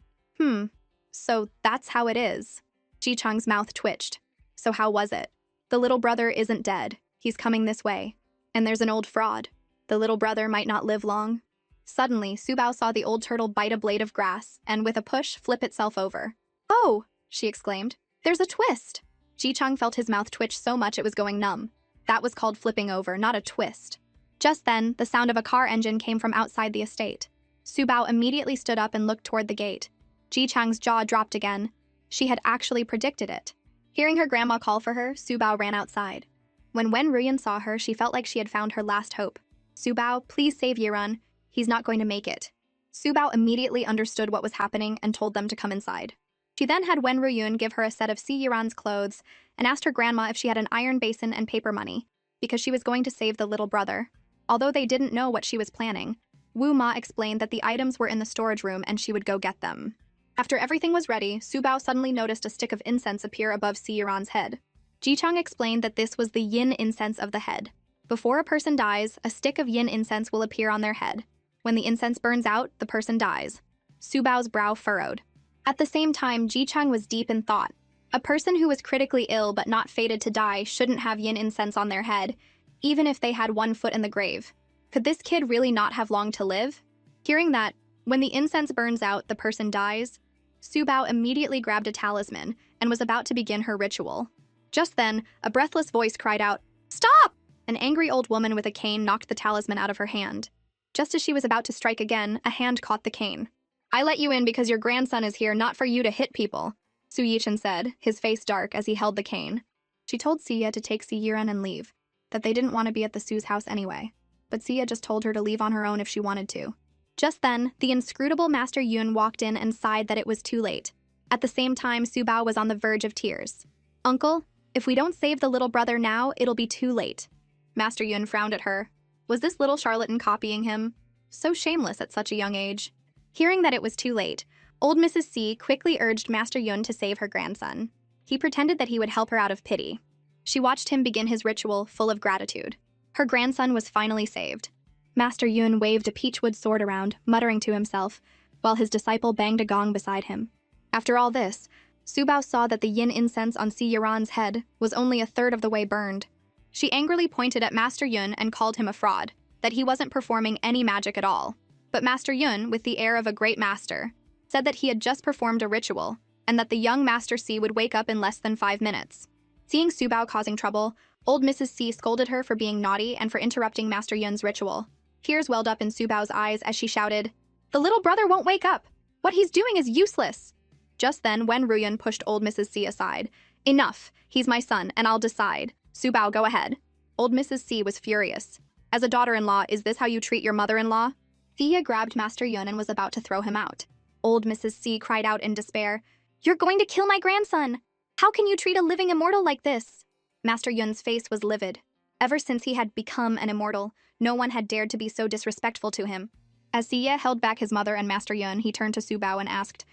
So that's how it is." Ji Chang's mouth twitched. "So how was it?" "The little brother isn't dead. He's coming this way. And there's an old fraud. The little brother might not live long." Suddenly, Subao saw the old turtle bite a blade of grass and, with a push, flip itself over. "Oh!" she exclaimed. "There's a twist!" Ji Chang felt his mouth twitch so much it was going numb. That was called flipping over, not a twist. Just then, the sound of a car engine came from outside the estate. Subao immediately stood up and looked toward the gate. Ji Chang's jaw dropped again. She had actually predicted it. Hearing her grandma call for her, Subao ran outside. When Wen Ruyun saw her, she felt like she had found her last hope. "Subao, please save Yiran. He's not going to make it." Subao immediately understood what was happening and told them to come inside. She then had Wen Ruyun give her a set of Si Yiran's clothes and asked her grandma if she had an iron basin and paper money, because she was going to save the little brother. Although they didn't know what she was planning, Wu Ma explained that the items were in the storage room and she would go get them. After everything was ready, Subao suddenly noticed a stick of incense appear above Si Yiran's head. Ji Chang explained that this was the yin incense of the head. Before a person dies, a stick of yin incense will appear on their head. When the incense burns out, the person dies. Subao's brow furrowed. At the same time, Ji Chang was deep in thought. A person who was critically ill but not fated to die shouldn't have yin incense on their head, even if they had 1 foot in the grave. Could this kid really not have long to live? Hearing that, when the incense burns out, the person dies, Subao immediately grabbed a talisman and was about to begin her ritual. Just then, a breathless voice cried out, "Stop!" An angry old woman with a cane knocked the talisman out of her hand. Just as she was about to strike again, a hand caught the cane. "I let you in because your grandson is here, not for you to hit people," Su Yichen said, his face dark as he held the cane. She told Sia to take Si Yiran and leave, that they didn't want to be at the Su's house anyway. But Sia just told her to leave on her own if she wanted to. Just then, the inscrutable Master Yun walked in and sighed that it was too late. At the same time, Subao was on the verge of tears. "Uncle, if we don't save the little brother now, it'll be too late." Master Yun frowned at her. Was this little charlatan copying him? So shameless at such a young age. Hearing that it was too late, old Mrs. C quickly urged Master Yun to save her grandson. He pretended that he would help her out of pity. She watched him begin his ritual, full of gratitude. Her grandson was finally saved. Master Yun waved a peachwood sword around, muttering to himself, while his disciple banged a gong beside him. After all this, Subao saw that the yin incense on Si Yiran's head was only 1/3 of the way burned. She angrily pointed at Master Yun and called him a fraud, that he wasn't performing any magic at all. But Master Yun, with the air of a great master, said that he had just performed a ritual and that the young Master C would wake up in less than 5 minutes. Seeing Su Bao causing trouble, old Mrs. C scolded her for being naughty and for interrupting Master Yun's ritual. Tears welled up in Su Bao's eyes as she shouted, "The little brother won't wake up! What he's doing is useless!" Just then, Wen Ruyun pushed old Mrs. C aside. "Enough! He's my son, and I'll decide. Su Bao, go ahead." Old Mrs. C was furious. "As a daughter-in-law, is this how you treat your mother-in-law?" Thea grabbed Master Yun and was about to throw him out. Old Mrs. C cried out in despair, "You're going to kill my grandson! How can you treat a living immortal like this?" Master Yun's face was livid. Ever since he had become an immortal, no one had dared to be so disrespectful to him. As Xie held back his mother and Master Yun, he turned to Su Bao and asked,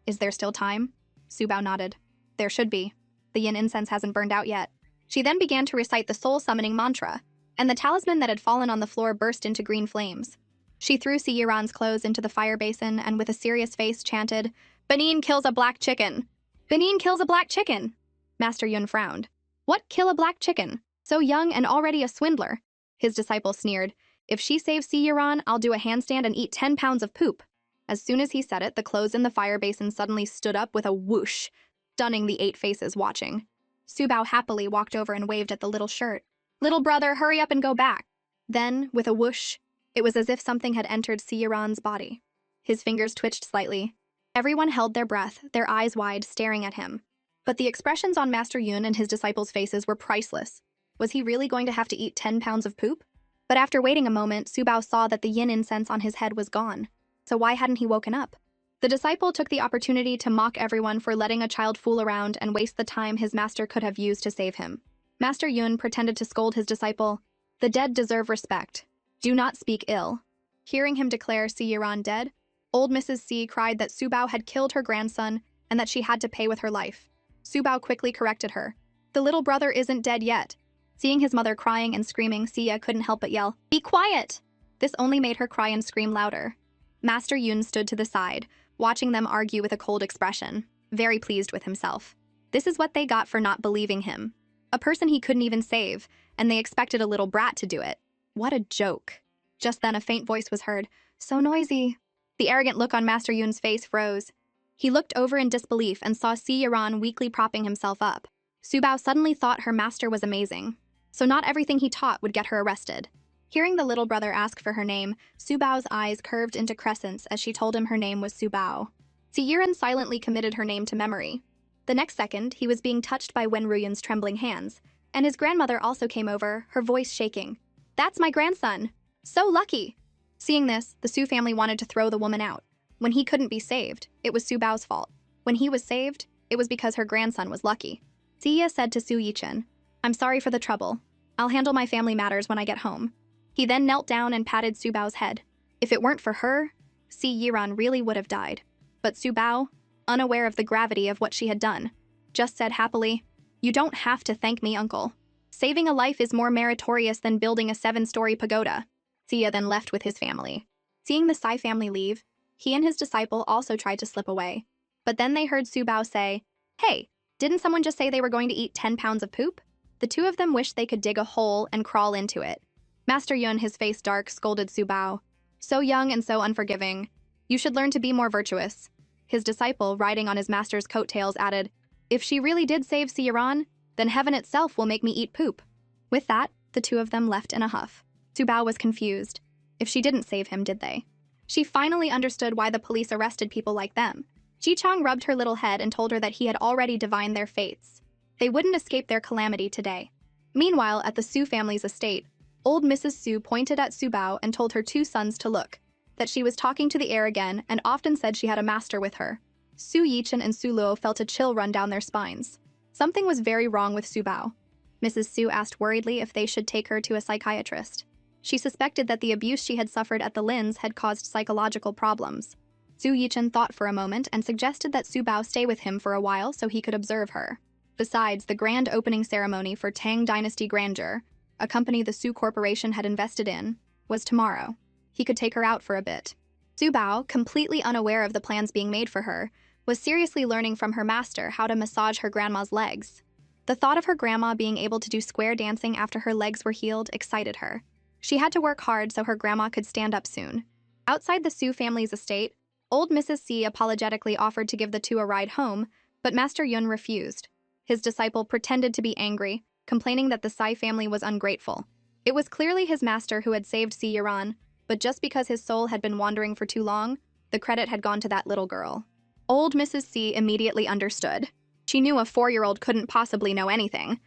"Is there still time?" Su Bao nodded. "There should be. The yin incense hasn't burned out yet." She then began to recite the soul-summoning mantra, and the talisman that had fallen on the floor burst into green flames. She threw Si Yiran's clothes into the fire basin and with a serious face chanted, "Benin kills a black chicken! Benin kills a black chicken!" Master Yun frowned. "What, kill a black chicken? So young and already a swindler?" His disciple sneered, "If she saves Si Yiran, I'll do a handstand and eat 10 pounds of poop." As soon as he said it, the clothes in the fire basin suddenly stood up with a whoosh, stunning the 8 faces watching. Su Bao happily walked over and waved at the little shirt. "Little brother, hurry up and go back." Then, with a whoosh, it was as if something had entered Si Yiran's body. His fingers twitched slightly. Everyone held their breath, their eyes wide, staring at him. But the expressions on Master Yun and his disciples' faces were priceless. Was he really going to have to eat 10 pounds of poop? But after waiting a moment, Su Bao saw that the yin incense on his head was gone. So why hadn't he woken up? The disciple took the opportunity to mock everyone for letting a child fool around and waste the time his master could have used to save him. Master Yun pretended to scold his disciple, "The dead deserve respect. Do not speak ill." Hearing him declare Si Yiran dead, old Mrs. C cried that Su Bao had killed her grandson and that she had to pay with her life. Su Bao quickly corrected her. "The little brother isn't dead yet." Seeing his mother crying and screaming, Xie couldn't help but yell, "Be quiet!" This only made her cry and scream louder. Master Yun stood to the side, watching them argue with a cold expression, very pleased with himself. This is what they got for not believing him. A person he couldn't even save, and they expected a little brat to do it. What a joke. Just then a faint voice was heard, "So noisy." The arrogant look on Master Yun's face froze. He looked over in disbelief and saw Si Yiran weakly propping himself up. Su Bao suddenly thought her master was amazing. So not everything he taught would get her arrested. Hearing the little brother ask for her name, Su Bao's eyes curved into crescents as she told him her name was Su Bao. Si Yiran silently committed her name to memory. The next second, he was being touched by Wen Ruyun's trembling hands, and his grandmother also came over, her voice shaking. "That's my grandson! So lucky!" Seeing this, the Su family wanted to throw the woman out. When he couldn't be saved, it was Su Bao's fault. When he was saved, it was because her grandson was lucky. Xie said to Su Yichen, "I'm sorry for the trouble. I'll handle my family matters when I get home." He then knelt down and patted Su Bao's head. If it weren't for her, Si Yiran really would have died. But Su Bao, unaware of the gravity of what she had done, just said happily, "You don't have to thank me, uncle. Saving a life is more meritorious than building a 7-story pagoda." Xie then left with his family. Seeing the Sai family leave, he and his disciple also tried to slip away. But then they heard Su Bao say, "Hey, didn't someone just say they were going to eat 10 pounds of poop?" The two of them wished they could dig a hole and crawl into it. Master Yun, his face dark, scolded Su Bao. "So young and so unforgiving. You should learn to be more virtuous." His disciple, riding on his master's coattails, added, "If she really did save Si Yiran, then heaven itself will make me eat poop." With that, the two of them left in a huff. Su Bao was confused. If she didn't save him, did they? She finally understood why the police arrested people like them. Ji Chang rubbed her little head and told her that he had already divined their fates. They wouldn't escape their calamity today. Meanwhile, at the Su family's estate, old Mrs. Su pointed at Su Bao and told her 2 sons to look, that she was talking to the air again and often said she had a master with her. Su Yichen and Su Luo felt a chill run down their spines. Something was very wrong with Su Bao. Mrs. Su asked worriedly if they should take her to a psychiatrist. She suspected that the abuse she had suffered at the Lins had caused psychological problems. Su Yichen thought for a moment and suggested that Su Bao stay with him for a while so he could observe her. Besides, the grand opening ceremony for Tang Dynasty Grandeur, a company the Su Corporation had invested in, was tomorrow. He could take her out for a bit. Su Bao, completely unaware of the plans being made for her, was seriously learning from her master how to massage her grandma's legs. The thought of her grandma being able to do square dancing after her legs were healed excited her. She had to work hard so her grandma could stand up soon. Outside the Su family's estate, old Mrs. C apologetically offered to give the two a ride home, but Master Yun refused. His disciple pretended to be angry, complaining that the Sai family was ungrateful. It was clearly his master who had saved Si Yaran, but just because his soul had been wandering for too long, the credit had gone to that little girl. Old Mrs. C immediately understood. She knew a 4-year-old couldn't possibly know anything.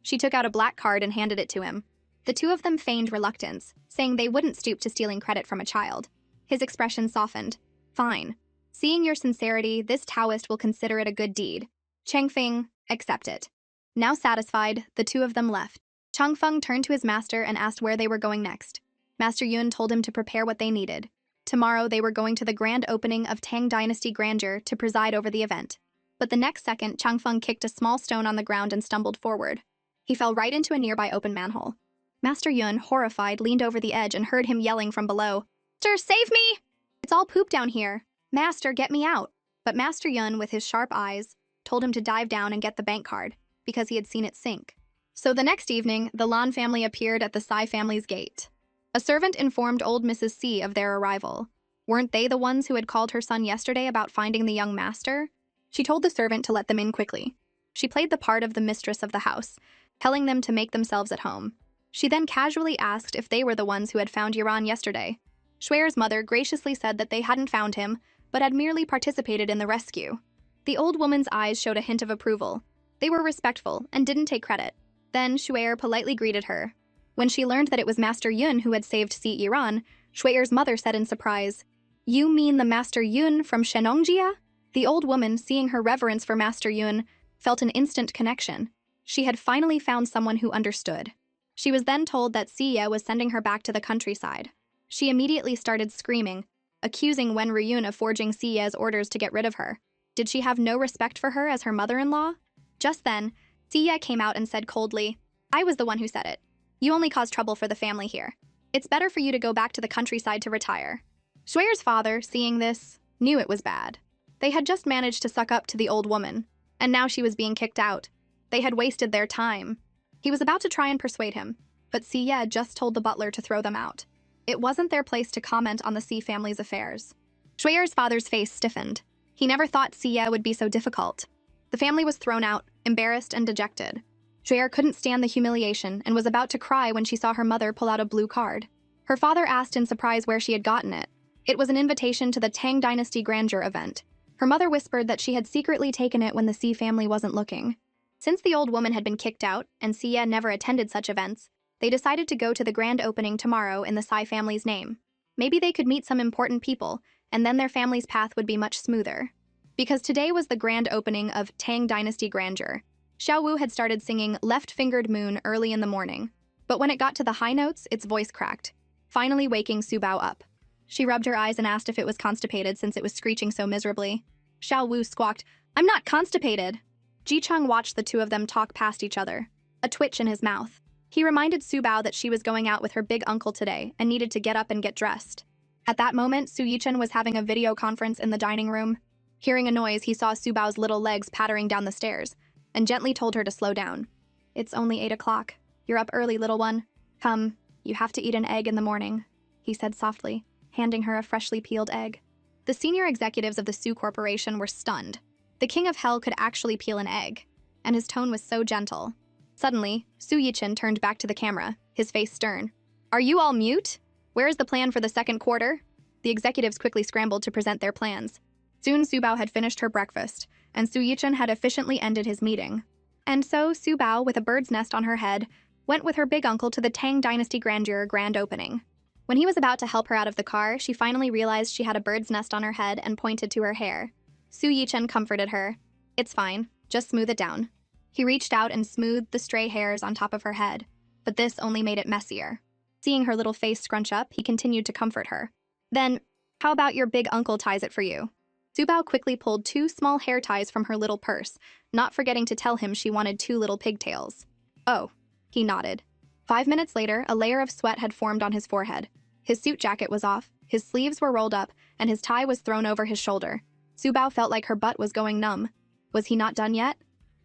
She took out a black card and handed it to him. The two of them feigned reluctance, saying they wouldn't stoop to stealing credit from a child. His expression softened. Fine. Seeing your sincerity, this Taoist will consider it a good deed. Changfeng, accept it. Now satisfied, the two of them left. Changfeng turned to his master and asked where they were going next. Master Yun told him to prepare what they needed. Tomorrow they were going to the grand opening of Tang Dynasty Grandeur to preside over the event. But the next second, Changfeng kicked a small stone on the ground and stumbled forward. He fell right into a nearby open manhole. Master Yun, horrified, leaned over the edge and heard him yelling from below, "Master, save me! It's all poop down here. Master, get me out." But Master Yun, with his sharp eyes, told him to dive down and get the bank card, because he had seen it sink. So the next evening, the Lan family appeared at the Sai family's gate. A servant informed old Mrs. C of their arrival. Weren't they the ones who had called her son yesterday about finding the young master? She told the servant to let them in quickly. She played the part of the mistress of the house, telling them to make themselves at home. She then casually asked if they were the ones who had found Yaran yesterday. Shuer's mother graciously said that they hadn't found him, but had merely participated in the rescue. The old woman's eyes showed a hint of approval. They were respectful and didn't take credit. Then Shuer politely greeted her. When she learned that it was Master Yun who had saved Si Yaran, Shuer's mother said in surprise, "You mean the Master Yun from Shenongjia?" The old woman, seeing her reverence for Master Yun, felt an instant connection. She had finally found someone who understood. She was then told that Siya was sending her back to the countryside. She immediately started screaming, accusing Wen Riyun of forging Siya's orders to get rid of her. Did she have no respect for her as her mother-in-law? Just then, Siya came out and said coldly, "I was the one who said it. You only cause trouble for the family here. It's better for you to go back to the countryside to retire." Shuer's father, seeing this, knew it was bad. They had just managed to suck up to the old woman, and now she was being kicked out. They had wasted their time. He was about to try and persuade him, but Siya just told the butler to throw them out. It wasn't their place to comment on the Si family's affairs. Shuer's father's face stiffened. He never thought Siya would be so difficult. The family was thrown out, embarrassed and dejected. Shuer couldn't stand the humiliation and was about to cry when she saw her mother pull out a blue card. Her father asked in surprise where she had gotten it. It was an invitation to the Tang Dynasty Grandeur event. Her mother whispered that she had secretly taken it when the Si family wasn't looking. Since the old woman had been kicked out and Siya never attended such events, they decided to go to the grand opening tomorrow in the Sai family's name. Maybe they could meet some important people, and then their family's path would be much smoother. Because today was the grand opening of Tang Dynasty Grandeur, Xiao Wu had started singing Left-Fingered Moon early in the morning. But when it got to the high notes, its voice cracked, finally waking Su Bao up. She rubbed her eyes and asked if it was constipated since it was screeching so miserably. Xiao Wu squawked, "I'm not constipated!" Ji Cheng watched the two of them talk past each other, a twitch in his mouth. He reminded Su Bao that she was going out with her big uncle today and needed to get up and get dressed. At that moment, Su Yichen was having a video conference in the dining room. Hearing a noise, he saw Su Bao's little legs pattering down the stairs and gently told her to slow down. "It's only 8 o'clock. You're up early, little one. Come, you have to eat an egg in the morning," he said softly, handing her a freshly peeled egg. The senior executives of the Su Corporation were stunned. The King of Hell could actually peel an egg, and his tone was so gentle. Suddenly, Su Yichen turned back to the camera, his face stern. "Are you all mute? Where is the plan for the second quarter?" The executives quickly scrambled to present their plans. Soon Su Bao had finished her breakfast, and Su Yichen had efficiently ended his meeting. And so Su Bao, with a bird's nest on her head, went with her big uncle to the Tang Dynasty Grandeur grand opening. When he was about to help her out of the car, she finally realized she had a bird's nest on her head and pointed to her hair. Su Yichen comforted her. "It's fine, just smooth it down." He reached out and smoothed the stray hairs on top of her head, but this only made it messier. Seeing her little face scrunch up, he continued to comfort her. "Then, how about your big uncle ties it for you?" Su Bao quickly pulled 2 small hair ties from her little purse, not forgetting to tell him she wanted 2 little pigtails. "Oh," he nodded. 5 minutes later, a layer of sweat had formed on his forehead. His suit jacket was off, his sleeves were rolled up, and his tie was thrown over his shoulder. Su Bao felt like her butt was going numb. Was he not done yet?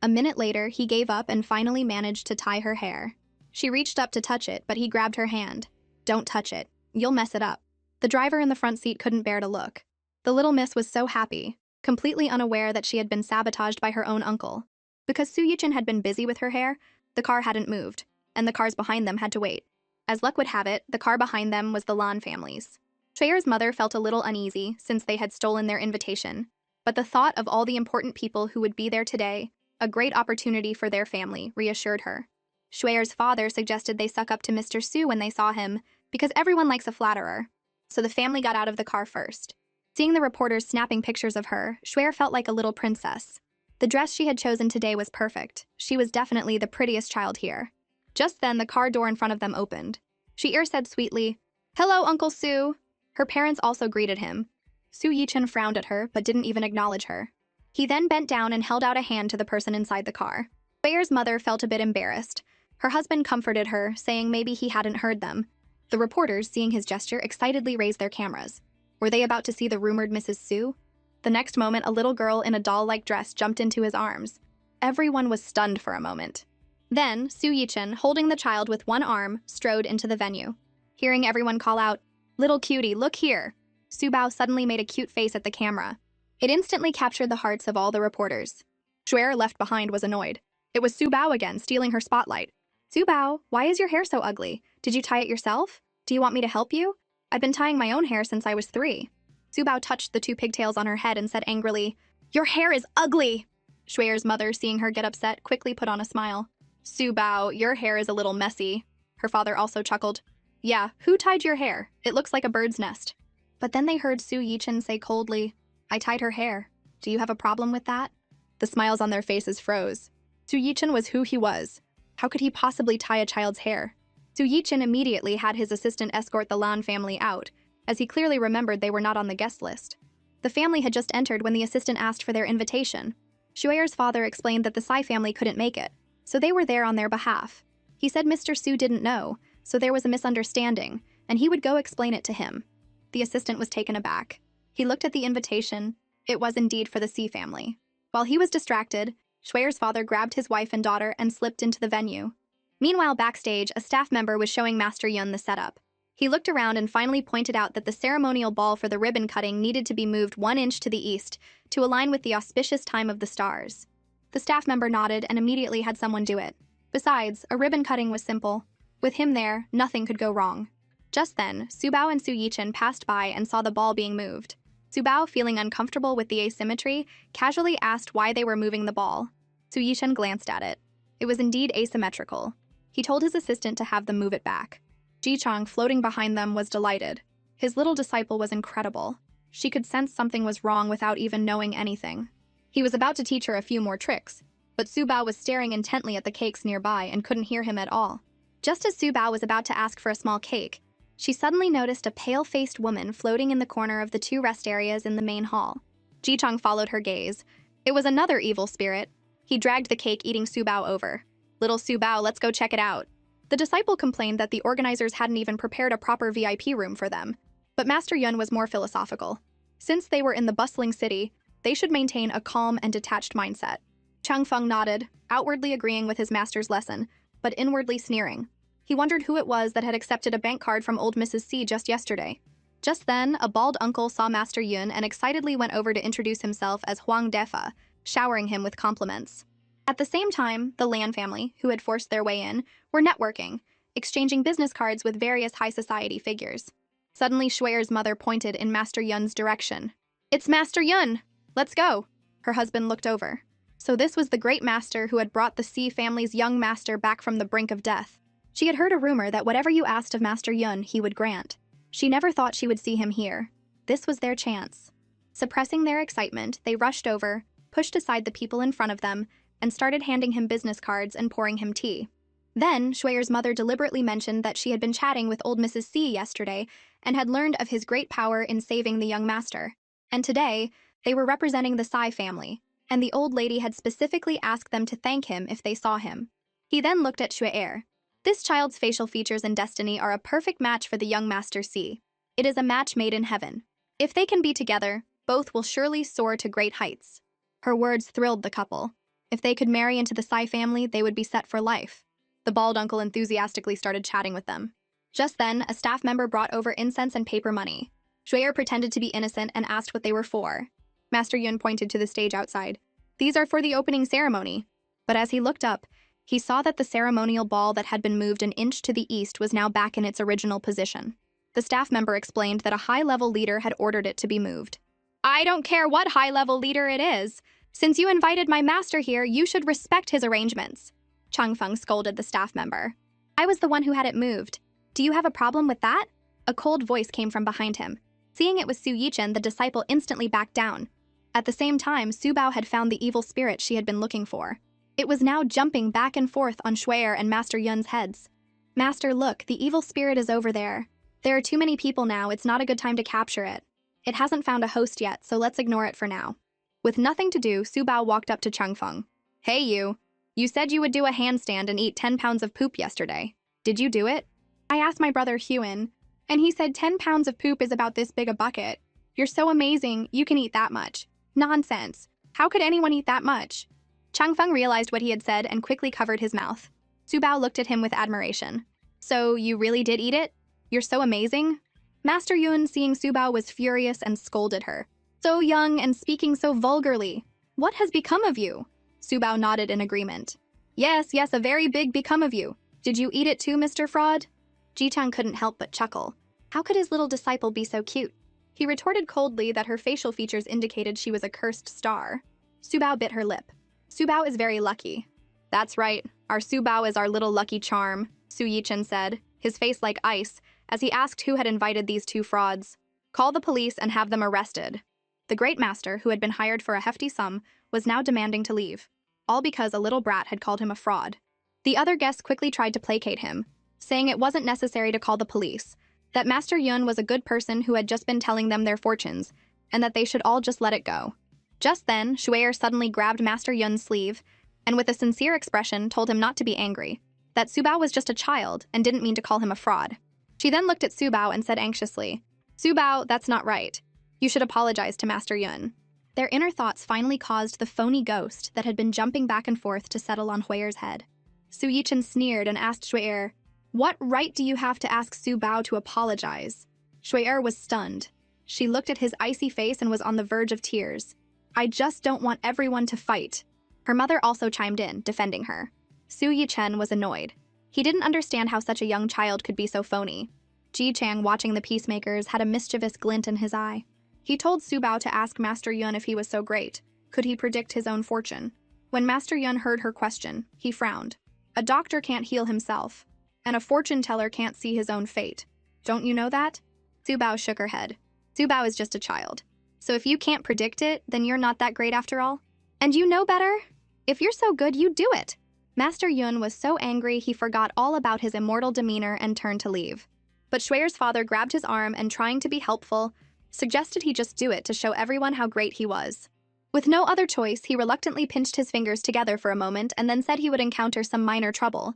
A minute later, he gave up and finally managed to tie her hair. She reached up to touch it, but he grabbed her hand. "Don't touch it. You'll mess it up." The driver in the front seat couldn't bear to look. The little miss was so happy, completely unaware that she had been sabotaged by her own uncle. Because Su Yichin had been busy with her hair, the car hadn't moved, and the cars behind them had to wait. As luck would have it, the car behind them was the Lan family's. Shueyer's mother felt a little uneasy since they had stolen their invitation, but the thought of all the important people who would be there today, a great opportunity for their family, reassured her. Shueyer's father suggested they suck up to Mr. Su when they saw him, because everyone likes a flatterer. So the family got out of the car first. Seeing the reporters snapping pictures of her, Shueyer felt like a little princess. The dress she had chosen today was perfect. She was definitely the prettiest child here. Just then, the car door in front of them opened. Shueyer said sweetly, "Hello, Uncle Su." Her parents also greeted him. Su Yichin frowned at her, but didn't even acknowledge her. He then bent down and held out a hand to the person inside the car. Shueyer's mother felt a bit embarrassed. Her husband comforted her, saying maybe he hadn't heard them. The reporters, seeing his gesture, excitedly raised their cameras. Were they about to see the rumored Mrs. Su? The next moment, a little girl in a doll-like dress jumped into his arms. Everyone was stunned for a moment. Then, Su Yichin, holding the child with one arm, strode into the venue. Hearing everyone call out, "Little cutie, look here!" Su Bao suddenly made a cute face at the camera. It instantly captured the hearts of all the reporters. Shueyer, left behind, was annoyed. It was Su Bao again, stealing her spotlight. "Su Bao, why is your hair so ugly? Did you tie it yourself? Do you want me to help you? I've been tying my own hair since I was 3. Su Bao touched the 2 pigtails on her head and said angrily, "Your hair is ugly!" Shueyer's mother, seeing her get upset, quickly put on a smile. "Su Bao, your hair is a little messy." Her father also chuckled. "Yeah, who tied your hair? It looks like a bird's nest." But then they heard Su Yichin say coldly, "I tied her hair. Do you have a problem with that?" The smiles on their faces froze. Su Yichin was who he was. How could he possibly tie a child's hair? Su Yichin immediately had his assistant escort the Lan family out, as he clearly remembered they were not on the guest list. The family had just entered when the assistant asked for their invitation. Shueyer's father explained that the Tsai family couldn't make it, so they were there on their behalf. He said Mr. Su didn't know, so there was a misunderstanding, and he would go explain it to him. The assistant was taken aback. He looked at the invitation. It was indeed for the Si family. While he was distracted, Shueyer's father grabbed his wife and daughter and slipped into the venue. Meanwhile, backstage, a staff member was showing Master Yun the setup. He looked around and finally pointed out that the ceremonial ball for the ribbon cutting needed to be moved 1 inch to the east to align with the auspicious time of the stars. The staff member nodded and immediately had someone do it. Besides, a ribbon cutting was simple. With him there, nothing could go wrong. Just then, Su Bao and Su Yichin passed by and saw the ball being moved. Su Bao, feeling uncomfortable with the asymmetry, casually asked why they were moving the ball. Su Yichin glanced at it. It was indeed asymmetrical. He told his assistant to have them move it back. Ji Chang, floating behind them, was delighted. His little disciple was incredible. She could sense something was wrong without even knowing anything. He was about to teach her a few more tricks, but Su Bao was staring intently at the cakes nearby and couldn't hear him at all. Just as Su Bao was about to ask for a small cake, she suddenly noticed a pale-faced woman floating in the corner of the 2 rest areas in the main hall. Ji Chang followed her gaze. It was another evil spirit. He dragged the cake-eating Su Bao over. "Little Su Bao, let's go check it out." The disciple complained that the organizers hadn't even prepared a proper VIP room for them, but Master Yun was more philosophical. Since they were in the bustling city, they should maintain a calm and detached mindset. Chang Feng nodded, outwardly agreeing with his master's lesson, but inwardly sneering. He wondered who it was that had accepted a bank card from old Mrs. C just yesterday. Just then, a bald uncle saw Master Yun and excitedly went over to introduce himself as Huang Defa, showering him with compliments. At the same time, the Lan family, who had forced their way in, were networking, exchanging business cards with various high society figures. Suddenly, Shueyer's mother pointed in Master Yun's direction. "It's Master Yun! Let's go!" Her husband looked over. So this was the great master who had brought the Si family's young master back from the brink of death. She had heard a rumor that whatever you asked of Master Yun, he would grant. She never thought she would see him here. This was their chance. Suppressing their excitement, they rushed over, pushed aside the people in front of them, and started handing him business cards and pouring him tea. Then, Shueyer's mother deliberately mentioned that she had been chatting with old Mrs. C yesterday and had learned of his great power in saving the young master. And today, they were representing the Tsai family, and the old lady had specifically asked them to thank him if they saw him. He then looked at Shueyer. This child's facial features and destiny are a perfect match for the young Master C. It is a match made in heaven. If they can be together, both will surely soar to great heights. Her words thrilled the couple. If they could marry into the Tsai family, they would be set for life. The bald uncle enthusiastically started chatting with them. Just then, a staff member brought over incense and paper money. Shuer pretended to be innocent and asked what they were for. Master Yun pointed to the stage outside. These are for the opening ceremony. But as he looked up, he saw that the ceremonial ball that had been moved an inch to the east was now back in its original position. The staff member explained that a high-level leader had ordered it to be moved. I don't care what high-level leader it is. Since you invited my master here, you should respect his arrangements. Changfeng scolded the staff member. I was the one who had it moved. Do you have a problem with that? A cold voice came from behind him. Seeing it was Su Yichen, the disciple instantly backed down. At the same time, Su Bao had found the evil spirit she had been looking for. It was now jumping back and forth on Shuer and Master Yun's heads. Master, look, the evil spirit is over there. There are too many people now, it's not a good time to capture it. It hasn't found a host yet, so let's ignore it for now. With nothing to do, Su Bao walked up to Changfeng. Hey you. You said you would do a handstand and eat 10 pounds of poop yesterday. Did you do it? I asked my brother Huan, and he said 10 pounds of poop is about this big a bucket. You're so amazing, you can eat that much. Nonsense. How could anyone eat that much? Changfeng realized what he had said and quickly covered his mouth. Su Bao looked at him with admiration. So, you really did eat it? You're so amazing? Master Yun, seeing Su Bao, was furious and scolded her. So young and speaking so vulgarly. What has become of you? Su Bao nodded in agreement. Yes, a very big become of you. Did you eat it too, Mr. Fraud? Ji-Chang couldn't help but chuckle. How could his little disciple be so cute? He retorted coldly that her facial features indicated she was a cursed star. Su Bao bit her lip. Su Bao is very lucky. That's right, our Su Bao is our little lucky charm, Su Yichen said, his face like ice, as he asked who had invited these two frauds. Call the police and have them arrested. The great master, who had been hired for a hefty sum, was now demanding to leave, all because a little brat had called him a fraud. The other guests quickly tried to placate him, saying it wasn't necessary to call the police, that Master Yun was a good person who had just been telling them their fortunes, and that they should all just let it go. Just then, Shuer suddenly grabbed Master Yun's sleeve, and with a sincere expression told him not to be angry, that Su Bao was just a child and didn't mean to call him a fraud. She then looked at Su Bao and said anxiously, Su Bao, that's not right. You should apologize to Master Yun. Their inner thoughts finally caused the phony ghost that had been jumping back and forth to settle on Huier's head. Su Yichen sneered and asked Shuer, what right do you have to ask Su Bao to apologize? Shuer was stunned. She looked at his icy face and was on the verge of tears. I just don't want everyone to fight. Her mother also chimed in, defending her. Su Yichen was annoyed. He didn't understand how such a young child could be so phony. Ji-Chang, watching the peacemakers, had a mischievous glint in his eye. He told Su Bao to ask Master Yun if he was so great. Could he predict his own fortune? When Master Yun heard her question, he frowned. A doctor can't heal himself, and a fortune teller can't see his own fate. Don't you know that? Su Bao shook her head. Su Bao is just a child. So if you can't predict it, then you're not that great after all. And you know better? If you're so good, you do it. Master Yun was so angry he forgot all about his immortal demeanor and turned to leave. But Shuer's father grabbed his arm and, trying to be helpful, suggested he just do it to show everyone how great he was. With no other choice, he reluctantly pinched his fingers together for a moment and then said he would encounter some minor trouble.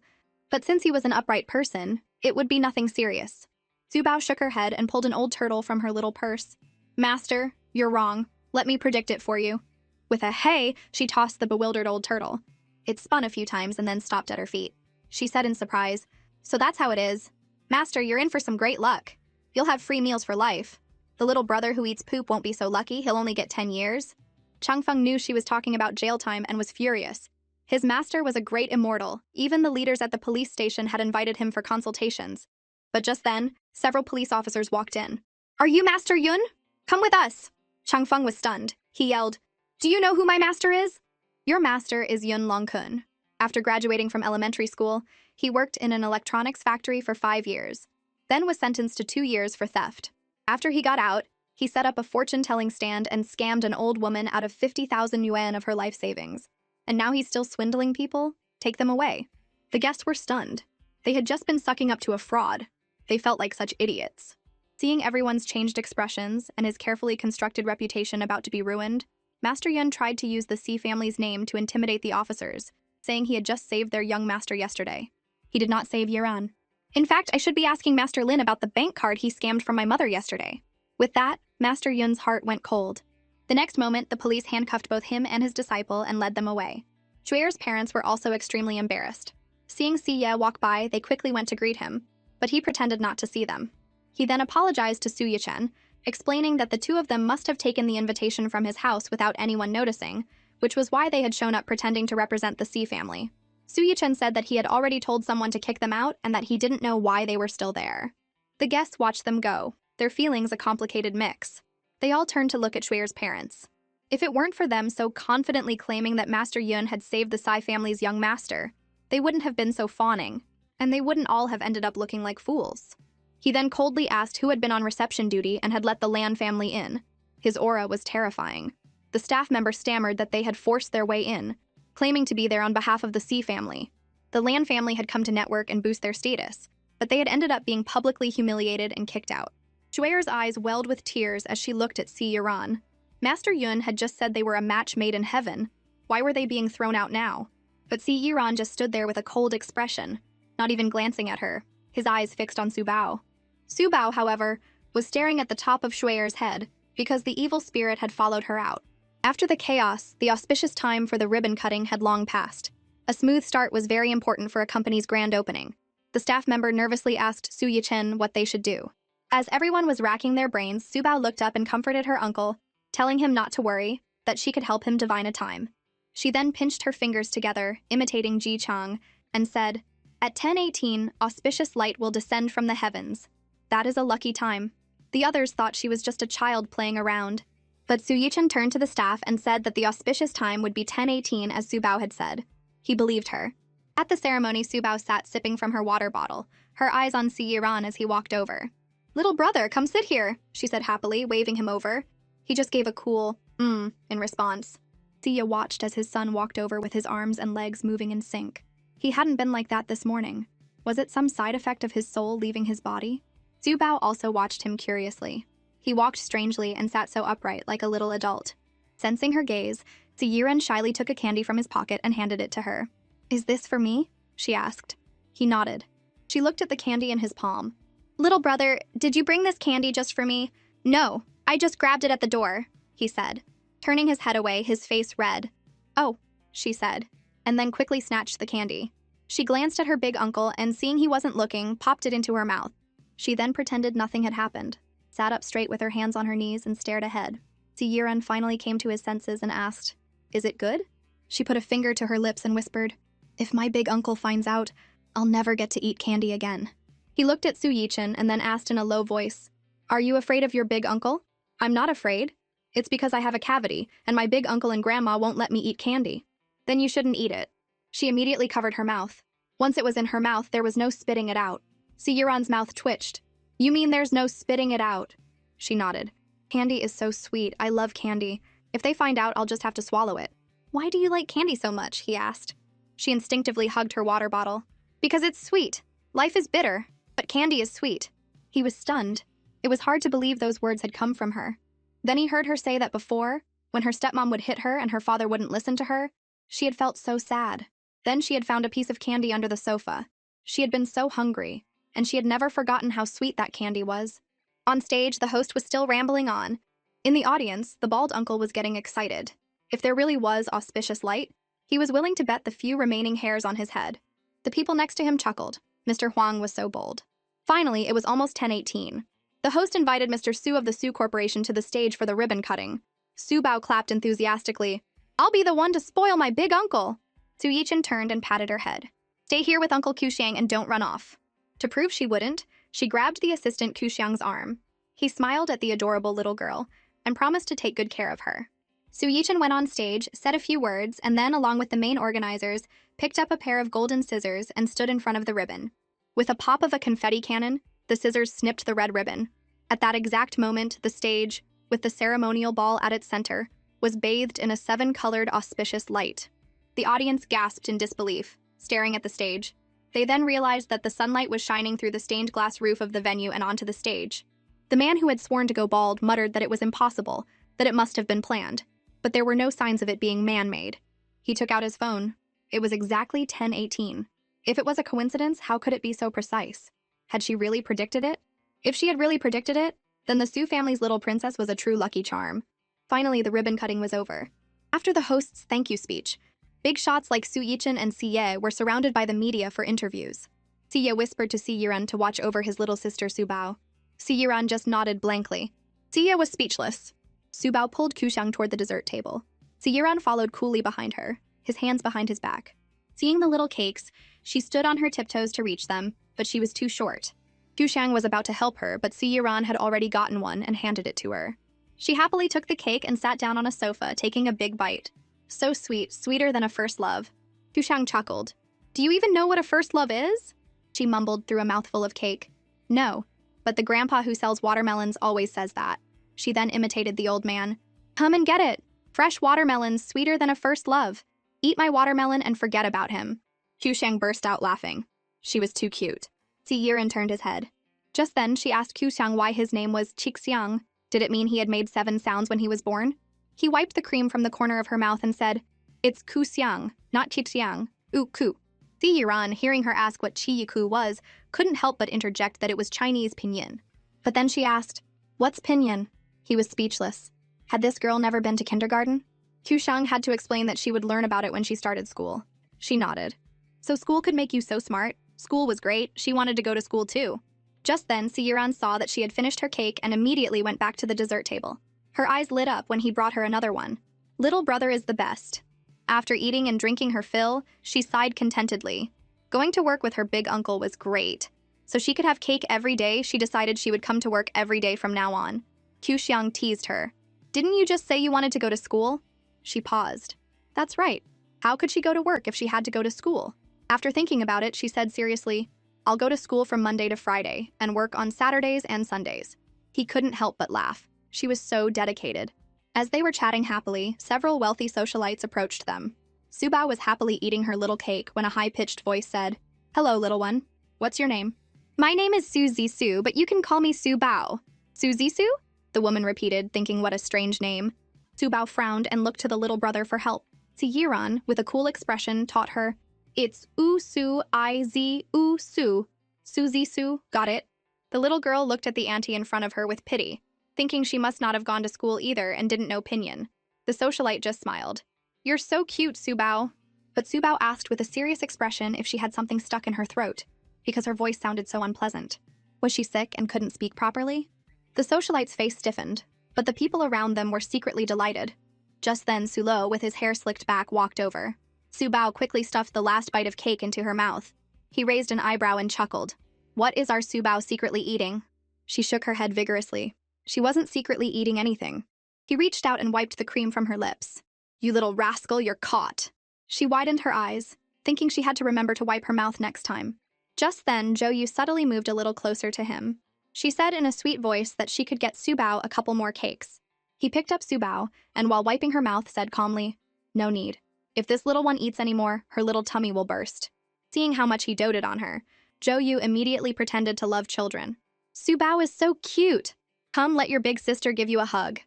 But since he was an upright person, it would be nothing serious. Su Bao shook her head and pulled an old turtle from her little purse. Master, you're wrong. Let me predict it for you. With a hey, she tossed the bewildered old turtle. It spun a few times and then stopped at her feet. She said in surprise, so that's how it is. Master, you're in for some great luck. You'll have free meals for life. The little brother who eats poop won't be so lucky, he'll only get 10 years. Changfeng knew she was talking about jail time and was furious. His master was a great immortal. Even the leaders at the police station had invited him for consultations. But just then, several police officers walked in. Are you Master Yun? Come with us. Changfeng was stunned. He yelled, do you know who my master is? Your master is Yun Longkun. After graduating from elementary school, he worked in an electronics factory for 5 years, then was sentenced to 2 years for theft. After he got out, he set up a fortune-telling stand and scammed an old woman out of 50,000 yuan of her life savings. And now he's still swindling people? Take them away. The guests were stunned. They had just been sucking up to a fraud. They felt like such idiots. Seeing everyone's changed expressions and his carefully constructed reputation about to be ruined, Master Yun tried to use the C family's name to intimidate the officers, saying he had just saved their young master yesterday. He did not save Yiran. In fact, I should be asking Master Lin about the bank card he scammed from my mother yesterday. With that, Master Yun's heart went cold. The next moment, the police handcuffed both him and his disciple and led them away. Shuer's parents were also extremely embarrassed. Seeing Si Ye walk by, they quickly went to greet him, but he pretended not to see them. He then apologized to Su Yichen, explaining that the two of them must have taken the invitation from his house without anyone noticing, which was why they had shown up pretending to represent the C family. Su Yichen said that he had already told someone to kick them out and that he didn't know why they were still there. The guests watched them go, their feelings a complicated mix. They all turned to look at Shui's parents. If it weren't for them so confidently claiming that Master Yun had saved the Sai family's young master, they wouldn't have been so fawning, and they wouldn't all have ended up looking like fools. He then coldly asked who had been on reception duty and had let the Lan family in. His aura was terrifying. The staff member stammered that they had forced their way in, claiming to be there on behalf of the C family. The Lan family had come to network and boost their status, but they had ended up being publicly humiliated and kicked out. Shui's eyes welled with tears as she looked at Si Yuran. Master Yun had just said they were a match made in heaven. Why were they being thrown out now? But Si Yuran just stood there with a cold expression, not even glancing at her, his eyes fixed on Su Bao. Su Bao, however, was staring at the top of Shui's head because the evil spirit had followed her out. After the chaos, the auspicious time for the ribbon cutting had long passed. A smooth start was very important for a company's grand opening. The staff member nervously asked Su Yichen what they should do. As everyone was racking their brains, Su Bao looked up and comforted her uncle, telling him not to worry, that she could help him divine a time. She then pinched her fingers together, imitating Ji Chang, and said, "At 10:18, auspicious light will descend from the heavens. That is a lucky time." The others thought she was just a child playing around. But Su Yichen turned to the staff and said that the auspicious time would be 10:18 as Su Bao had said. He believed her. At the ceremony, Su Bao sat sipping from her water bottle, her eyes on Si Yiran as he walked over. "Little brother, come sit here," she said happily, waving him over. He just gave a cool, in response. Sia watched as his son walked over with his arms and legs moving in sync. He hadn't been like that this morning. Was it some side effect of his soul leaving his body? Su Bao also watched him curiously. He walked strangely and sat so upright like a little adult. Sensing her gaze, Si Yiran shyly took a candy from his pocket and handed it to her. "Is this for me?" she asked. He nodded. She looked at the candy in his palm. "Little brother, did you bring this candy just for me?" "No, I just grabbed it at the door," he said, turning his head away, his face red. "Oh," she said, and then quickly snatched the candy. She glanced at her big uncle and, seeing he wasn't looking, popped it into her mouth. She then pretended nothing had happened, sat up straight with her hands on her knees and stared ahead. Si Yiran finally came to his senses and asked, "Is it good?" She put a finger to her lips and whispered, "If my big uncle finds out, I'll never get to eat candy again." He looked at Su Yichen and then asked in a low voice, "Are you afraid of your big uncle?" "I'm not afraid. It's because I have a cavity, and my big uncle and grandma won't let me eat candy." "Then you shouldn't eat it." She immediately covered her mouth. Once it was in her mouth, there was no spitting it out. Si Yuran's mouth twitched. "You mean there's no spitting it out?" She nodded. "Candy is so sweet. I love candy. If they find out, I'll just have to swallow it." "Why do you like candy so much?" he asked. She instinctively hugged her water bottle. "Because it's sweet. Life is bitter, but candy is sweet." He was stunned. It was hard to believe those words had come from her. Then he heard her say that before, when her stepmom would hit her and her father wouldn't listen to her, she had felt so sad. Then she had found a piece of candy under the sofa. She had been so hungry, and she had never forgotten how sweet that candy was. On stage, the host was still rambling on. In the audience, the bald uncle was getting excited. If there really was auspicious light, he was willing to bet the few remaining hairs on his head. The people next to him chuckled. Mr. Huang was so bold. Finally, it was almost 10:18. The host invited Mr. Su of the Su Corporation to the stage for the ribbon cutting. Su Bao clapped enthusiastically. "I'll be the one to spoil my big uncle." Su Yichen turned and patted her head. "Stay here with Uncle Kuxiang and don't run off." To prove she wouldn't, she grabbed the assistant Kuxiang's arm. He smiled at the adorable little girl and promised to take good care of her. Su Yichen went on stage, said a few words, and then, along with the main organizers, picked up a pair of golden scissors and stood in front of the ribbon. With a pop of a confetti cannon, the scissors snipped the red ribbon. At that exact moment, the stage, with the ceremonial ball at its center, was bathed in a 7-colored auspicious light. The audience gasped in disbelief, staring at the stage. They then realized that the sunlight was shining through the stained glass roof of the venue and onto the stage. The man who had sworn to go bald muttered that it was impossible, that it must have been planned. But there were no signs of it being man-made. He took out his phone. It was exactly 10:18. If it was a coincidence, how could it be so precise? Had she really predicted it? If she had really predicted it, then the Su family's little princess was a true lucky charm. Finally, the ribbon cutting was over. After the host's thank you speech, big shots like Su Yichen and Si Ye were surrounded by the media for interviews. Siya whispered to Siyiran to watch over his little sister Subao. Siyiran just nodded blankly. Siya was speechless. Subao pulled Kuxiang toward the dessert table. Siyiran followed coolly behind her, his hands behind his back. Seeing the little cakes, she stood on her tiptoes to reach them, but she was too short. Kuxiang was about to help her, but Siyiran had already gotten one and handed it to her. She happily took the cake and sat down on a sofa, taking a big bite. So sweet, sweeter than a first love. Kuxiang chuckled. Do you even know what a first love is? She mumbled through a mouthful of cake. No, but the grandpa who sells watermelons always says that. She then imitated the old man. Come and get it. Fresh watermelons, sweeter than a first love. Eat my watermelon and forget about him. Kuxiang burst out laughing. She was too cute. Siyiran turned his head. Just then, she asked Kuxiang why his name was Qixiang. Did it mean he had made 7 sounds when he was born? He wiped the cream from the corner of her mouth and said, It's Kuxiang, not Qixiang. Ooh, ku. Siyiran, hearing her ask what Chiyiku was, couldn't help but interject that it was Chinese pinyin. But then she asked, What's pinyin? He was speechless. Had this girl never been to kindergarten? Kuxiang had to explain that she would learn about it when she started school. She nodded. So school could make you so smart? School was great. She wanted to go to school too. Just then, Siyiran saw that she had finished her cake and immediately went back to the dessert table. Her eyes lit up when he brought her another one. Little brother is the best. After eating and drinking her fill, she sighed contentedly. Going to work with her big uncle was great. So she could have cake every day, she decided she would come to work every day from now on. Kuxiang teased her. Didn't you just say you wanted to go to school? She paused. That's right. How could she go to work if she had to go to school? After thinking about it, she said seriously, I'll go to school from Monday to Friday and work on Saturdays and Sundays. He couldn't help but laugh. She was so dedicated. As they were chatting happily, several wealthy socialites approached them. Subao was happily eating her little cake when a high-pitched voice said, Hello, little one. What's your name? My name is Su Zisu, but you can call me Subao. Su Zisu? The woman repeated, thinking what a strange name. Subao frowned and looked to the little brother for help. Siyiran, with a cool expression, taught her, It's U-Su I-Z U-Su. Su Zisu, got it? The little girl looked at the auntie in front of her with pity, thinking she must not have gone to school either and didn't know pinyin. The socialite just smiled. You're so cute, Subao. But Subao asked with a serious expression if she had something stuck in her throat, because her voice sounded so unpleasant. Was she sick and couldn't speak properly? The socialite's face stiffened, but the people around them were secretly delighted. Just then, Sulo, with his hair slicked back, walked over. Subao quickly stuffed the last bite of cake into her mouth. He raised an eyebrow and chuckled. What is our Subao secretly eating? She shook her head vigorously. She wasn't secretly eating anything. He reached out and wiped the cream from her lips. You little rascal, you're caught. She widened her eyes, thinking she had to remember to wipe her mouth next time. Just then, Zhou subtly moved a little closer to him. She said in a sweet voice that she could get Subao a couple more cakes. He picked up Subao, and while wiping her mouth, said calmly, No need. If this little one eats any more, her little tummy will burst. Seeing how much he doted on her, Zhou immediately pretended to love children. Subao is so cute. Come, let your big sister give you a hug.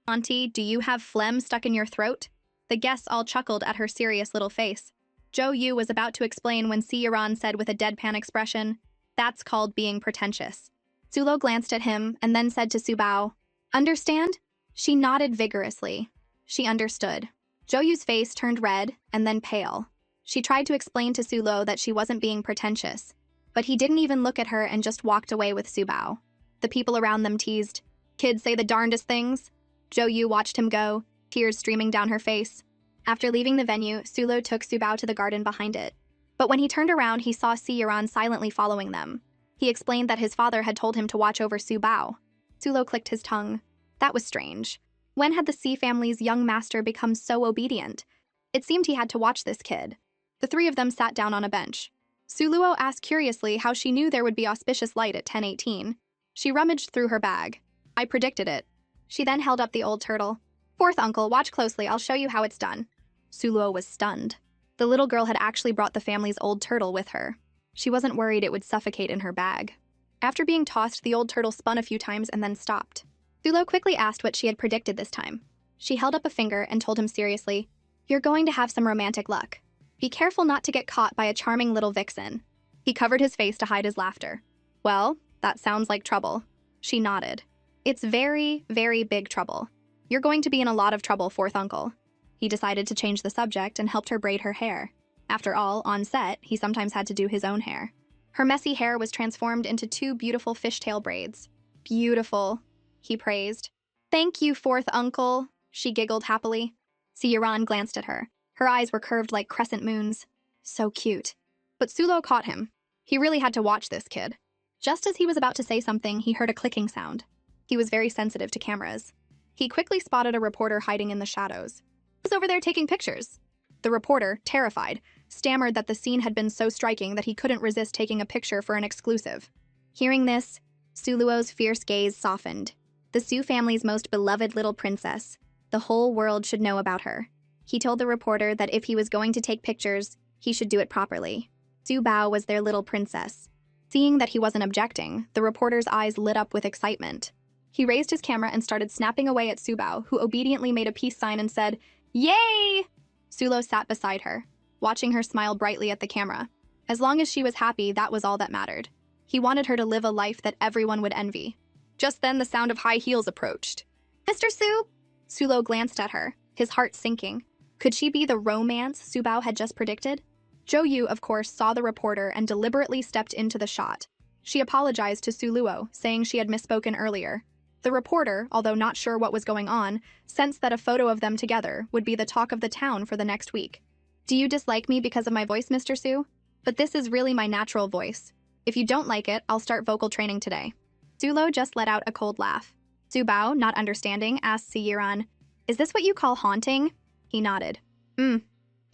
Auntie, do you have phlegm stuck in your throat? The guests all chuckled at her serious little face. Zhou was about to explain when Siyiran said with a deadpan expression, That's called being pretentious. Sulo glanced at him and then said to Subao, Understand? She nodded vigorously. She understood. Zhou's face turned red and then pale. She tried to explain to Sulo that she wasn't being pretentious, but he didn't even look at her and just walked away with Subao. The people around them teased, Kids say the darndest things. Zhou watched him go, tears streaming down her face. After leaving the venue, Sulo took Subao to the garden behind it. But when he turned around, he saw Siyiran silently following them. He explained that his father had told him to watch over Subao. Sulo clicked his tongue. That was strange. When had the Si family's young master become so obedient? It seemed he had to watch this kid. The three of them sat down on a bench. Suluo asked curiously how she knew there would be auspicious light at 10:18. She rummaged through her bag. I predicted it. She then held up the old turtle. Fourth uncle, watch closely, I'll show you how it's done. Suluo was stunned. The little girl had actually brought the family's old turtle with her. She wasn't worried it would suffocate in her bag. After being tossed, the old turtle spun a few times and then stopped. Sulo quickly asked what she had predicted this time. She held up a finger and told him seriously, You're going to have some romantic luck. Be careful not to get caught by a charming little vixen. He covered his face to hide his laughter. Well, that sounds like trouble. She nodded. It's very, very big trouble. You're going to be in a lot of trouble, fourth uncle. He decided to change the subject and helped her braid her hair. After all, on set, he sometimes had to do his own hair. Her messy hair was transformed into two beautiful fishtail braids. Beautiful, he praised. Thank you, fourth uncle, she giggled happily. Sieran glanced at her. Her eyes were curved like crescent moons. So cute. But Sulo caught him. He really had to watch this kid. Just as he was about to say something, he heard a clicking sound. He was very sensitive to cameras. He quickly spotted a reporter hiding in the shadows. He was over there taking pictures. The reporter, terrified, stammered that the scene had been so striking that he couldn't resist taking a picture for an exclusive. Hearing this, Suluo's fierce gaze softened. The Su family's most beloved little princess. The whole world should know about her. He told the reporter that if he was going to take pictures, he should do it properly. Su Bao was their little princess. Seeing that he wasn't objecting, the reporter's eyes lit up with excitement. He raised his camera and started snapping away at Su Bao, who obediently made a peace sign and said, "Yay!" Sulo sat beside her, watching her smile brightly at the camera. As long as she was happy, that was all that mattered. He wanted her to live a life that everyone would envy. Just then, the sound of high heels approached. "Mr. Su?" Sulo glanced at her, his heart sinking. Could she be the romance Su Bao had just predicted? Jo Yu, of course, saw the reporter and deliberately stepped into the shot. She apologized to Suluo, saying she had misspoken earlier. The reporter, although not sure what was going on, sensed that a photo of them together would be the talk of the town for the next week. "Do you dislike me because of my voice, Mr. Su? But this is really my natural voice. If you don't like it, I'll start vocal training today." Sulo just let out a cold laugh. Su Bao, not understanding, asked Sieran, "Is this what you call haunting?" He nodded.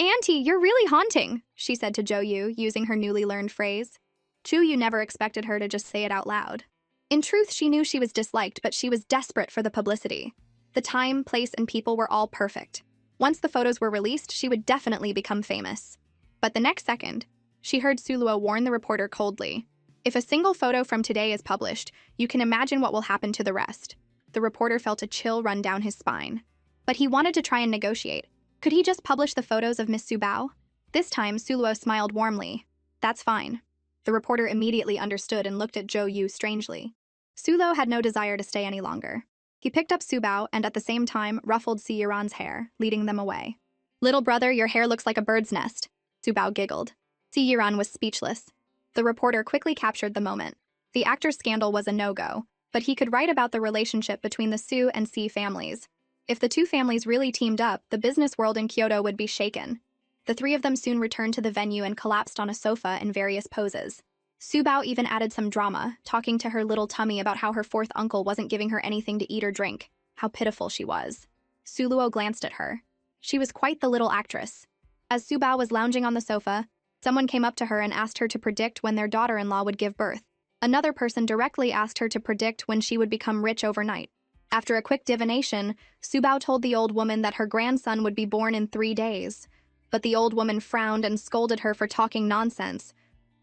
"Auntie, you're really haunting," she said to Jo Yu, using her newly learned phrase. Chu Yu never expected her to just say it out loud. In truth, she knew she was disliked, but she was desperate for the publicity. The time, place, and people were all perfect. Once the photos were released, she would definitely become famous. But the next second, she heard Suluo warn the reporter coldly. "If a single photo from today is published, you can imagine what will happen to the rest." The reporter felt a chill run down his spine. But he wanted to try and negotiate. Could he just publish the photos of Miss Su Bao? This time, Suluo smiled warmly. "That's fine." The reporter immediately understood and looked at Jo Yu strangely. Sulo had no desire to stay any longer. He picked up Su Bao and at the same time ruffled Sieran's hair, leading them away. "Little brother, your hair looks like a bird's nest." Su Bao giggled. Sieran was speechless. The reporter quickly captured the moment. The actor's scandal was a no-go, but he could write about the relationship between the Su and Si families. If the two families really teamed up, the business world in Kyoto would be shaken. The three of them soon returned to the venue and collapsed on a sofa in various poses. Su Bao even added some drama, talking to her little tummy about how her fourth uncle wasn't giving her anything to eat or drink. How pitiful she was. Suluo glanced at her. She was quite the little actress. As Su Bao was lounging on the sofa, someone came up to her and asked her to predict when their daughter-in-law would give birth. Another person directly asked her to predict when she would become rich overnight. After a quick divination, Su Bao told the old woman that her grandson would be born in 3 days. But the old woman frowned and scolded her for talking nonsense.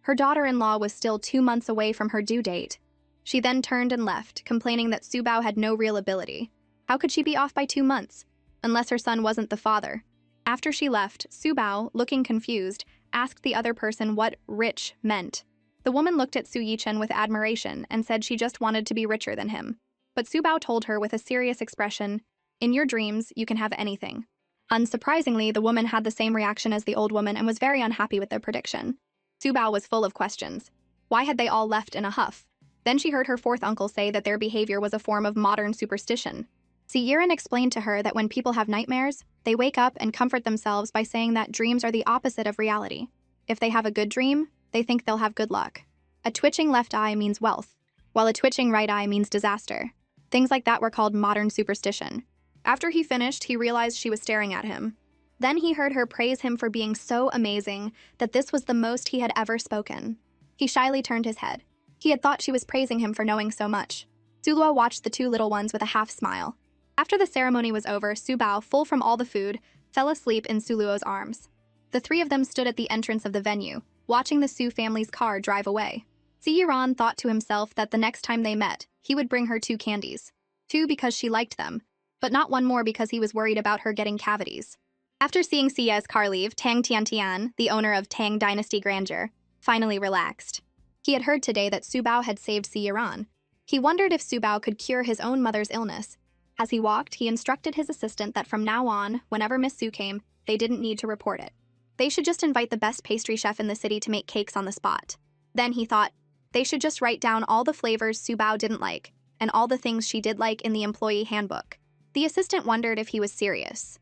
Her daughter-in-law was still 2 months away from her due date. She then turned and left, complaining that Su Bao had no real ability. How could she be off by 2 months? Unless her son wasn't the father. After she left, Su Bao, looking confused, asked the other person what rich meant. The woman looked at Su Yichen with admiration and said she just wanted to be richer than him. But Su Bao told her with a serious expression, "In your dreams, you can have anything." Unsurprisingly, the woman had the same reaction as the old woman and was very unhappy with their prediction. Su Bao was full of questions. Why had they all left in a huff? Then she heard her fourth uncle say that their behavior was a form of modern superstition. Sieran explained to her that when people have nightmares, they wake up and comfort themselves by saying that dreams are the opposite of reality. If they have a good dream, they think they'll have good luck. A twitching left eye means wealth, while a twitching right eye means disaster. Things like that were called modern superstition. After he finished, he realized she was staring at him. Then he heard her praise him for being so amazing that this was the most he had ever spoken. He shyly turned his head. He had thought she was praising him for knowing so much. Suluo watched the two little ones with a half smile. After the ceremony was over, Su Bao, full from all the food, fell asleep in Suluo's arms. The three of them stood at the entrance of the venue, watching the Su family's car drive away. Sieran thought to himself that the next time they met, he would bring her 2 candies. 2 because she liked them, but not 1 more because he was worried about her getting cavities. After seeing Sia's car leave, Tang Tiantian, the owner of Tang Dynasty Grandeur, finally relaxed. He had heard today that Su Bao had saved Sieran. He wondered if Su Bao could cure his own mother's illness. As he walked, he instructed his assistant that from now on, whenever Miss Su came, they didn't need to report it. They should just invite the best pastry chef in the city to make cakes on the spot. Then he thought, they should just write down all the flavors Subao didn't like, and all the things she did like in the employee handbook. The assistant wondered if he was serious.